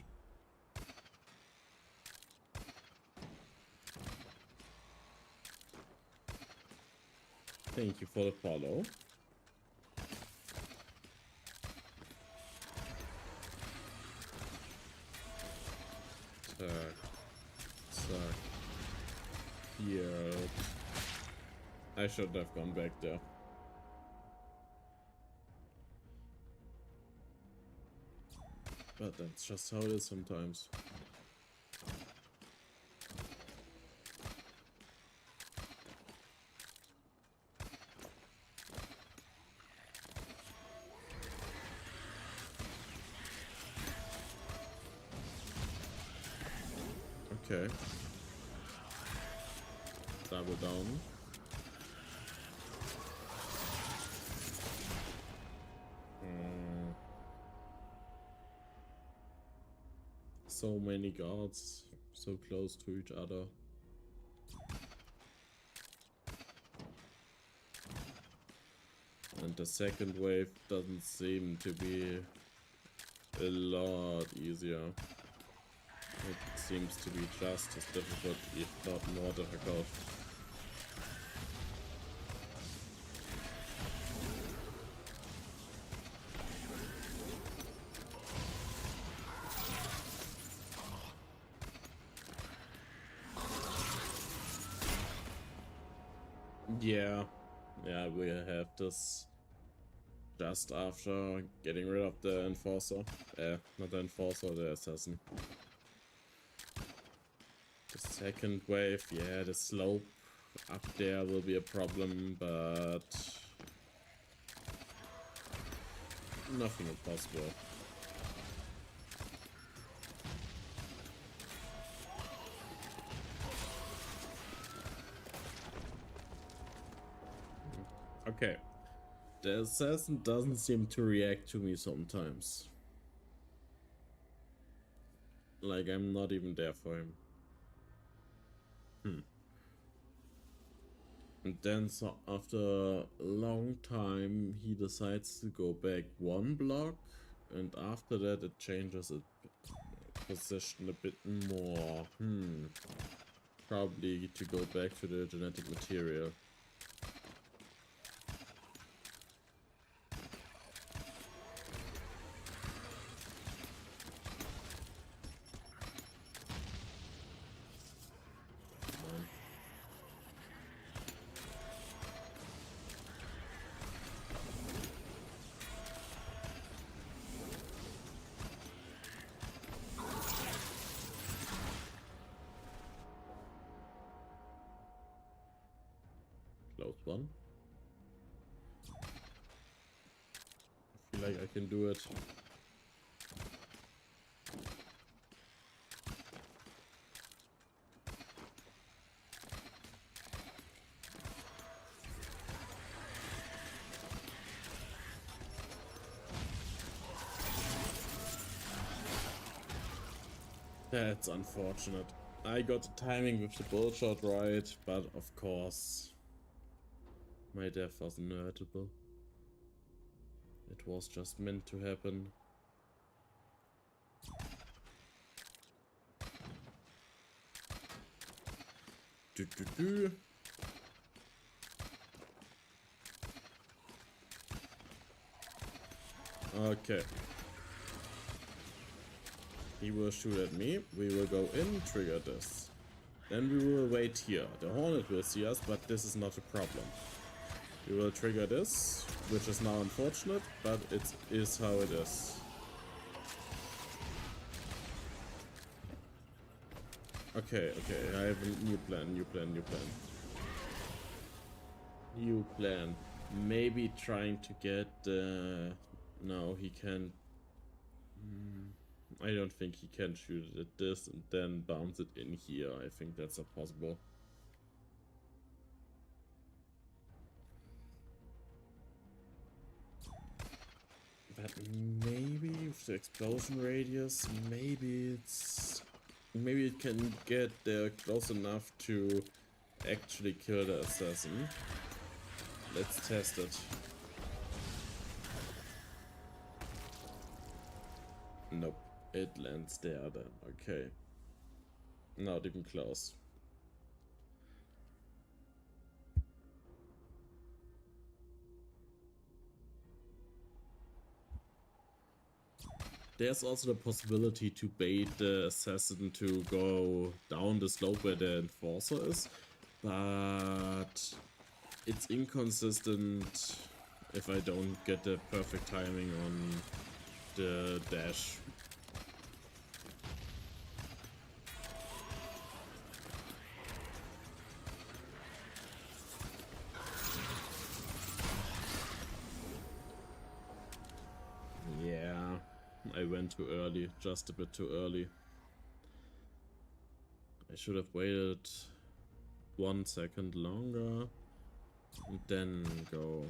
Thank you for the follow. Tack. Tack. Here. I should have gone back there. But that's just how it is sometimes. Okay. Double down. So many guards so close to each other. And the second wave doesn't seem to be a lot easier. It seems to be just as difficult, if not more difficult. Yeah, we have this just after getting rid of the enforcer. Not the enforcer, the assassin. The second wave, yeah, the slope up there will be a problem, but nothing impossible. Okay. The assassin doesn't seem to react to me sometimes. Like I'm not even there for him. And then so after a long time he decides to go back one block, and after that it changes its position a bit more. Probably to go back to the genetic material. Close one. I feel like I can do it. That's unfortunate. I got the timing with the bullshot right, but of course my death was inevitable. It was just meant to happen. Okay. He will shoot at me. We will go in, trigger this. Then we will wait here. The Hornet will see us, but this is not a problem. We will trigger this, which is now unfortunate, but it is how it is. Okay, I have a new plan. Maybe trying to get no, he can't. I don't think he can shoot it at this and then bounce it in here. I think that's not possible. But maybe with the explosion radius, maybe it can get there close enough to actually kill the assassin. Let's test it. Nope, it lands there then. Okay. Not even close. There's also the possibility to bait the assassin to go down the slope where the enforcer is, but it's inconsistent if I don't get the perfect timing on the dash. Yeah, I went too early, just a bit too early. I should have waited 1 second longer and then go.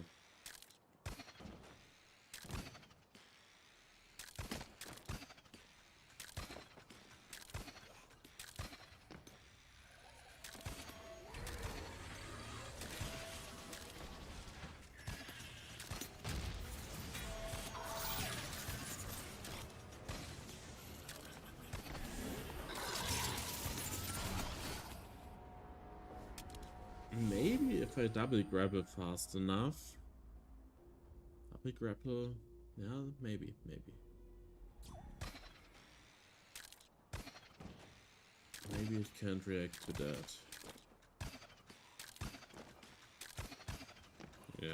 Maybe if I double grapple fast enough. Double grapple, yeah, maybe. Maybe it can't react to that. Yeah.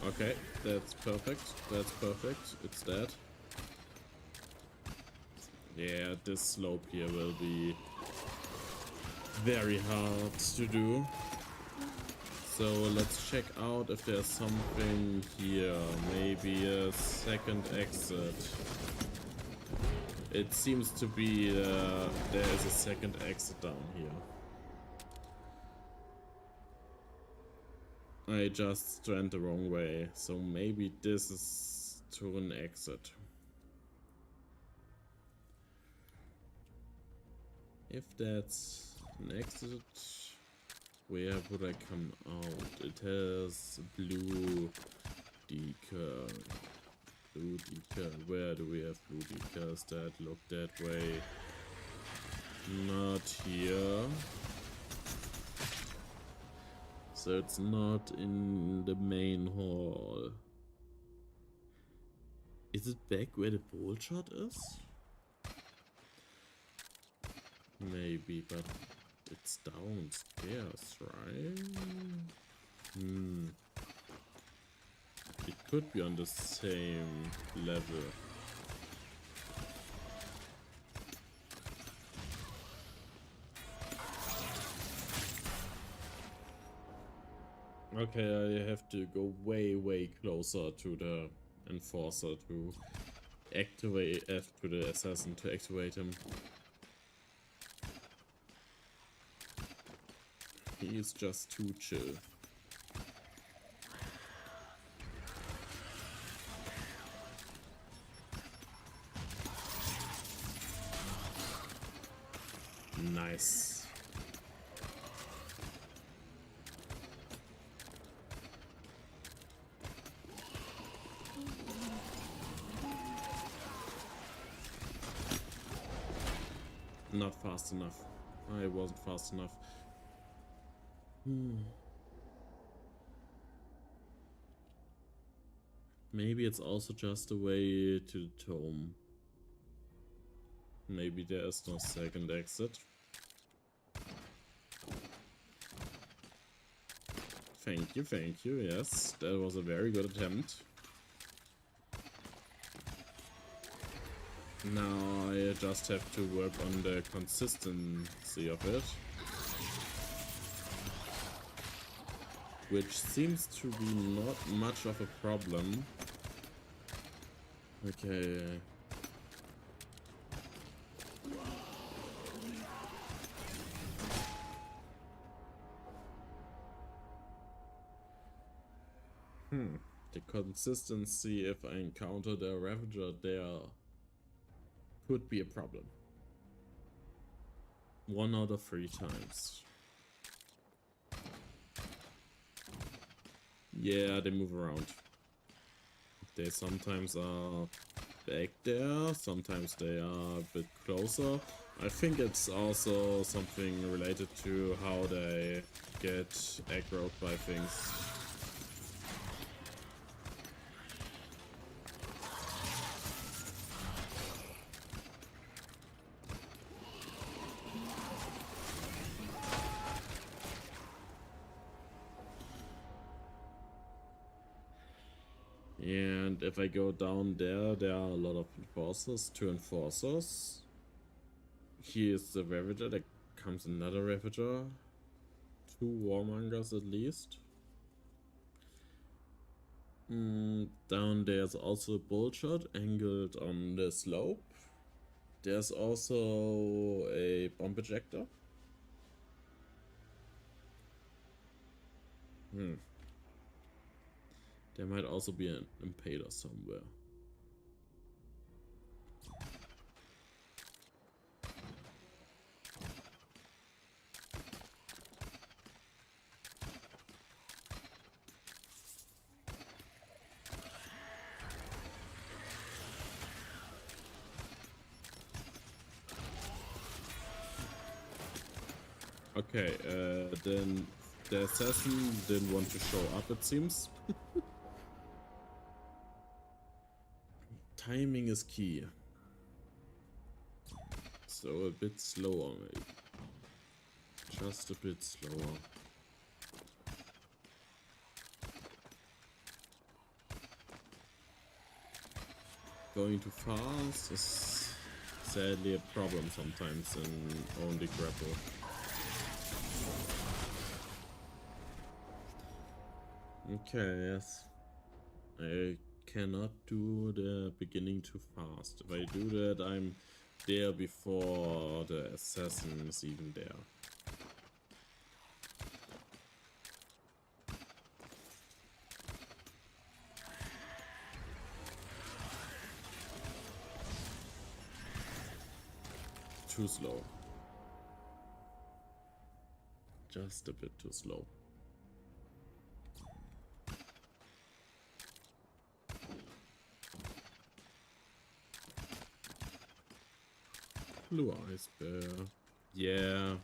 Okay, that's perfect. That's perfect. It's dead. Yeah, this slope here will be very hard to do. So let's check out if there's something here. Maybe a second exit. It seems to be there is a second exit down here. I just went the wrong way, so maybe this is to an exit. If that's an exit, where would I come out? It has blue decal. Blue decal. Where do we have blue decals that look that way? Not here. So it's not in the main hall. Is it back where the ball shot is? Maybe, but it's downstairs, right? It could be on the same level. Okay, I have to go way closer to the enforcer to activate, to the assassin to activate him. He is just too chill. Nice. Not fast enough. I wasn't fast enough. Maybe it's also just a way to the tome. Maybe there is no second exit. Thank you, yes. That was a very good attempt. Now I just have to work on the consistency of it. Which seems to be not much of a problem. Okay. The consistency, if I encounter the Ravager there, could be a problem. 1 out of 3 times. Yeah, they move around. They sometimes are back there, sometimes they are a bit closer. I think it's also something related to how they get aggroed by things. And if I go down there, there are a lot of enforcers, 2 enforcers. Here's the Ravager, there comes another Ravager. 2 Warmongers at least. Down there's also a bullshot angled on the slope. There's also a bomb ejector. There might also be an impaler somewhere. Okay, then the assassin didn't want to show up, it seems. timing is key. So a bit slower maybe. Just a bit slower. Going too fast is sadly a problem sometimes in only Grapple. Okay, yes. I cannot do the beginning too fast. If I do that, I'm there before the assassin is even there. Too slow. Just a bit too slow. Blue Eyes Bear. Yeah.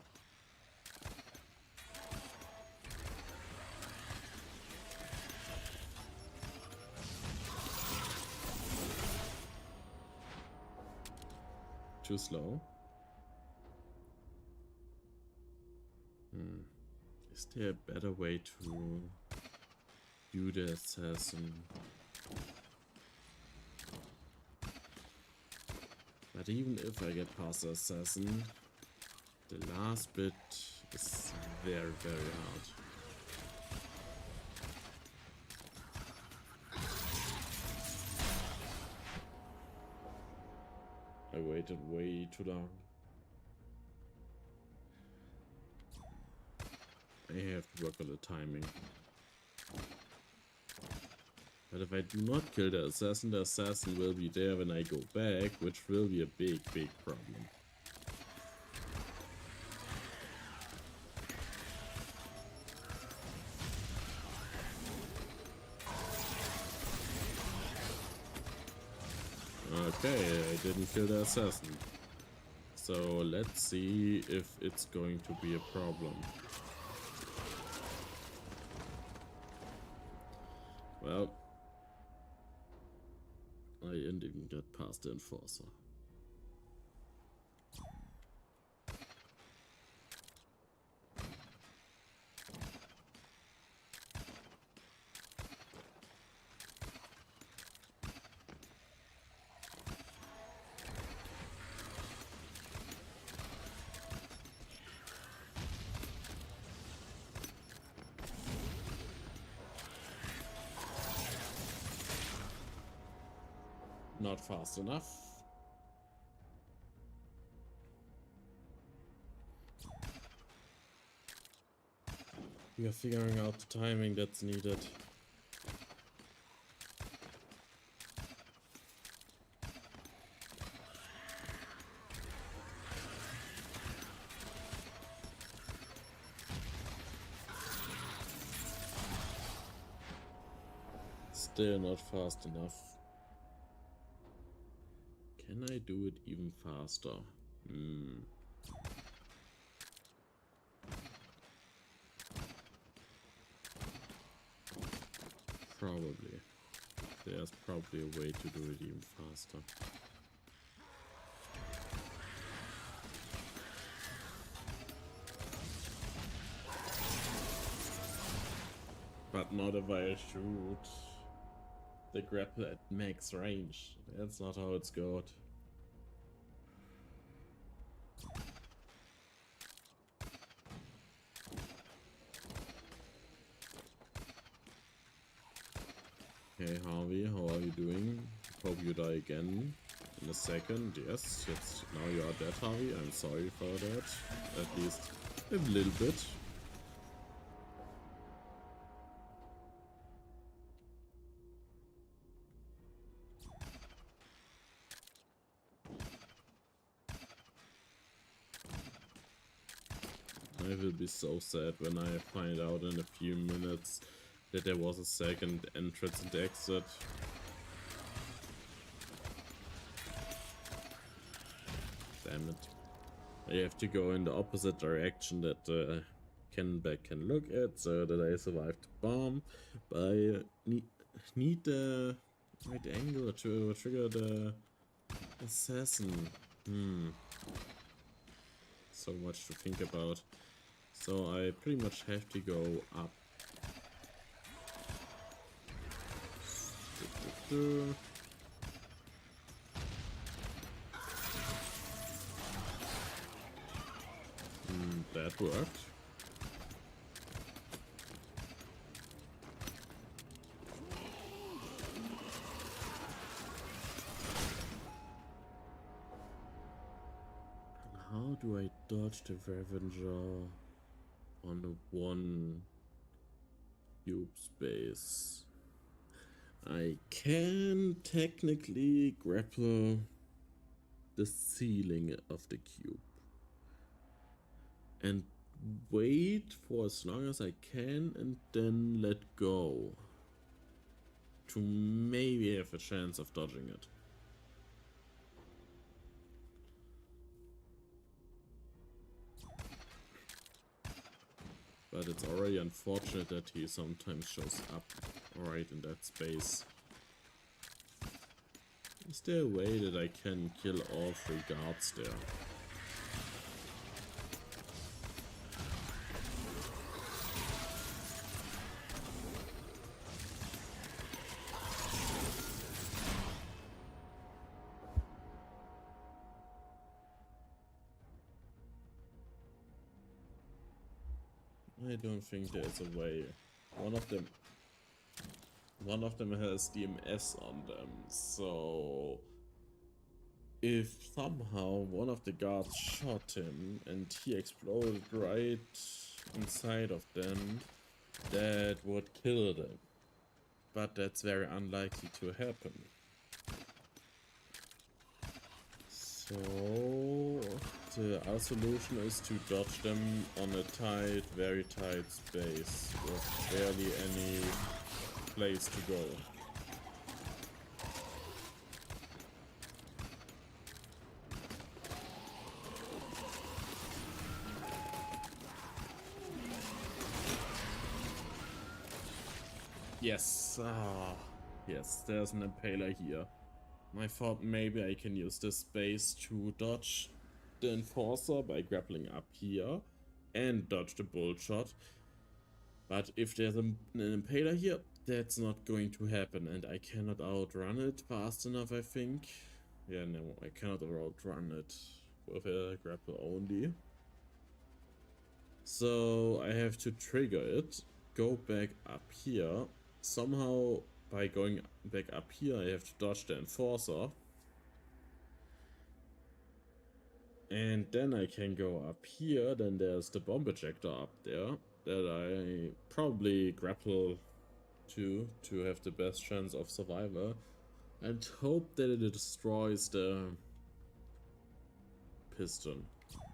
Too slow. Is there a better way to do the assassin? But even if I get past the assassin, the last bit is very, very hard. I waited way too long. I have to work on the timing. But if I do not kill the assassin will be there when I go back, which will be a big, big problem. Okay, I didn't kill the assassin. So let's see if it's going to be a problem. Well, I didn't even get past the enforcer. Not fast enough. We are figuring out the timing that's needed. Still not fast enough. Can I do it even faster? Probably. There's probably a way to do it even faster. But not if I shoot the grapple at max range. That's not how it's got. Hey Harvey, how are you doing? Hope you die again in a second. Yes, now you are dead, Harvey. I'm sorry for that. At least a little bit. I will be so sad when I find out in a few minutes that there was a second entrance and exit. Damn it. I have to go in the opposite direction that Kenback can look at so that I survived the bomb. But I need the Right angle to trigger the assassin. So much to think about. So I pretty much have to go up. That worked. How do I dodge the Revenger on one cube space? I can technically grapple the ceiling of the cube and wait for as long as I can and then let go to maybe have a chance of dodging it. But it's already unfortunate that he sometimes shows up right in that space. Is there a way that I can kill all 3 guards there? I don't think there's a way. One of them has DMS on them, so if somehow one of the guards shot him and he exploded right inside of them, that would kill them. But that's very unlikely to happen. So the other solution is to dodge them on a tight, very tight space with barely any place to go. Yes, yes, there's an impaler here. I thought maybe I can use this space to dodge the enforcer by grappling up here and dodge the bolt shot. But if there's an impaler here, that's not going to happen, and I cannot outrun it fast enough, I think. Yeah, no, I cannot outrun it with a grapple only. So I have to trigger it, go back up here. Somehow, by going back up here, I have to dodge the enforcer. And then I can go up here, then there's the bomb ejector up there that I probably grapple to have the best chance of survival, and hope that it destroys the piston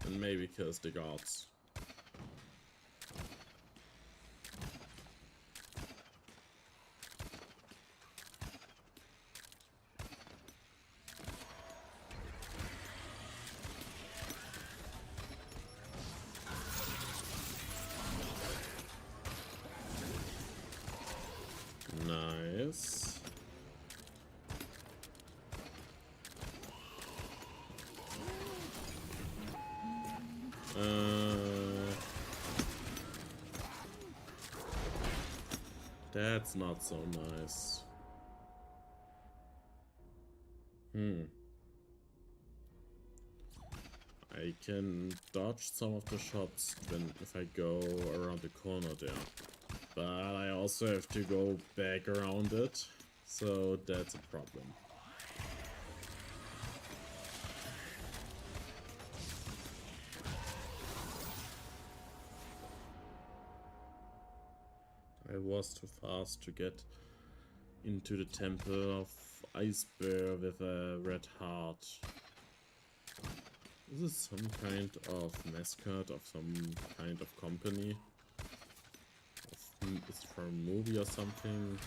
and maybe kills the guards. Nice. That's not so nice. I can dodge some of the shots if I go around the corner there. But I also have to go back around it, so that's a problem. I was too fast to get into the Temple of Ice Bear with a red heart. Is this some kind of mascot of some kind of company? It's for a movie or something?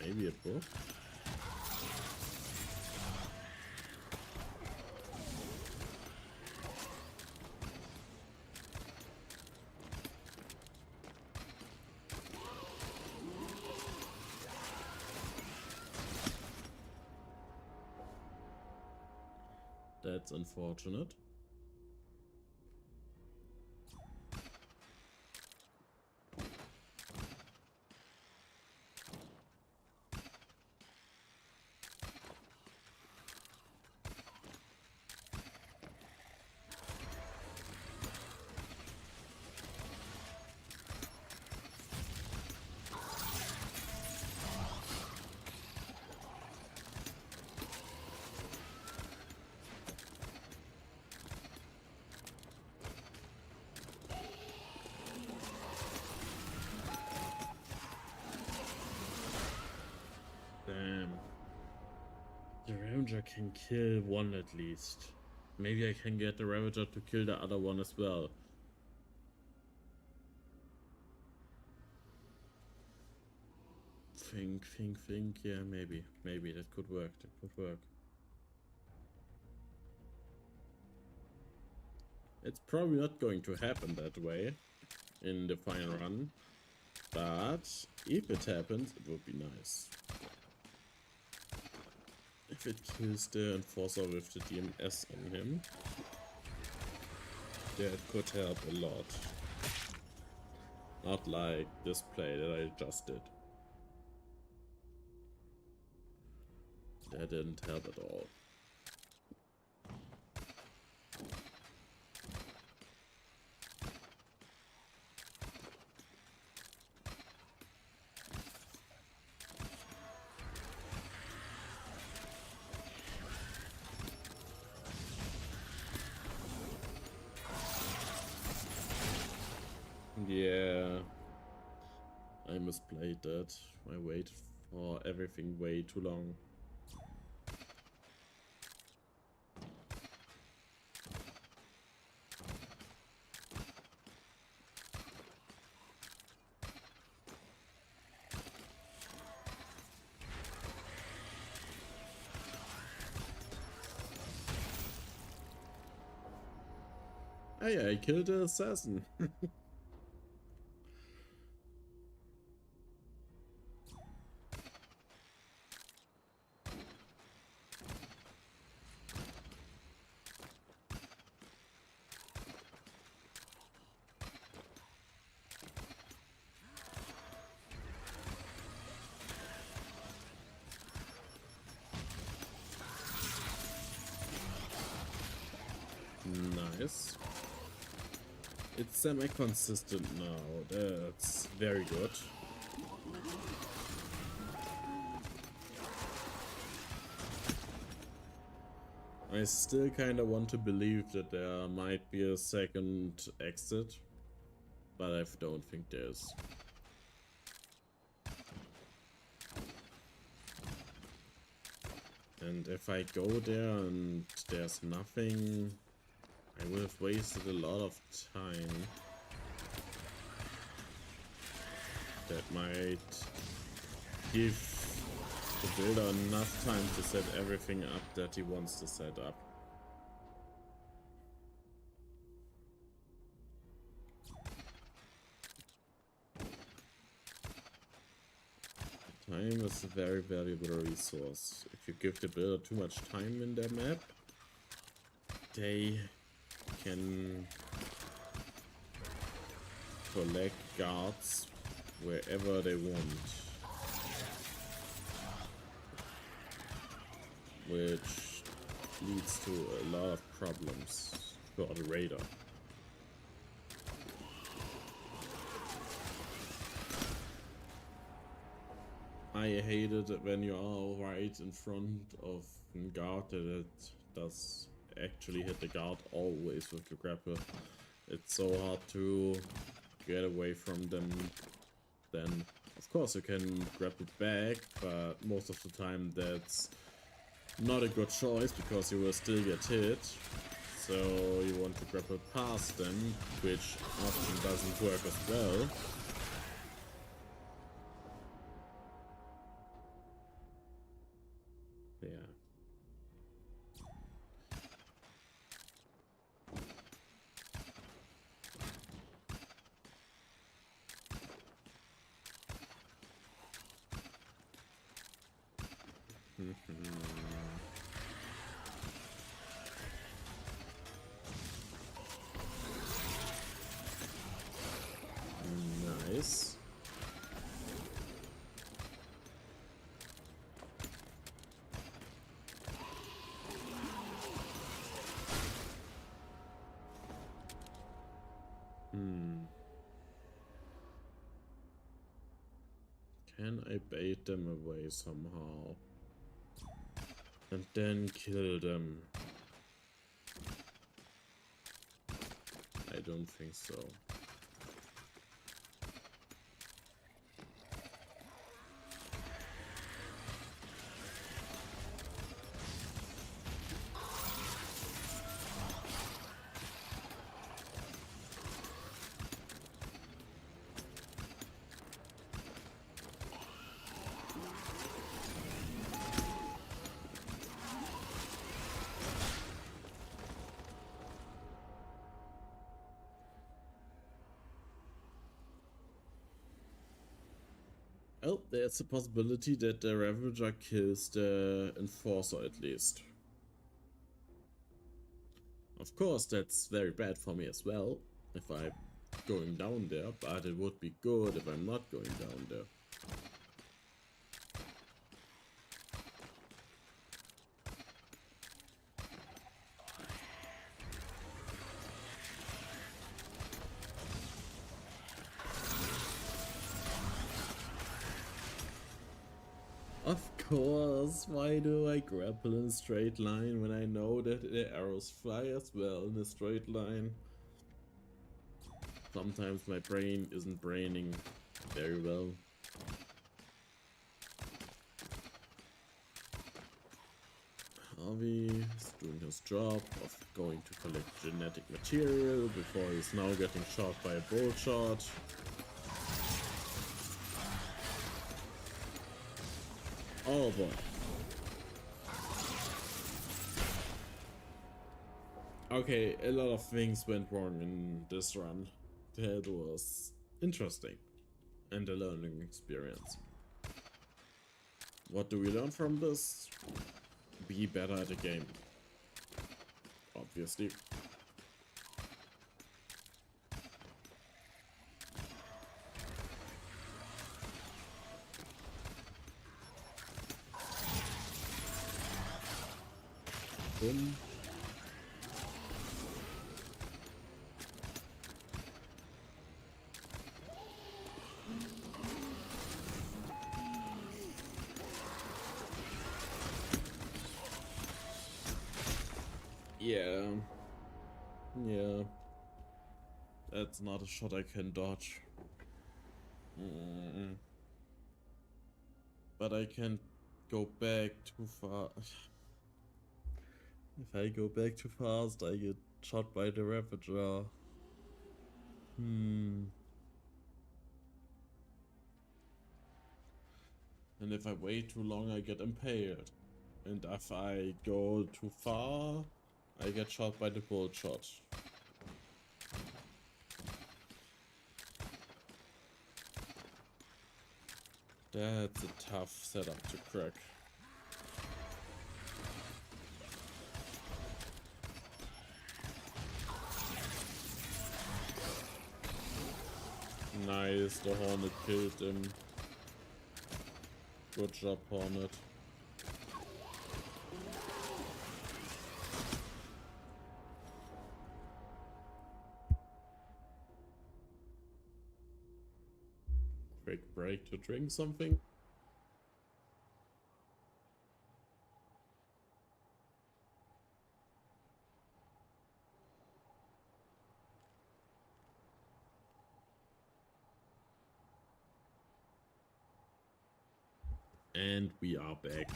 Maybe a book? That's unfortunate. Damn. The Ravager can kill one at least. Maybe I can get the Ravager to kill the other one as well. Think. Yeah, maybe. Maybe that could work. That could work. It's probably not going to happen that way in the final run. But if it happens, it would be nice. If it kills the Enforcer with the DMS on him, that could help a lot. Not like this play that I just did. That didn't help at all. Yeah, I misplayed that. I waited for everything way too long. Hey, I killed the assassin. Nice. It's semi-consistent now. That's very good. I still kinda want to believe that there might be a second exit, but I don't think there is. And if I go there and there's nothing, I would have wasted a lot of time. That might give the builder enough time to set everything up that he wants to set up. Time is a very valuable resource. If you give the builder too much time in their map, they can collect guards wherever they want, which leads to a lot of problems for the raider. I hate it when you are right in front of a guard that it does actually hit the guard always with the grapple. It's so hard to get away from them. Then of course you can grapple back, but most of the time that's not a good choice because you will still get hit. So you want to grapple past them, which often doesn't work as well. Yeah. this. Can I bait them away somehow? And then kill them? I don't think so. Oh, there's a possibility that the Ravager kills the Enforcer at least. Of course, that's very bad for me as well, if I'm going down there, but it would be good if I'm not going down there. Of course, why do I grapple in a straight line when I know that the arrows fly as well in a straight line? Sometimes my brain isn't braining very well. Harvey is doing his job of going to collect genetic material before he's now getting shot by a bolt shot. Oh boy. Okay, a lot of things went wrong in this run. That was interesting and a learning experience. What do we learn from this? Be better at the game. Obviously. Boom. Yeah. That's not a shot I can dodge. But I can't go back too far. If I go back too fast, I get shot by the Ravager. And if I wait too long, I get impaled. And if I go too far, I get shot by the bolt shot. That's a tough setup to crack. Nice, the Hornet killed him. Good job, Hornet. Quick break to drink something. And we are back.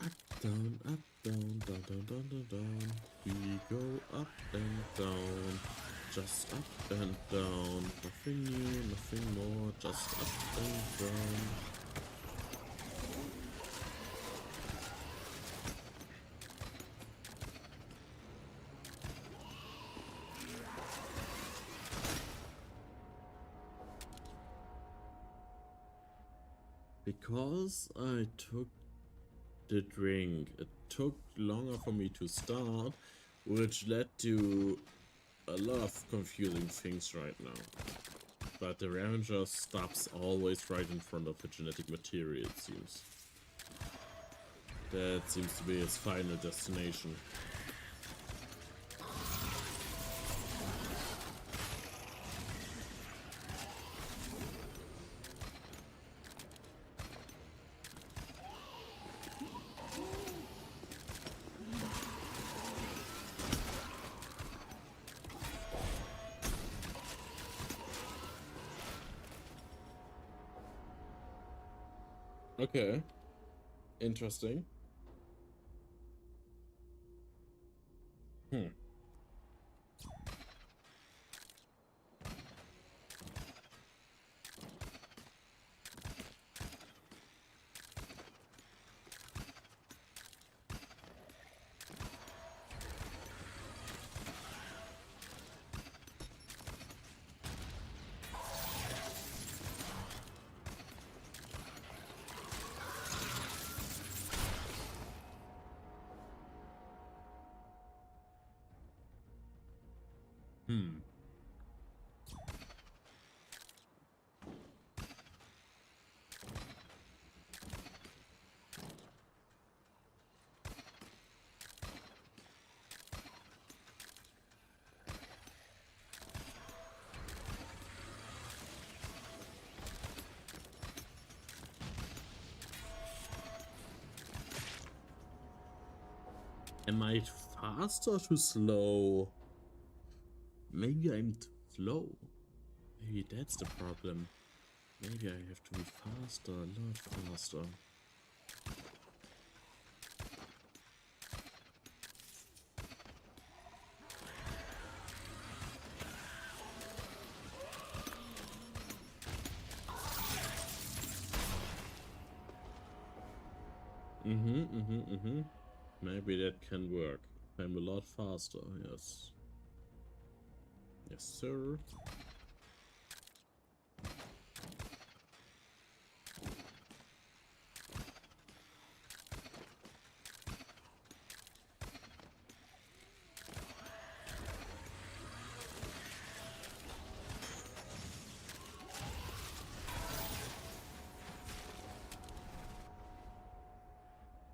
Up, down, up, down, down, down, down, down, down. We go up and down. Just up and down. Nothing new, nothing more. Just up and down. Because I took the drink. It took longer for me to start, which led to a lot of confusing things right now. But the Ravager stops always right in front of a genetic material, it seems. That seems to be his final destination. Okay. Interesting. Hmm. Hmm. Am I fast or too slow? Maybe I'm too slow. Maybe that's the problem. Maybe I have to be faster, a lot faster. Maybe that can work. I'm a lot faster, yes. Yes, sir.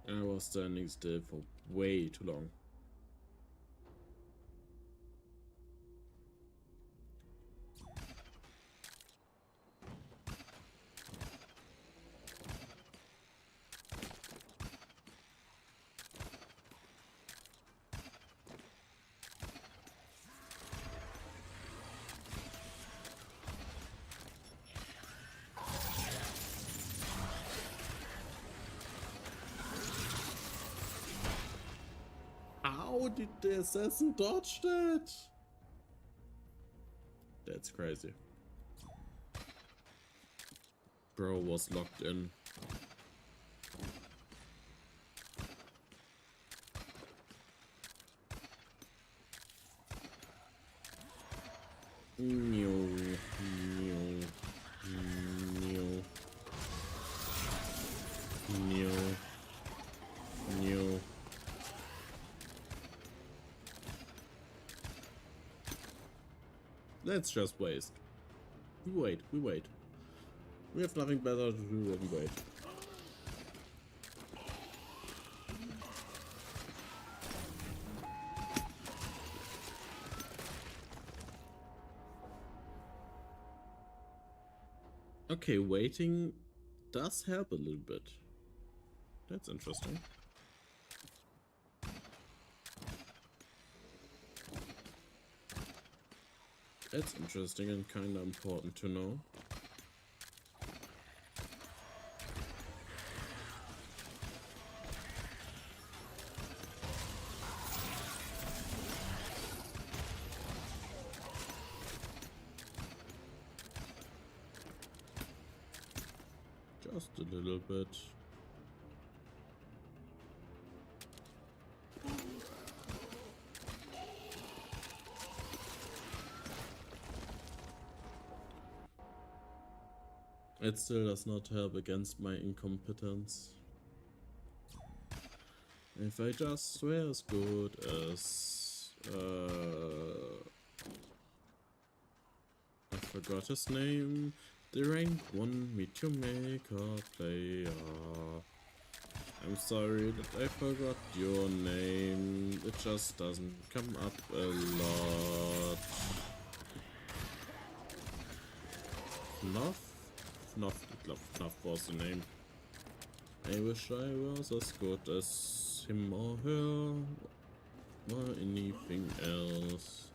I was standing still for way too long. How did the assassin dodge that? That's crazy. Bro was locked in. Mew, mew, mew, mew, mew. Let's just waste. We wait, we wait. We have nothing better to do than wait. Okay, waiting does help a little bit. That's interesting. That's interesting and kinda important to know. Just a little bit. It still does not help against my incompetence. If I just were as good as I forgot his name. The rank 1 Meteor Maker player. I'm sorry that I forgot your name. It just doesn't come up a lot. Fnuff? Fnuff was the name. I wish I was as good as him or her or anything else.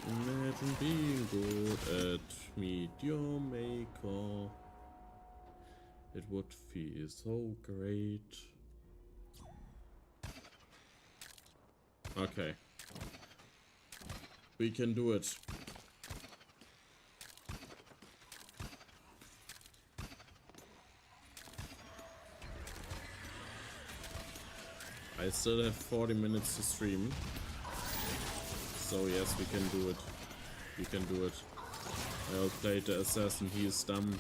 Imagine being good at Meteor Maker. It would feel so great. Okay. We can do it. I still have 40 minutes to stream. So yes, we can do it. We can do it. I'll play the assassin, he is dumb.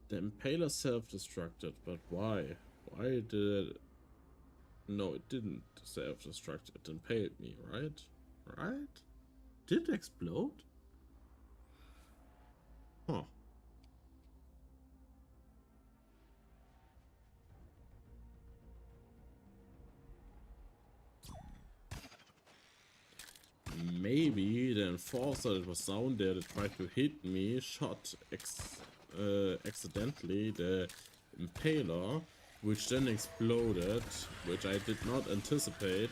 The Impaler self-destructed, but why? Why did it... No, it didn't self-destruct, it impaled me, right? Right? Did it explode? Huh. Maybe the enforcer that was down there that tried to hit me shot accidentally the Impaler, which then exploded, which I did not anticipate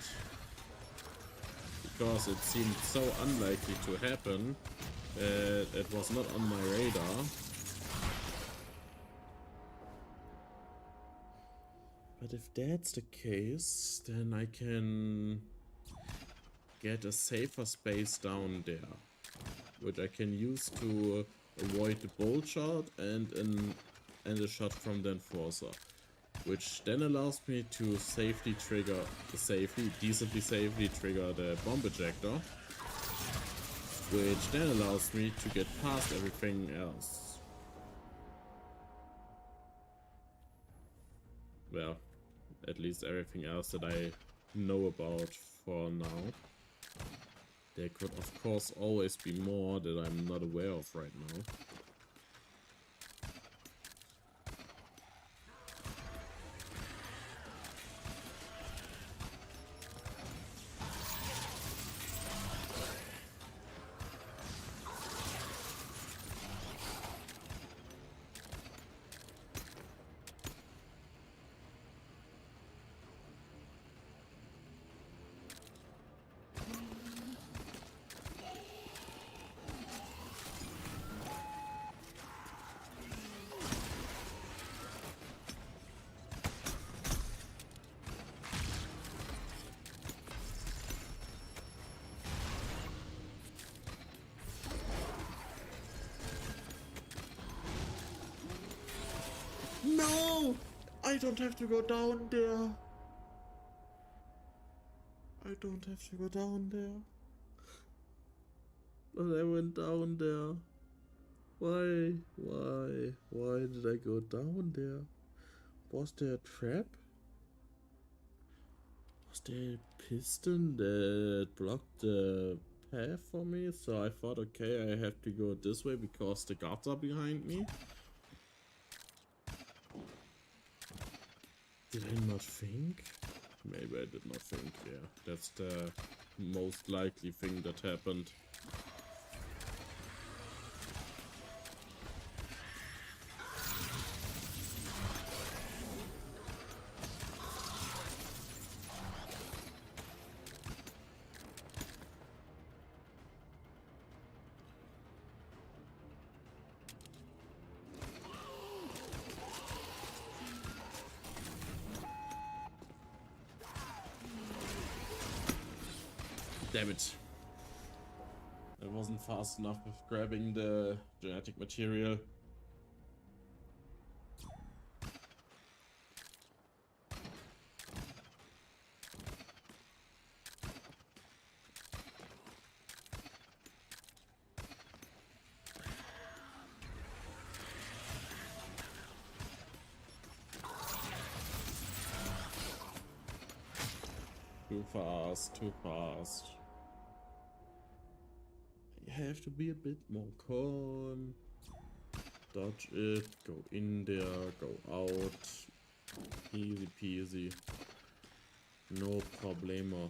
because it seemed so unlikely to happen. It was not on my radar. But if that's the case, then I can get a safer space down there, which I can use to avoid the bolt shot and a shot from the enforcer, which then allows me to decently safely trigger the bomb ejector, which then allows me to get past everything else. Well, at least everything else that I know about for now. There could of course always be more that I'm not aware of right now. No! I don't have to go down there. I don't have to go down there. But I went down there. Why? Why? Why did I go down there? Was there a trap? Was there a piston that blocked the path for me? So I thought, okay, I have to go this way because the guards are behind me. Did I not think? Maybe I did not think, yeah. That's the most likely thing that happened. Damn it. I wasn't fast enough with grabbing the genetic material. Too fast, too fast. You have to be a bit more calm. Dodge it, go in there, go out. Easy peasy. No problemo.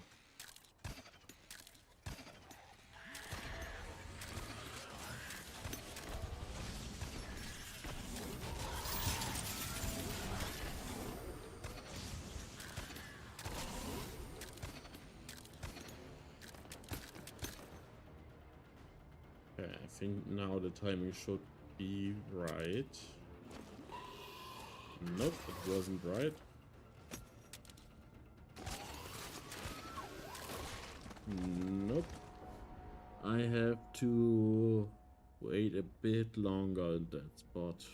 Okay, I think now the timing should be right. Nope, it wasn't right. Nope. I have to wait a bit longer in that spot.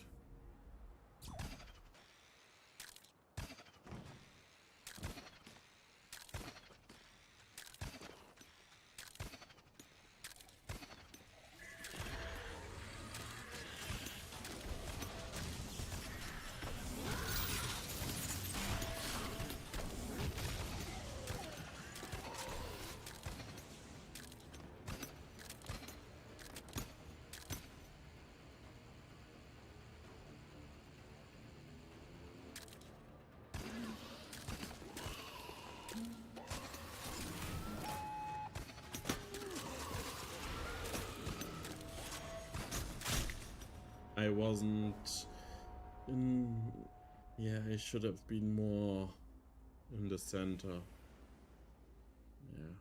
I wasn't in... Yeah, I should have been more in the center. Yeah.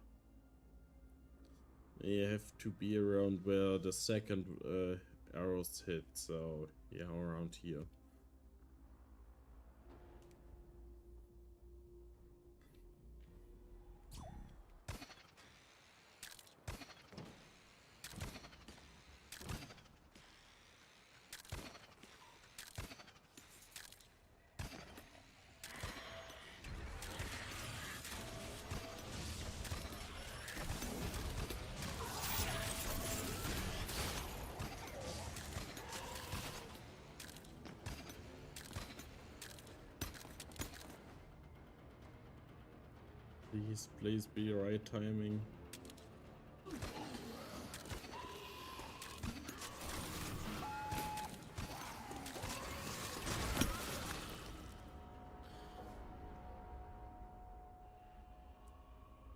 You have to be around where the second arrows hit, so yeah, around here. Please be right timing.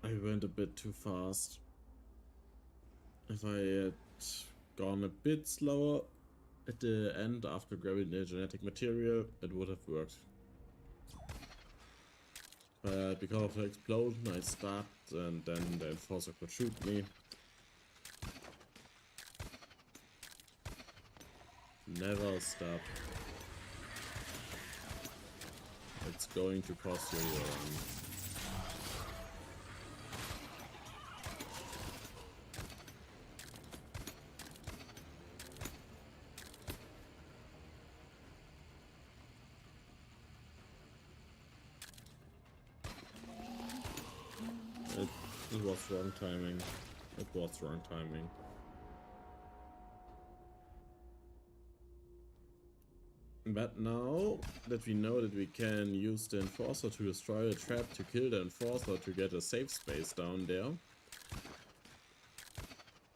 I went a bit too fast. If I had gone a bit slower at the end after grabbing the genetic material, it would have worked. But because of the explosion, I stopped, and then the enforcer could shoot me. Never stop. It's going to cost you your It was wrong timing. It was wrong timing. But now that we know that we can use the enforcer to destroy the trap to kill the enforcer to get a safe space down there,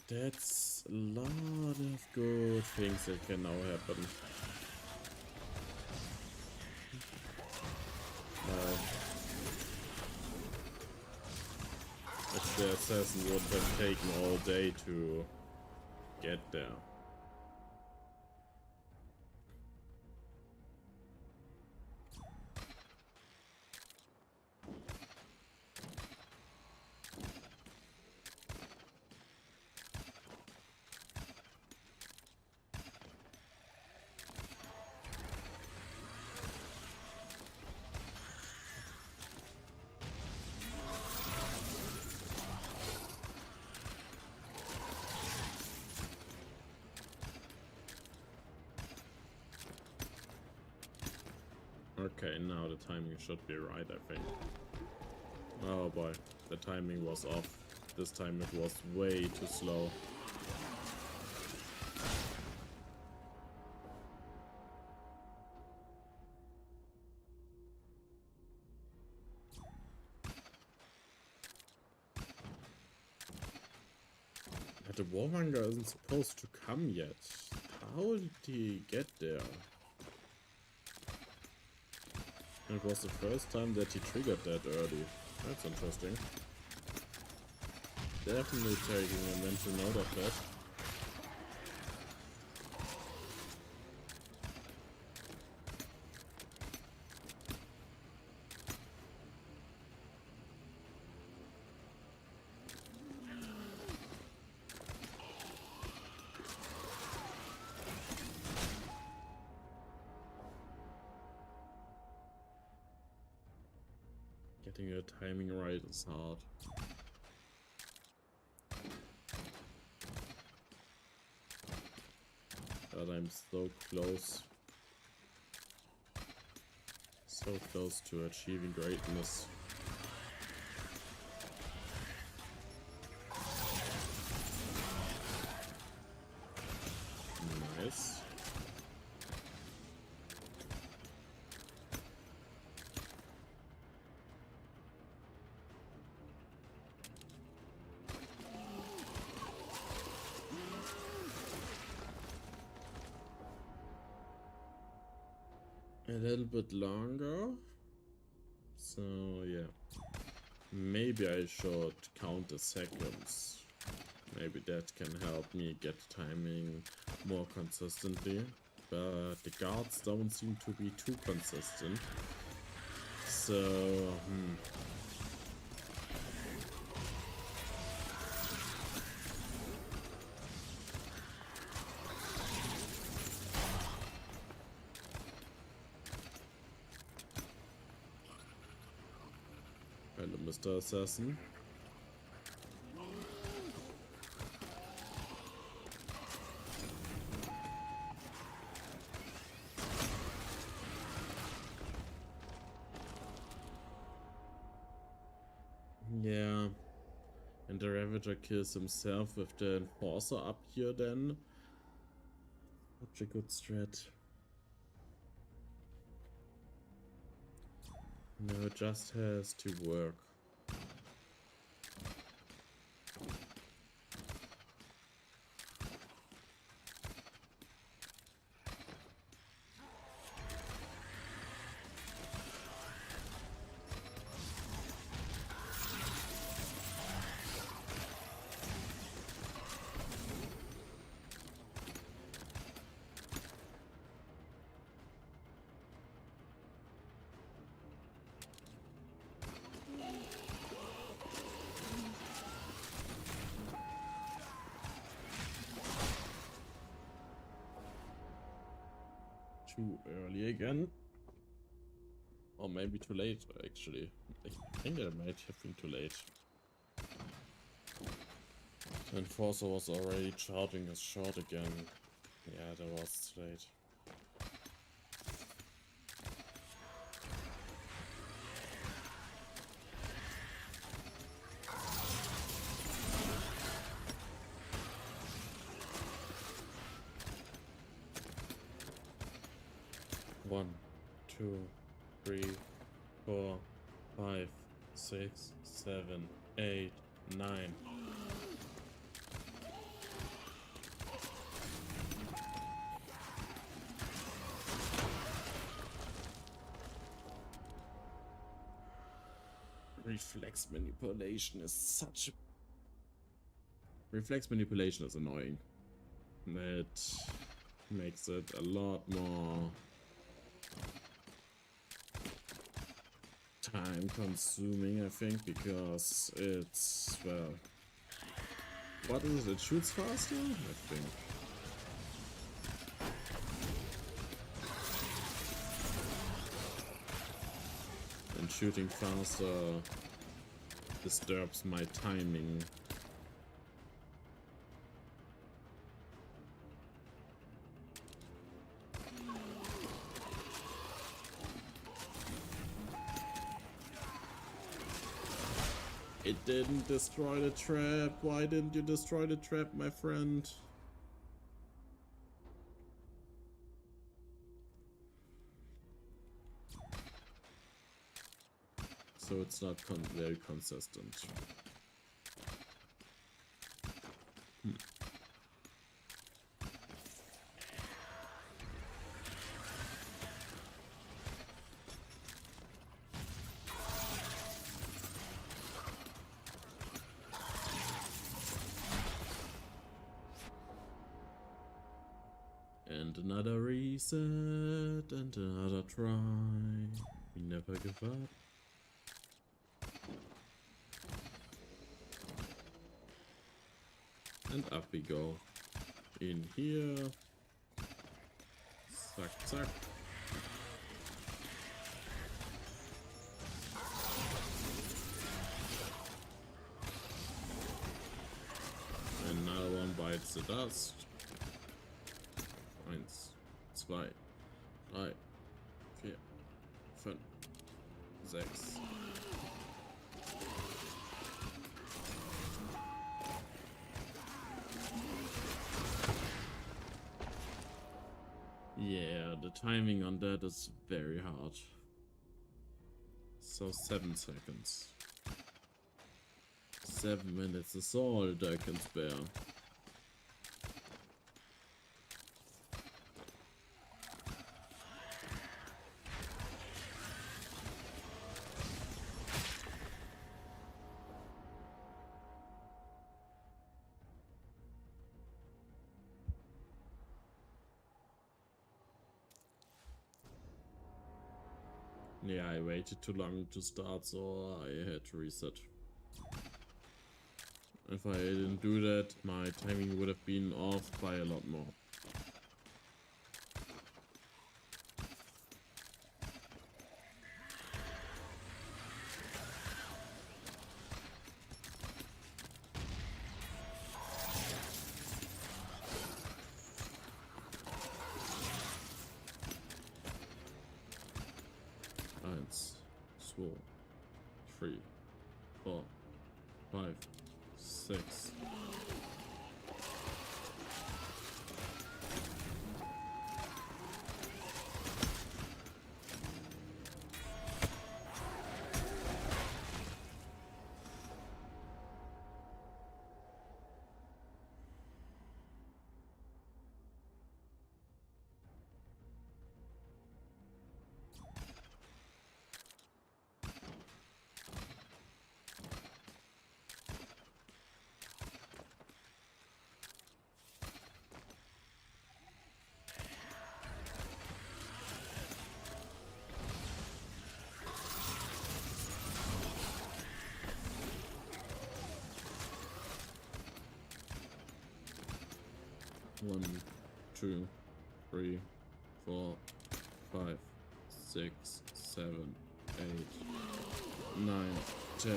that's a lot of good things that can now happen. If the assassin would have taken all day to get there. Okay, now the timing should be right, I think. Oh boy, the timing was off. This time it was way too slow. But the Warmonger isn't supposed to come yet. How did he get there? It was the first time that he triggered that early. That's interesting. Definitely taking a mental note of that. Getting your timing right is hard. But I'm so close. So close to achieving greatness. Nice. A little bit longer. So yeah. Maybe I should count the seconds. Maybe that can help me get timing more consistently. But the guards don't seem to be too consistent. So, Hello, Mr. Assassin. Yeah. And the Ravager kills himself with the Enforcer up here then. Such a good strat. No, it just has to work. Too early again. Or maybe too late, actually. I think I might have been too late. The Enforcer was already charging his shot again. Yeah, that was late. One, 2, 3, 4, 5, 6, 7, 8, 9. Reflex manipulation is such a... Reflex manipulation is annoying. It makes it a lot more time consuming, I think, because it's, well, what is it? It shoots faster, I think. And shooting faster disturbs my timing. I didn't destroy the trap. Why didn't you destroy the trap, my friend? So it's not very consistent. And another reset, and another try. We never give up. And up we go. In here. Zack, zack. Another one bites the dust. 1, 2, 3, 4, 5, 6. Yeah, the timing on that is very hard. So 7 seconds. 7 minutes is all I can spare. Yeah, I waited too long to start, so I had to reset. If I didn't do that, my timing would have been off by a lot more. Eins, 2, 3, 4, 5, 6. One, 2, 3, 4, 5, 6, 7, 8, 9, 10,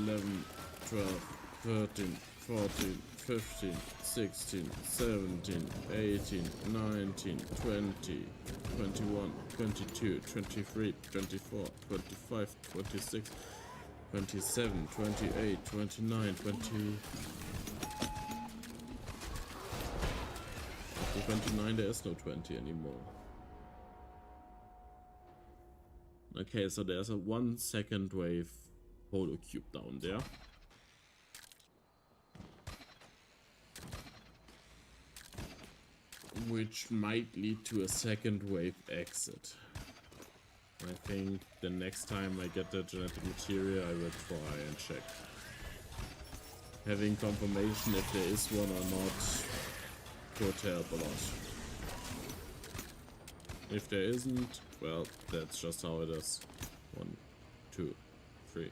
11, 12, 13, 14, 15, 16, 17, 18, 19, 20, 21, 22, 23, 24, 25, 26, 27, 28, 29, 20. 29, there is no 20 anymore. Okay, so there's a 1 second wave holo cube down there. Which might lead to a second wave exit. I think the next time I get the genetic material, I will try and check. Having confirmation if there is one or not could help a lot. If there isn't, well, that's just how it is. 1, 2, 3,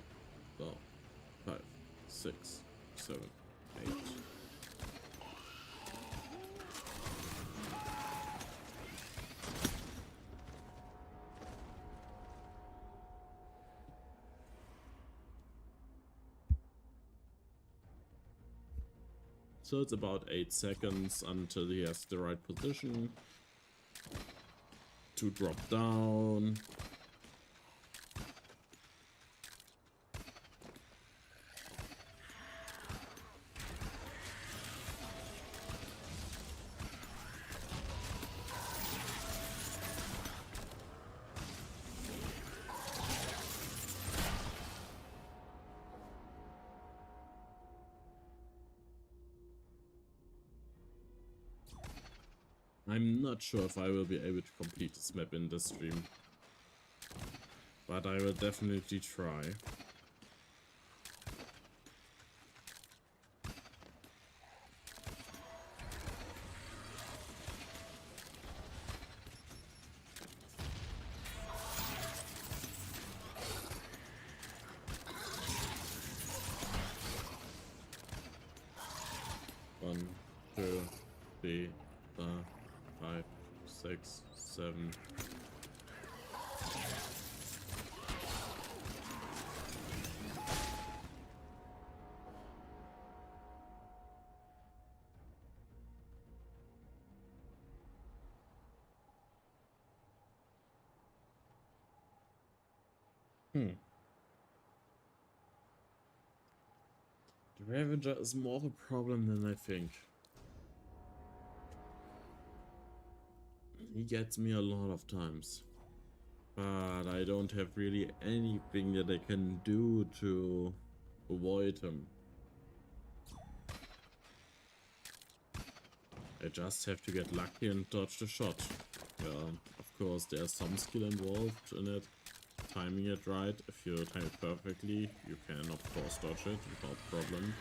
4, 5, 6, 7, 8. So it's about 8 seconds until he has the right position to drop down. I'm not sure if I will be able to complete this map in this stream, but I will definitely try. One, two, three, 5, 6, 7. The Ravager is more of a problem than I think. He gets me a lot of times. But I don't have really anything that I can do to avoid him. I just have to get lucky and dodge the shot. Yeah, of course there's some skill involved in it. Timing it right, if you time it perfectly, you can of course dodge it without problem.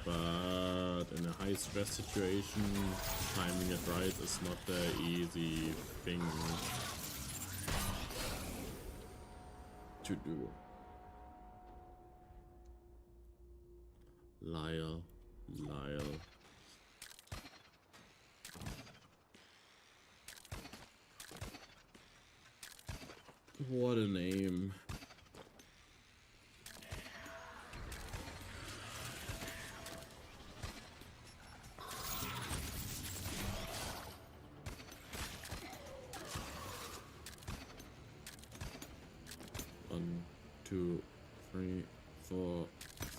But in a high stress situation, timing it right is not the easy thing to do. Lyle. What a name. One, 2, 3, 4,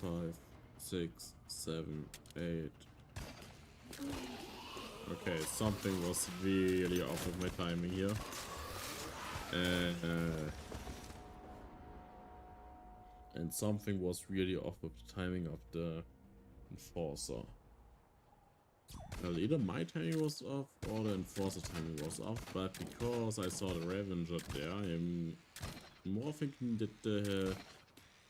5, 6, 7, 8. Okay, something was really off with my timing here. And something was really off with the timing of the Enforcer. Well, either my timing was off or the Enforcer timing was off, but because I saw the Ravager there, I'm more thinking that the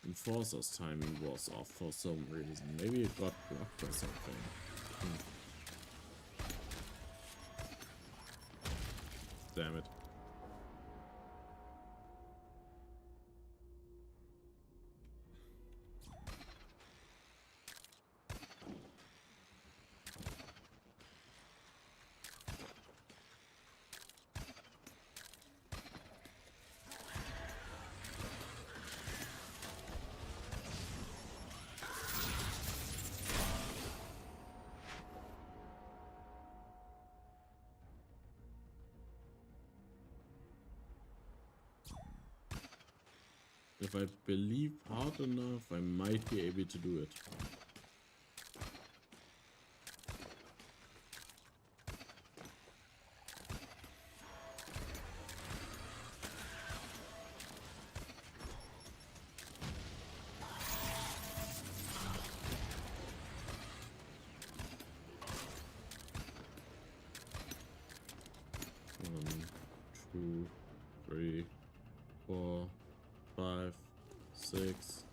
Enforcer's timing was off for some reason. Maybe it got blocked or something. Damn it. If I believe hard enough, I might be able to do it. One, 2, 3, 4, 5, 6.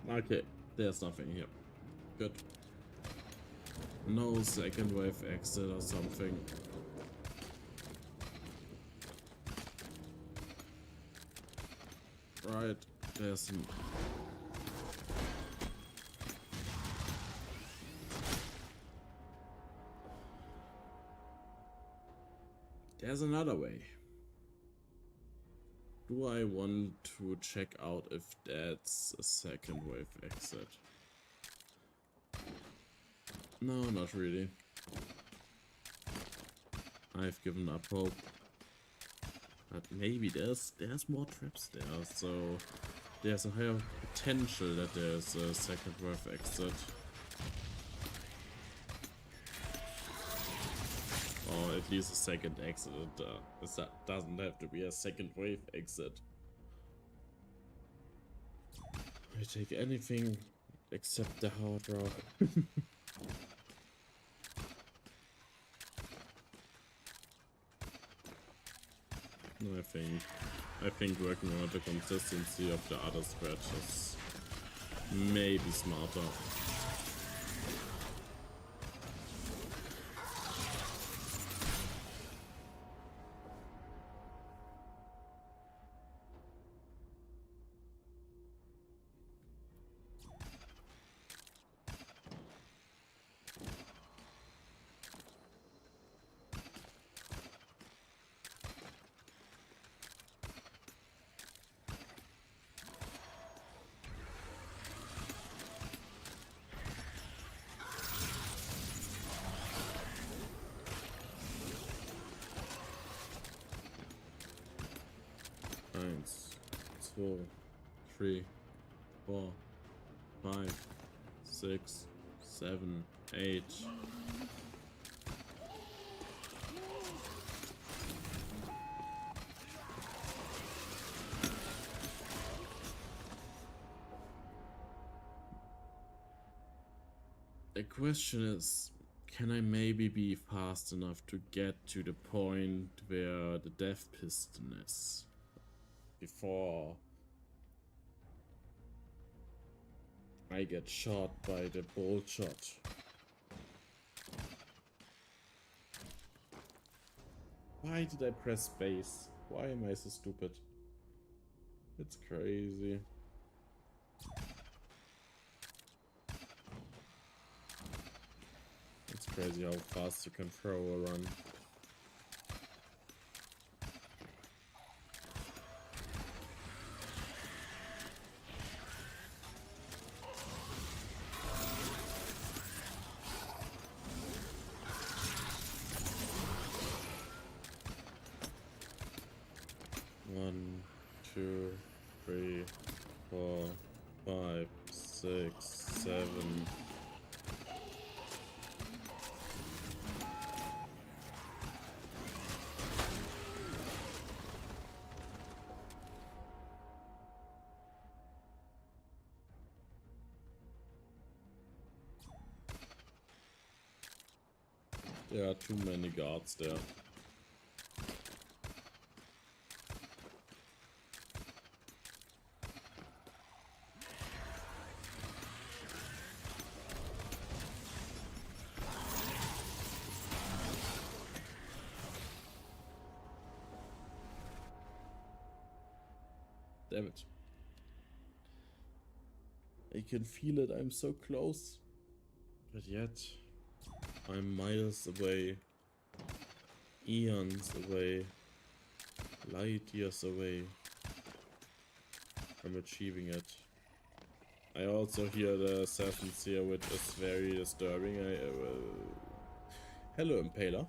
Okay, there's nothing here. Good. No second wave exit or something. Right, there's some... There's another way. Do I want to check out if that's a second wave exit? No, not really. I've given up hope. But maybe there's more traps there, so there's a higher potential that there's a second wave exit. or at least a second exit. It doesn't have to be a second wave exit. I take anything except the hard rock. I think working on the consistency of the other scratches may be smarter. Eins, 2, 3, 4, 5, 6, 7, 8. The question is, can I maybe be fast enough to get to the point where the death piston is before I get shot by the bolt shot? Why did I press space? Why am I so stupid? It's crazy. It's crazy how fast you can throw a run. One, 2, 3, 4, 5, 6, 7. There are too many guards there. Damn it. I can feel it, I'm so close. But yet, I'm miles away. Eons away. Light years away from achieving it. I also hear the seventh here, which is very disturbing. Hello, Impaler.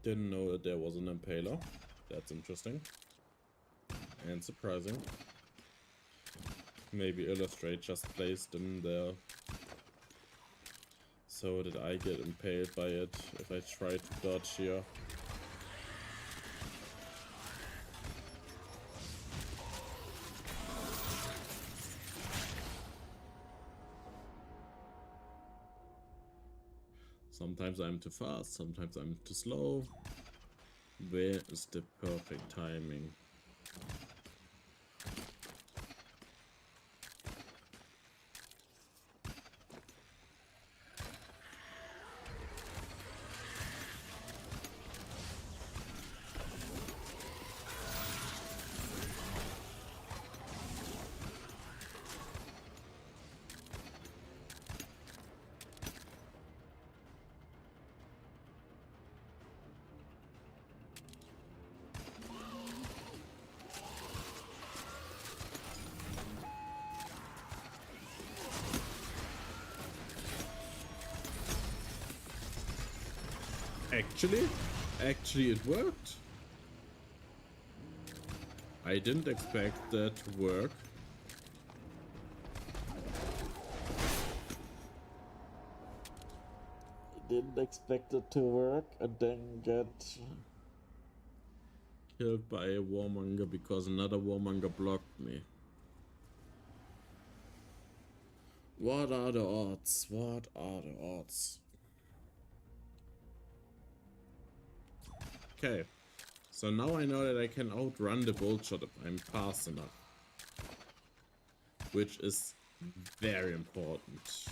Didn't know that there was an Impaler. That's interesting. And surprising. Maybe Illustrate just placed them there so that I get impaled by it if I try to dodge here. Sometimes I'm too fast, sometimes I'm too slow. Where is the perfect timing? Actually it worked. I didn't expect that to work. didn't expect it to work and then get killed by a warmonger because another warmonger blocked me. What are the odds? What are the odds? Okay, so now I know that I can outrun the bolt shot if I'm fast enough. Which is very important.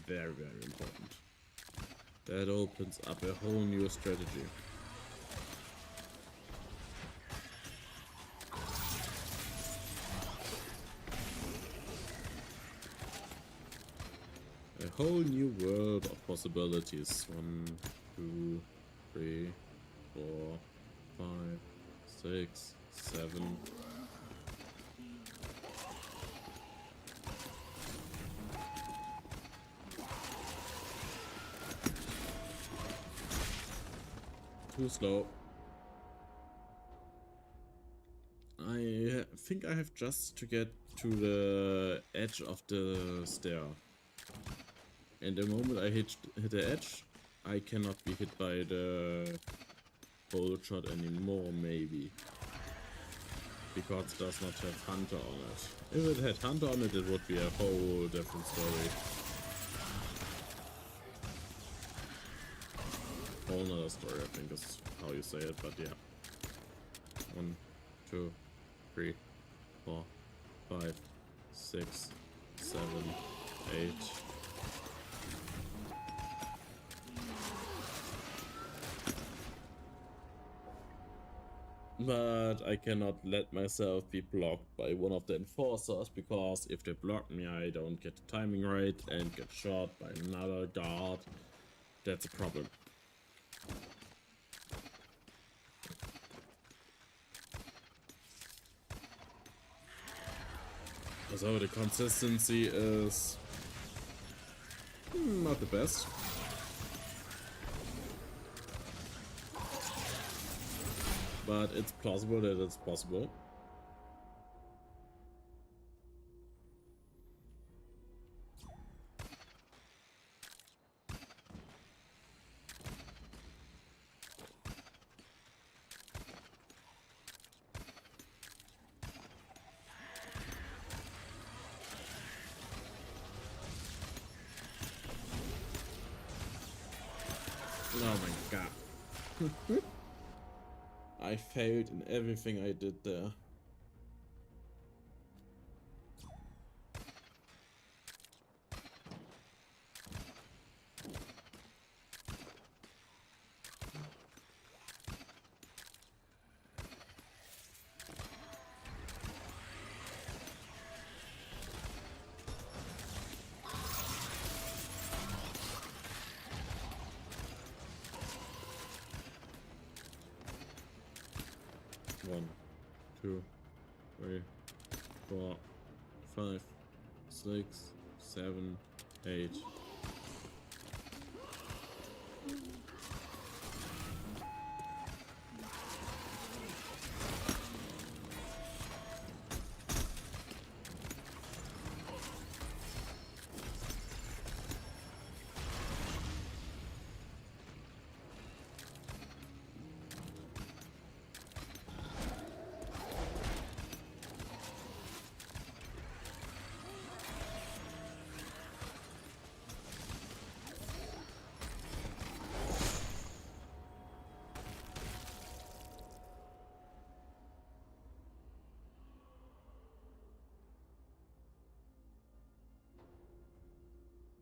Very, very important. That opens up a whole new strategy. A whole new world of possibilities. 1, 2, 3, 4, 5, 6, 7. Too slow. I think I have just to get to the edge of the stair. And the moment I hit the edge, I cannot be hit by the bolt shot anymore, maybe. Because it does not have Hunter on it. If it had Hunter on it, it would be a whole different story. Whole nother story, I think is how you say it, but yeah. 1, 2, 3, 4, 5, 6, 7, 8. But I cannot let myself be blocked by one of the enforcers, because if they block me I don't get the timing right and get shot by another guard. That's a problem. So the consistency is not the best. But it's plausible that it's possible. Oh my god. I failed in everything I did there. One, 2, 3, 4, 5, 6, 7, 8.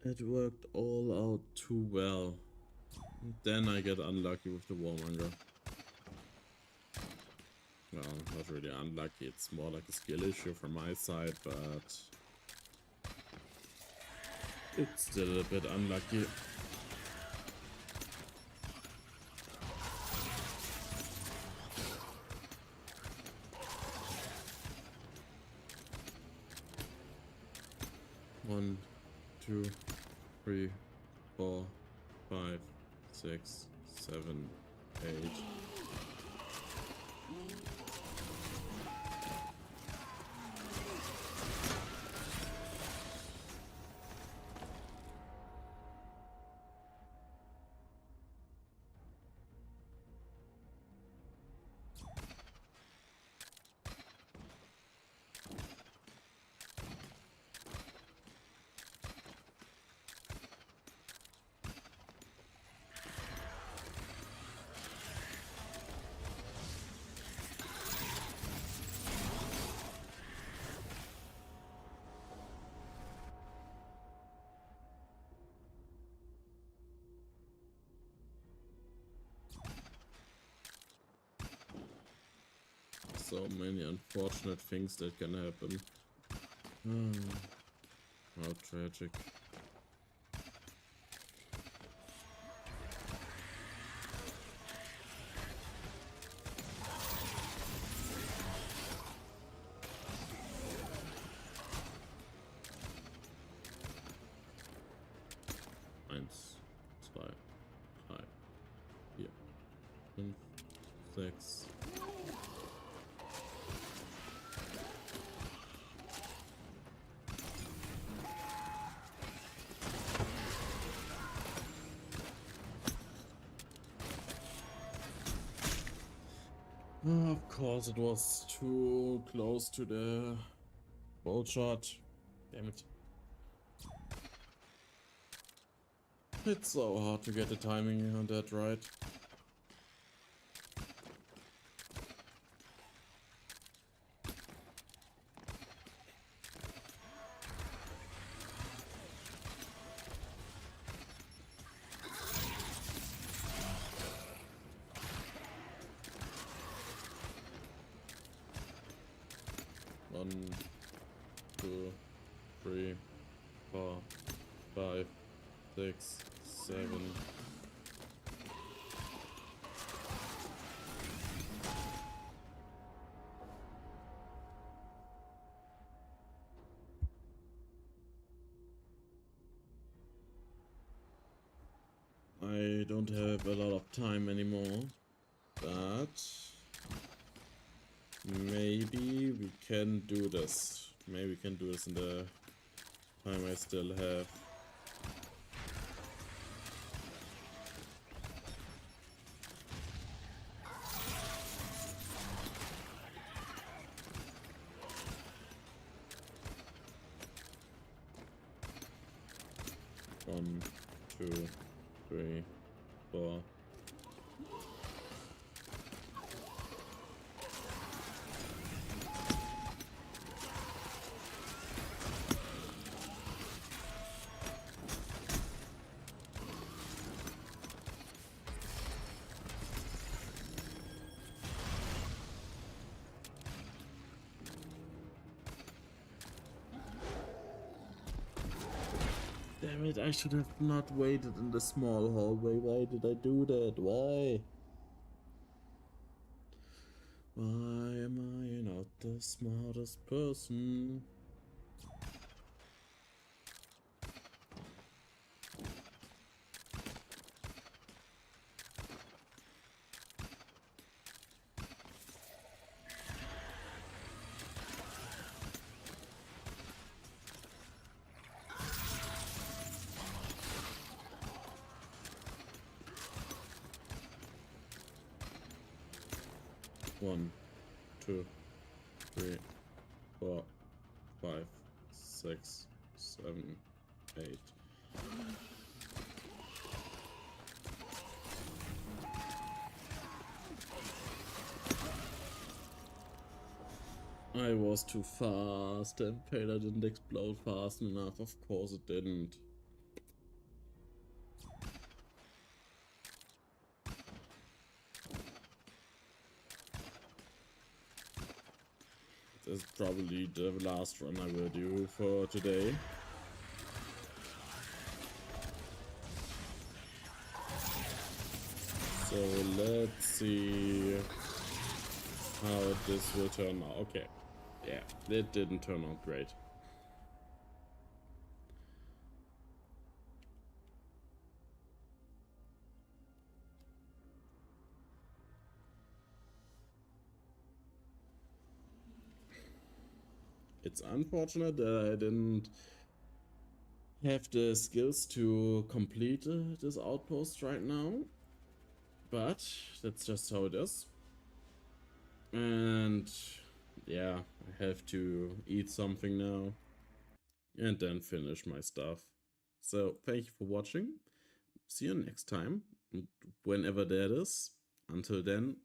It worked all out too well. Then I get unlucky with the warmonger. Well, not really unlucky, it's more like a skill issue from my side, but it's still a bit unlucky. One, 2, 3, 4, 5, 6, 7, 8. So many unfortunate things that can happen. How tragic. Eins, zwei, drei, vier, fünf, sechs. Of course, it was too close to the bolt shot. Damn it. It's so hard to get the timing on that right. One, two, three, four, five, six, seven. I don't have a lot of time anymore, but maybe we can do this. Maybe we can do this in the time I still have. One, two, three, four. Damn it, I should have not waited in the small hallway. Why did I do that? Why? Why am I not the smartest person? One, two, three, four, five, six, seven, eight. I was too fast. The impaler didn't explode fast enough. Of course it didn't. This is probably the last run I will do for today. So let's see how this will turn out. Okay, yeah, it didn't turn out great. It's unfortunate that I didn't have the skills to complete this outpost right now, but that's just how it is. And yeah, I have to eat something now and then finish my stuff. So thank you for watching. See you next time, whenever that is. Until then,